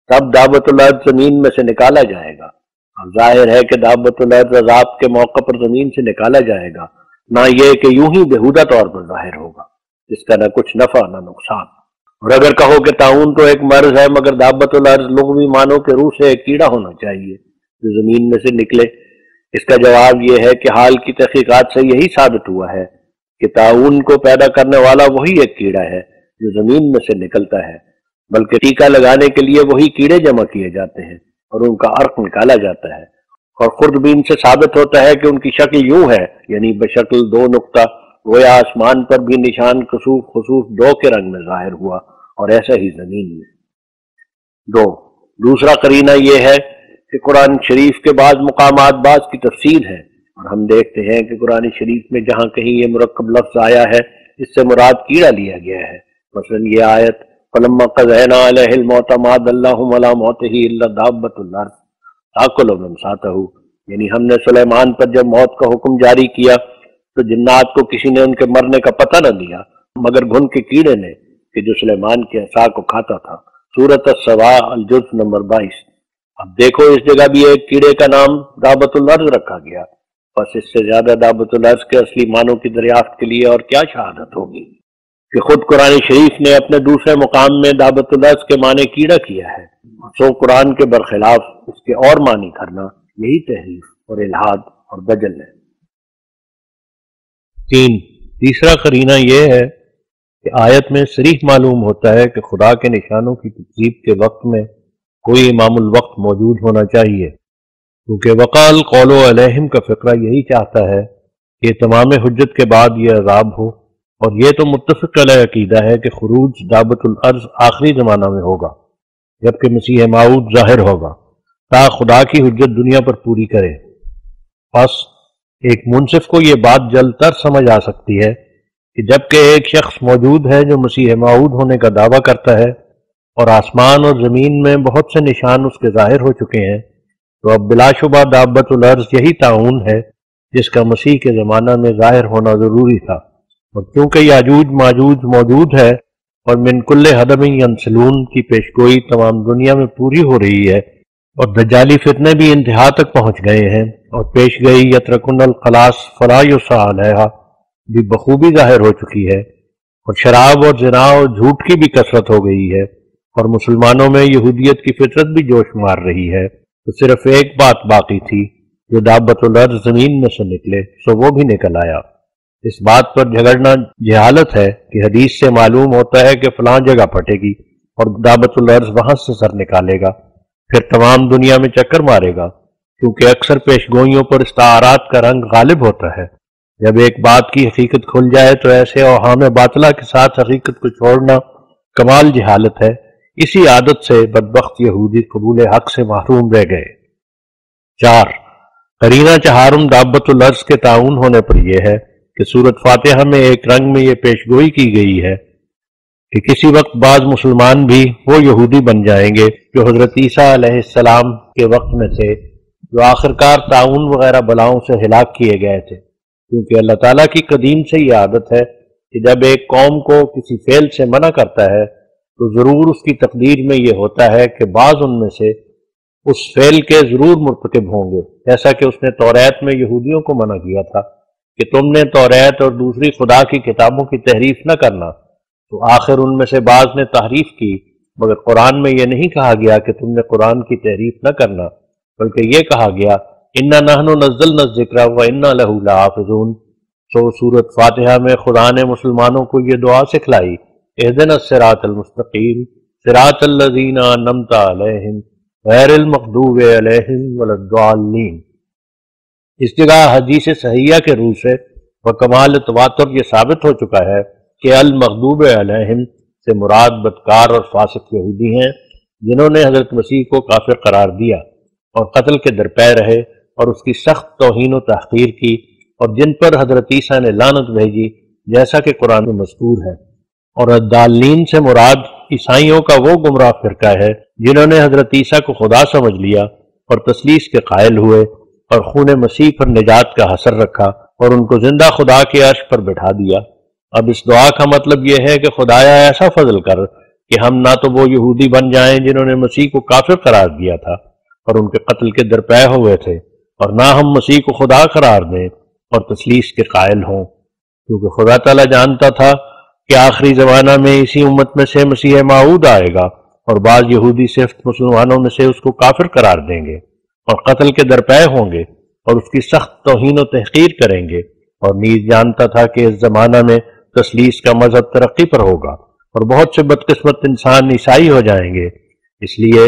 تب دابۃ الارض زمین میں سے نکالا جائے گا۔ اب ظاہر ہے کہ دابۃ الارض عذاب کے موقع پر زمین سے نکالا جائے گا، نہ یہ کہ یوں ہی بےہودہ طور پر ظاہر ہوگا جس کا نہ کچھ نفع نہ نقصان۔ اور اگر کہو کہ طاعون تو ایک مرض ہے مگر دابۃ الارض لغوی معنوں کے روح سے ایک کیڑا ہونا چاہیے جو زمین میں سے نکلے، اس کا جواب یہ ہے کہ حال کی تحقیقات سے یہی ثابت ہوا ہے کہ طاعون کو پیدا کرنے والا وہی ایک کیڑا ہے جو زمین میں سے نکلتا ہے، بلکہ ٹیکہ لگانے کے لیے وہی کیڑے جمع کیے جاتے ہیں اور ان کا عرق نکالا جاتا ہے، اور خوردبین سے ثابت ہوتا ہے کہ ان کی شکل یوں ہے، یعنی بشکل دو نقطہ، گویا آسمان پر بھی نشان کسوف خسوف دو کے رنگ میں ظاہر ہوا اور ایسا ہی زمین میں۔ دو، دوسرا قرینہ یہ ہے کہ قرآن شریف کے بعض مقامات بعض کی تفسیر ہے، اور ہم دیکھتے ہیں کہ قرآن شریف میں جہاں کہیں یہ مرکب لفظ آیا ہے اس سے مراد کیڑا لیا گیا ہے، مثلا یہ آیت فَلَمَّا قَضَيْنَا عَلَيْهِ الْمَوْتَ مَا دَلَّهُمْ عَلَىٰ مَوْتِهِ إِلَّا دَابَّةُ الْأَرْضِ تَأْكُلُ مِنْ سَأْتَهُ، یعنی ہم نے سلیمان پر جب موت کا حکم جاری کیا تو جنات کو کسی نے ان کے مرنے کا پتہ نہ دیا مگر گھن کے کیڑے نے کہ جو سلیمان کے عصا کو کھاتا تھا۔ سورۃ السبا الجزء نمبر 22۔ اب دیکھو اس جگہ بھی ایک کیڑے کا نام دابۃ الارض رکھا گیا، بس اس سے زیادہ دابۃ الارض کے اصلی معنوں کی دریافت کے لیے اور کیا شہادت ہوگی کہ خود قرآن شریف نے اپنے دوسرے مقام میں دابۃ الارض کے معنی کیڑا کیا ہے، سو قرآن کے برخلاف اس کے اور معنی کرنا یہی تحریف اور الحاد اور دجل ہے۔ تین، تیسرا قرینہ یہ ہے کہ آیت میں صریح معلوم ہوتا ہے کہ خدا کے نشانوں کی تکذیب کے وقت میں کوئی امام الوقت موجود ہونا چاہیے، کیونکہ وقال قول علیہم کا فقرہ یہی چاہتا ہے کہ تمام حجت کے بعد یہ عذاب ہو، اور یہ تو متفق علیہ عقیدہ ہے کہ خروج دابۃ الارض آخری زمانہ میں ہوگا جبکہ مسیح موعود ظاہر ہوگا تا خدا کی حجت دنیا پر پوری کرے۔ بس ایک منصف کو یہ بات جلد تر سمجھ آ سکتی ہے کہ جبکہ ایک شخص موجود ہے جو مسیح موعود ہونے کا دعویٰ کرتا ہے اور آسمان اور زمین میں بہت سے نشان اس کے ظاہر ہو چکے ہیں، تو اب بلا شبہ دابۃ الارض یہی طاعون ہے جس کا مسیح کے زمانہ میں ظاہر ہونا ضروری تھا، اور کیونکہ یاجوج ماجوج موجود ہے اور من کل حدب ینسلون کی پیشگوئی تمام دنیا میں پوری ہو رہی ہے، اور دجالی فتنے بھی انتہا تک پہنچ گئے ہیں، اور پیش گئی یترکن الخلاص فلا یسعی علیہا بھی بخوبی ظاہر ہو چکی ہے، اور شراب اور زنا اور جھوٹ کی بھی کثرت ہو گئی ہے، اور مسلمانوں میں یہودیت کی فطرت بھی جوش مار رہی ہے، تو صرف ایک بات باقی تھی جو دابۃ الارض زمین میں سے نکلے، سو وہ بھی نکل آیا۔ اس بات پر جھگڑنا جہالت ہے کہ حدیث سے معلوم ہوتا ہے کہ فلاں جگہ پھٹے گی اور دعوت الارض وہاں سے سر نکالے گا، پھر تمام دنیا میں چکر مارے گا، کیونکہ اکثر پیش گوئیوں پر استعارات کا رنگ غالب ہوتا ہے۔ جب ایک بات کی حقیقت کھل جائے تو ایسے اوہام باطلہ کے ساتھ حقیقت کو چھوڑنا کمال جہالت ہے۔ اسی عادت سے بدبخت یہودی قبول حق سے محروم رہ گئے۔ 4 قرینہ چہارم دعوت الارض کے تعاون ہونے پر یہ ہے کہ سورۃ فاتحہ میں ایک رنگ میں یہ پیشگوئی کی گئی ہے کہ کسی وقت بعض مسلمان بھی وہ یہودی بن جائیں گے جو حضرت عیسیٰ علیہ السلام کے وقت میں تھے، جو آخرکار تعاون وغیرہ بلاؤں سے ہلاک کیے گئے تھے، کیونکہ اللہ تعالیٰ کی قدیم سے یہ عادت ہے کہ جب ایک قوم کو کسی فعل سے منع کرتا ہے تو ضرور اس کی تقدیر میں یہ ہوتا ہے کہ بعض ان میں سے اس فعل کے ضرور مرتکب ہوں گے، جیسا کہ اس نے توریت میں یہودیوں کو منع کیا تھا کہ تم نے توریت اور دوسری خدا کی کتابوں کی تحریف نہ کرنا، تو آخر ان میں سے بعض نے تحریف کی، مگر قرآن میں یہ نہیں کہا گیا کہ تم نے قرآن کی تحریف نہ کرنا، بلکہ یہ کہا گیا اِنَّا نَحْنُ نَزَّلْنَا الذِّكْرَ وَإِنَّا لَهُ لَحَافِظُونَ۔ سو سورۃ فاتحہ میں خدا نے مسلمانوں کو یہ دعا سکھلائی، اهْدِنَا الصِّرَاطَ الْمُسْتَقِيمَ صِرَاطَ الَّذِينَ أَنْعَمْتَ عَلَيْهِمْ غَيْرِ الْمَغْضُوبِ عَلَيْهِمْ وَلَا الضَّالِّينَ۔ اس جگہ حدیث صحیحہ کے روح سے بکمال تواتر یہ ثابت ہو چکا ہے کہ المغضوب علیہم سے مراد بدکار اور فاسق یہودی ہیں جنہوں نے حضرت مسیح کو کافر قرار دیا اور قتل کے درپے رہے اور اس کی سخت توہین و تحقیر کی، اور جن پر حضرت عیسیٰ نے لعنت بھیجی جیسا کہ قرآن میں مذکور ہے۔ اور الضالین سے مراد عیسائیوں کا وہ گمراہ فرقہ ہے جنہوں نے حضرت عیسیٰ کو خدا سمجھ لیا اور تثلیث کے قائل ہوئے اور خون مسیح پر نجات کا حسر رکھا اور ان کو زندہ خدا کے عرش پر بٹھا دیا۔ اب اس دعا کا مطلب یہ ہے کہ خدایا ایسا فضل کر کہ ہم نہ تو وہ یہودی بن جائیں جنہوں نے مسیح کو کافر قرار دیا تھا اور ان کے قتل کے درپے ہوئے تھے، اور نہ ہم مسیح کو خدا قرار دیں اور تثلیث کے قائل ہوں، کیونکہ خدا تعالیٰ جانتا تھا کہ آخری زمانہ میں اسی امت میں سے مسیح موعود آئے گا اور بعض یہودی صرف مسلمانوں میں سے اس کو کافر قرار دیں گے اور قتل کے درپے ہوں گے اور اس کی سخت توہین و تحقیر کریں گے، اور نیز جانتا تھا کہ اس زمانہ میں تثلیث کا مذہب ترقی پر ہوگا اور بہت سے بدقسمت انسان عیسائی ہو جائیں گے۔ اس لیے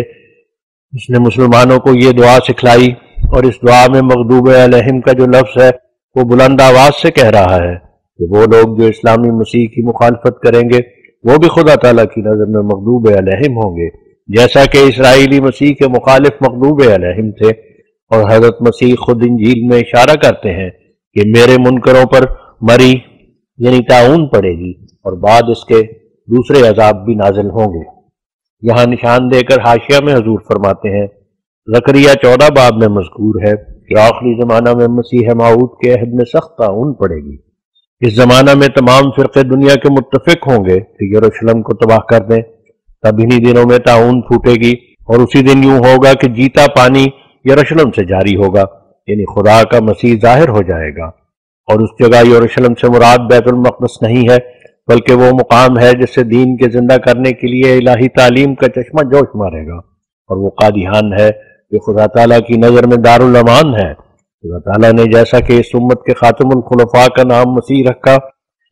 اس نے مسلمانوں کو یہ دعا سکھلائی، اور اس دعا میں مغضوب علیہم کا جو لفظ ہے وہ بلند آواز سے کہہ رہا ہے کہ وہ لوگ جو اسلامی مسیح کی مخالفت کریں گے وہ بھی خدا تعالیٰ کی نظر میں مغضوب علیہم ہوں گے، جیسا کہ اسرائیلی مسیح کے مخالف مغضوب علیہم تھے۔ اور حضرت مسیح خود انجیل میں اشارہ کرتے ہیں کہ میرے منکروں پر مری یعنی طاعون پڑے گی اور بعد اس کے دوسرے عذاب بھی نازل ہوں گے۔ یہاں نشان دے کر حاشیہ میں حضور فرماتے ہیں زکریا 14 باب میں مذکور ہے کہ آخری زمانہ میں مسیح موعود کے عہد میں سخت طاعون پڑے گی۔ اس زمانہ میں تمام فرقے دنیا کے متفق ہوں گے کہ یروشلم کو تباہ کر دیں، تب انہی دنوں میں طاعون پھوٹے گی، اور اسی دن یوں ہوگا کہ جیتا پانی یروشلم سے جاری ہوگا، یعنی خدا کا مسیح ظاہر ہو جائے گا۔ اور اس جگہ یروشلم سے مراد بیت المقدس نہیں ہے، بلکہ وہ مقام ہے جس سے دین کے زندہ کرنے کے لیے الہی تعلیم کا چشمہ جوش مارے گا، اور وہ قادیان ہے جو خدا تعالیٰ کی نظر میں دارالامان ہے۔ خدا تعالیٰ نے جیسا کہ اس امت کے خاتم الخلفاء کا نام مسیح رکھا،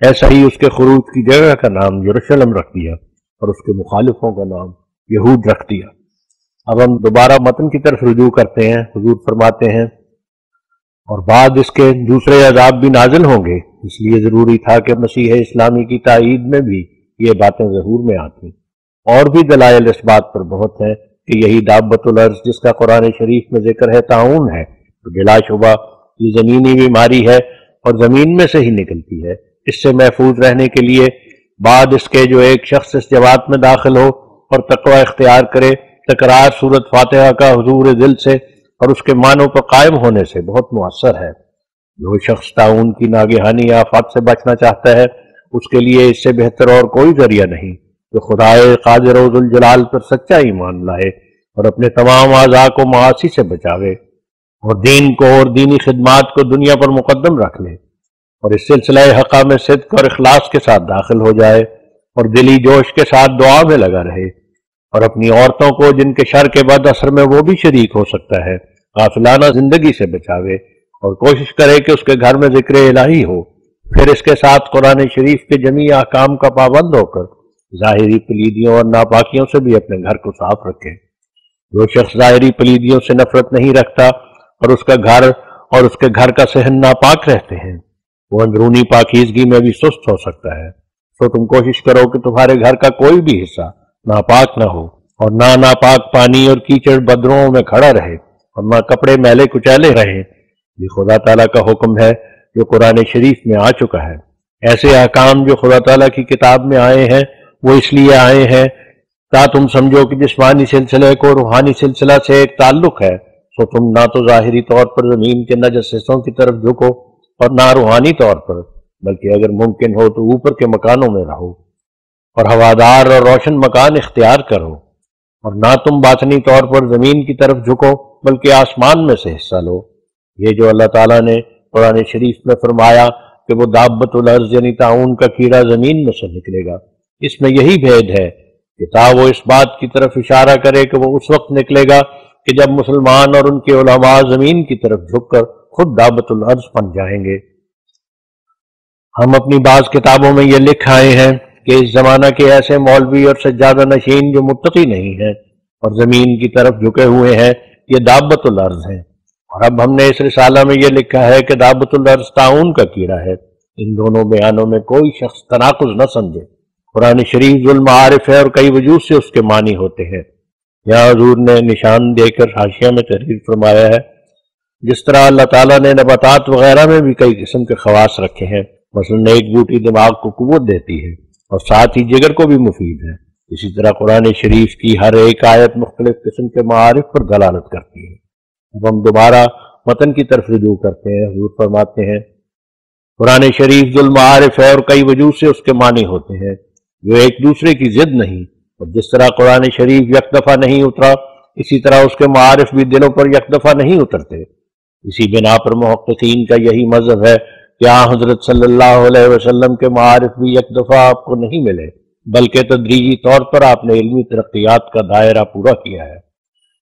ایسا ہی اس کے خروج کی جگہ کا نام یروشلم رکھ دیا اور اس کے مخالفوں کا نام یہود رکھ دیا۔ اب ہم دوبارہ متن کی طرف رجوع کرتے ہیں۔ حضور فرماتے ہیں اور بعد اس کے دوسرے عذاب بھی نازل ہوں گے، اس لیے ضروری تھا کہ مسیح اسلامی کی تائید میں بھی یہ باتیں ظہور میں آتی۔ اور بھی دلائل اس بات پر بہت ہیں کہ یہی دابت الارض جس کا قرآن شریف میں ذکر ہے طاعون ہے، تو بلا شبہ یہ زمینی بیماری ہے اور زمین میں سے ہی نکلتی ہے۔ اس سے محفوظ رہنے کے لیے بعد اس کے جو ایک شخص اس جماعت میں داخل ہو اور تقوی اختیار کرے، تکرار سورۃ فاتحہ کا حضور دل سے اور اس کے معنوں پر قائم ہونے سے بہت مؤثر ہے۔ جو شخص طاعون کی ناگہانی آفات سے بچنا چاہتا ہے اس کے لیے اس سے بہتر اور کوئی ذریعہ نہیں کہ خدائے قادر و ذوالجلال پر سچا ایمان لائے اور اپنے تمام اعضاء کو معاصی سے بچاوے اور دین کو اور دینی خدمات کو دنیا پر مقدم رکھ لے، اور اس سلسلہ حقہ میں صدق اور اخلاص کے ساتھ داخل ہو جائے اور دلی جوش کے ساتھ دعا میں لگا رہے، اور اپنی عورتوں کو جن کے شر کے بعد اثر میں وہ بھی شریک ہو سکتا ہے غافلانہ زندگی سے بچاوے، اور کوشش کرے کہ اس کے گھر میں ذکر الہی ہو، پھر اس کے ساتھ قرآن شریف کے جمیع احکام کا پابند ہو کر ظاہری پلیدیوں اور ناپاکیوں سے بھی اپنے گھر کو صاف رکھے۔ جو شخص ظاہری پلیدیوں سے نفرت نہیں رکھتا اور اس کے گھر کا صحن ناپاک رہتے ہیں، وہ اندرونی پاکیزگی میں بھی سست ہو سکتا ہے۔ تو تم کوشش کرو کہ تمہارے گھر کا کوئی بھی حصہ ناپاک نہ ہو، اور نہ ناپاک پانی اور کیچڑ بدروں میں کھڑا رہے، اور نہ کپڑے میلے کچیلے رہیں۔ یہ خدا تعالیٰ کا حکم ہے جو قرآن شریف میں آ چکا ہے۔ ایسے احکام جو خدا تعالیٰ کی کتاب میں آئے ہیں وہ اس لیے آئے ہیں تا تم سمجھو کہ جسمانی سلسلے کو روحانی سلسلہ سے ایک تعلق ہے، تو تم نہ تو ظاہری طور پر زمین کے نجس حصوں کی طرف جھکو اور نہ روحانی طور پر، بلکہ اگر ممکن ہو تو اوپر کے مکانوں میں رہو اور ہوادار اور روشن مکان اختیار کرو، اور نہ تم باطنی طور پر زمین کی طرف جھکو بلکہ آسمان میں سے حصہ لو۔ یہ جو اللہ تعالیٰ نے قرآن شریف میں فرمایا کہ وہ دابت الارض یعنی طاعون کا کیڑا زمین میں سے نکلے گا، اس میں یہی بھید ہے کہ تا وہ اس بات کی طرف اشارہ کرے کہ وہ اس وقت نکلے گا کہ جب مسلمان اور ان کے علماء زمین کی طرف جھک کر خود دابت الارض بن جائیں گے۔ ہم اپنی بعض کتابوں میں یہ لکھ آئے ہیں کہ اس زمانہ کے ایسے مولوی اور سجادہ نشین جو متقی نہیں ہیں اور زمین کی طرف جھکے ہوئے ہیں، یہ دابت الارض ہیں، اور اب ہم نے اس رسالہ میں یہ لکھا ہے کہ دابت الارض طاعون کا کیڑا ہے۔ ان دونوں بیانوں میں کوئی شخص تناقض نہ سمجھے۔ قرآن شریف ذو المعارف ہے اور کئی وجوہ سے اس کے معنی ہوتے ہیں۔ یہاں حضور نے نشان دے کر حاشیہ میں تحریر فرمایا ہے، جس طرح اللہ تعالیٰ نے نباتات وغیرہ میں بھی کئی قسم کے خواص رکھے ہیں، مثلا ایک بوٹی دماغ کو قوت دیتی ہے اور ساتھ ہی جگر کو بھی مفید ہے، اسی طرح قرآن شریف کی ہر ایک آیت مختلف قسم کے معارف پر دلالت کرتی ہے۔ اب ہم دوبارہ متن کی طرف رجوع کرتے ہیں۔ حضور فرماتے ہیں، قرآن شریف ذو المعارف ہے اور کئی وجوہ سے اس کے معنی ہوتے ہیں جو ایک دوسرے کی ضد نہیں، اور جس طرح قرآن شریف یک دفعہ نہیں اترا، اسی طرح اس کے معارف بھی دلوں پر یک دفعہ نہیں اترتے۔ اسی بنا پر محققین کا یہی مذہب ہے کہ حضرت صلی اللہ علیہ وسلم کے معارف بھی یک دفعہ آپ کو نہیں ملے، بلکہ تدریجی طور پر آپ نے علمی ترقیات کا دائرہ پورا کیا ہے۔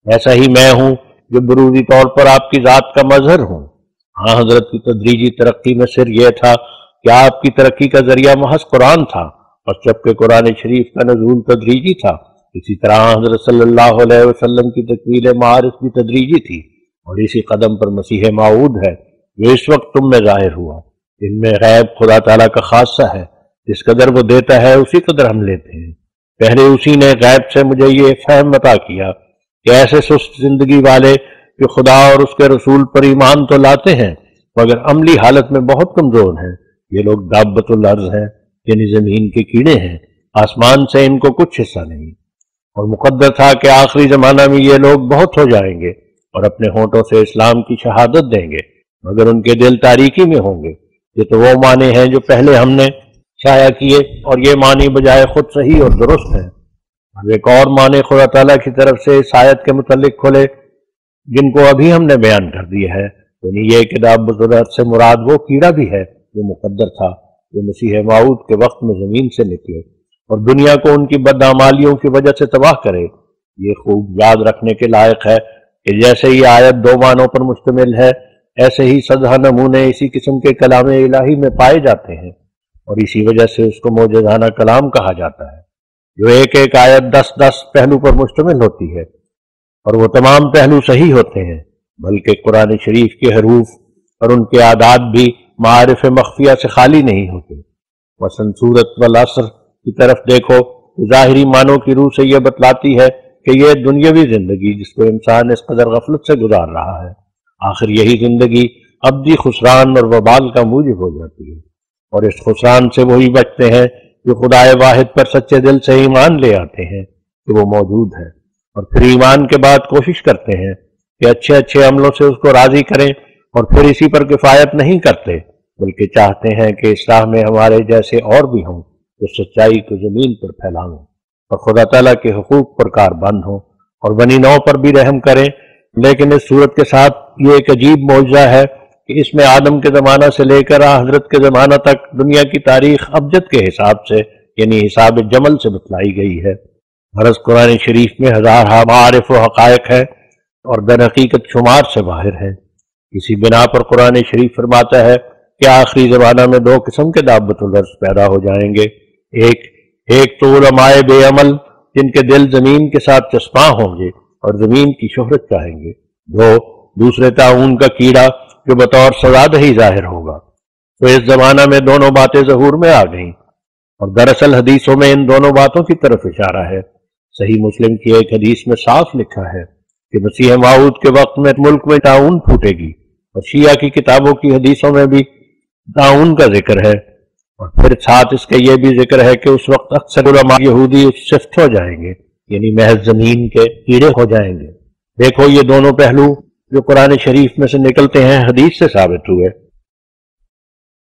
ایسا ہی میں ہوں جو بروزی طور پر آپ کی ذات کا مظہر ہوں۔ حضرت کی تدریجی ترقی میں سر یہ تھا کہ آپ کی ترقی کا ذریعہ محض قرآن تھا، اور جبکہ قرآن شریف کا نزول تدریجی تھا، اسی طرح حضرت صلی اللہ علیہ وسلم کی تکمیل معارف بھی تدریجی تھی، اور اسی قدم پر مسیح موعود ہے جو اس وقت تم میں ظاہر ہوا۔ ان میں غیب خدا تعالیٰ کا خاصہ ہے، جس قدر وہ دیتا ہے اسی قدر ہم لیتے ہیں۔ پہلے اسی نے غیب سے مجھے یہ فہم عطا کیا کہ ایسے سست زندگی والے جو خدا اور اس کے رسول پر ایمان تو لاتے ہیں مگر عملی حالت میں بہت کمزور ہیں، یہ لوگ دابت الارض ہیں، یعنی زمین کے کیڑے ہیں، آسمان سے ان کو کچھ حصہ نہیں۔ اور مقدر تھا کہ آخری زمانہ میں یہ لوگ بہت ہو جائیں گے اور اپنے ہونٹوں سے اسلام کی شہادت دیں گے، مگر ان کے دل تاریکی میں ہوں گے۔ یہ تو وہ معنی ہیں جو پہلے ہم نے شائع کیے، اور یہ معنی بجائے خود صحیح اور درست ہیں۔ اب ایک اور معنی خدا تعالیٰ کی طرف سے اس آیت کے متعلق کھولے جن کو ابھی ہم نے بیان کر دیا ہے، یعنی یہ کہ دابت الارض سے مراد وہ کیڑا بھی ہے جو مقدر تھا، جو مسیح موعود کے وقت میں زمین سے نکلے اور دنیا کو ان کی بدعمالیوں کی وجہ سے تباہ کرے۔ یہ خوب یاد رکھنے کے لائق ہے کہ جیسے یہ آیت دو معنوں پر مشتمل ہے، ایسے ہی سزا نمونے اسی قسم کے کلام الہی میں پائے جاتے ہیں، اور اسی وجہ سے اس کو معجزانہ کلام کہا جاتا ہے، جو ایک ایک آیت 10 پہلو پر مشتمل ہوتی ہے، اور وہ تمام پہلو صحیح ہوتے ہیں، بلکہ قرآن شریف کے حروف اور ان کے اعداد بھی معارف مخفیہ سے خالی نہیں ہوتے۔ مثلا سورۃ والعصر کی طرف دیکھو، ظاہری معنوں کی روح سے یہ بتلاتی ہے کہ یہ دنیاوی زندگی جس کو انسان اس قدر غفلت سے گزار رہا ہے، آخر یہی زندگی ابدی خسران اور وبال کا موجب ہو جاتی ہے، اور اس خسران سے وہی بچتے ہیں جو خدائے واحد پر سچے دل سے ایمان لے آتے ہیں کہ وہ موجود ہے، اور پھر ایمان کے بعد کوشش کرتے ہیں کہ اچھے اچھے عملوں سے اس کو راضی کریں، اور پھر اسی پر کفایت نہیں کرتے بلکہ چاہتے ہیں کہ اس راہ میں ہمارے جیسے اور بھی ہوں جو سچائی کو زمین پر پھیلاؤں اور خدا تعالیٰ کے حقوق پر کاربند ہوں اور بنی نوع پر بھی رحم کریں۔ لیکن اس صورت کے ساتھ یہ ایک عجیب معجزہ ہے کہ اس میں آدم کے زمانہ سے لے کر حضرت کے زمانہ تک دنیا کی تاریخ ابجد کے حساب سے یعنی حساب جمل سے بتلائی گئی ہے۔ غرض قرآن شریف میں ہزارہا معارف و حقائق ہے اور در حقیقت شمار سے باہر ہے۔ اسی بنا پر قرآن شریف فرماتا ہے کہ آخری زمانہ میں دو قسم کے دابت الارض پیدا ہو جائیں گے، ایک تو علماء بے عمل جن کے دل زمین کے ساتھ چسپاں ہوں گے اور زمین کی شہرت چاہیں گے، دوسرے طاعون کا کیڑا جو بطور سزا ہی ظاہر ہوگا۔ تو اس زمانہ میں دونوں باتیں ظہور میں آ گئیں، اور دراصل حدیثوں میں ان دونوں باتوں کی طرف اشارہ ہے۔ صحیح مسلم کی ایک حدیث میں صاف لکھا ہے کہ مسیح موعود کے وقت میں ملک میں طاعون پھوٹے گی، اور شیعہ کی کتابوں کی حدیثوں میں بھی طاعون کا ذکر ہے، اور پھر ساتھ اس کے یہ بھی ذکر ہے کہ اس وقت اکثر علماء یہودی شفٹ ہو جائیں گے، یعنی محض زمین کے کیڑے ہو جائیں گے۔ دیکھو یہ دونوں پہلو جو قرآن شریف میں سے نکلتے ہیں حدیث سے ثابت ہوئے۔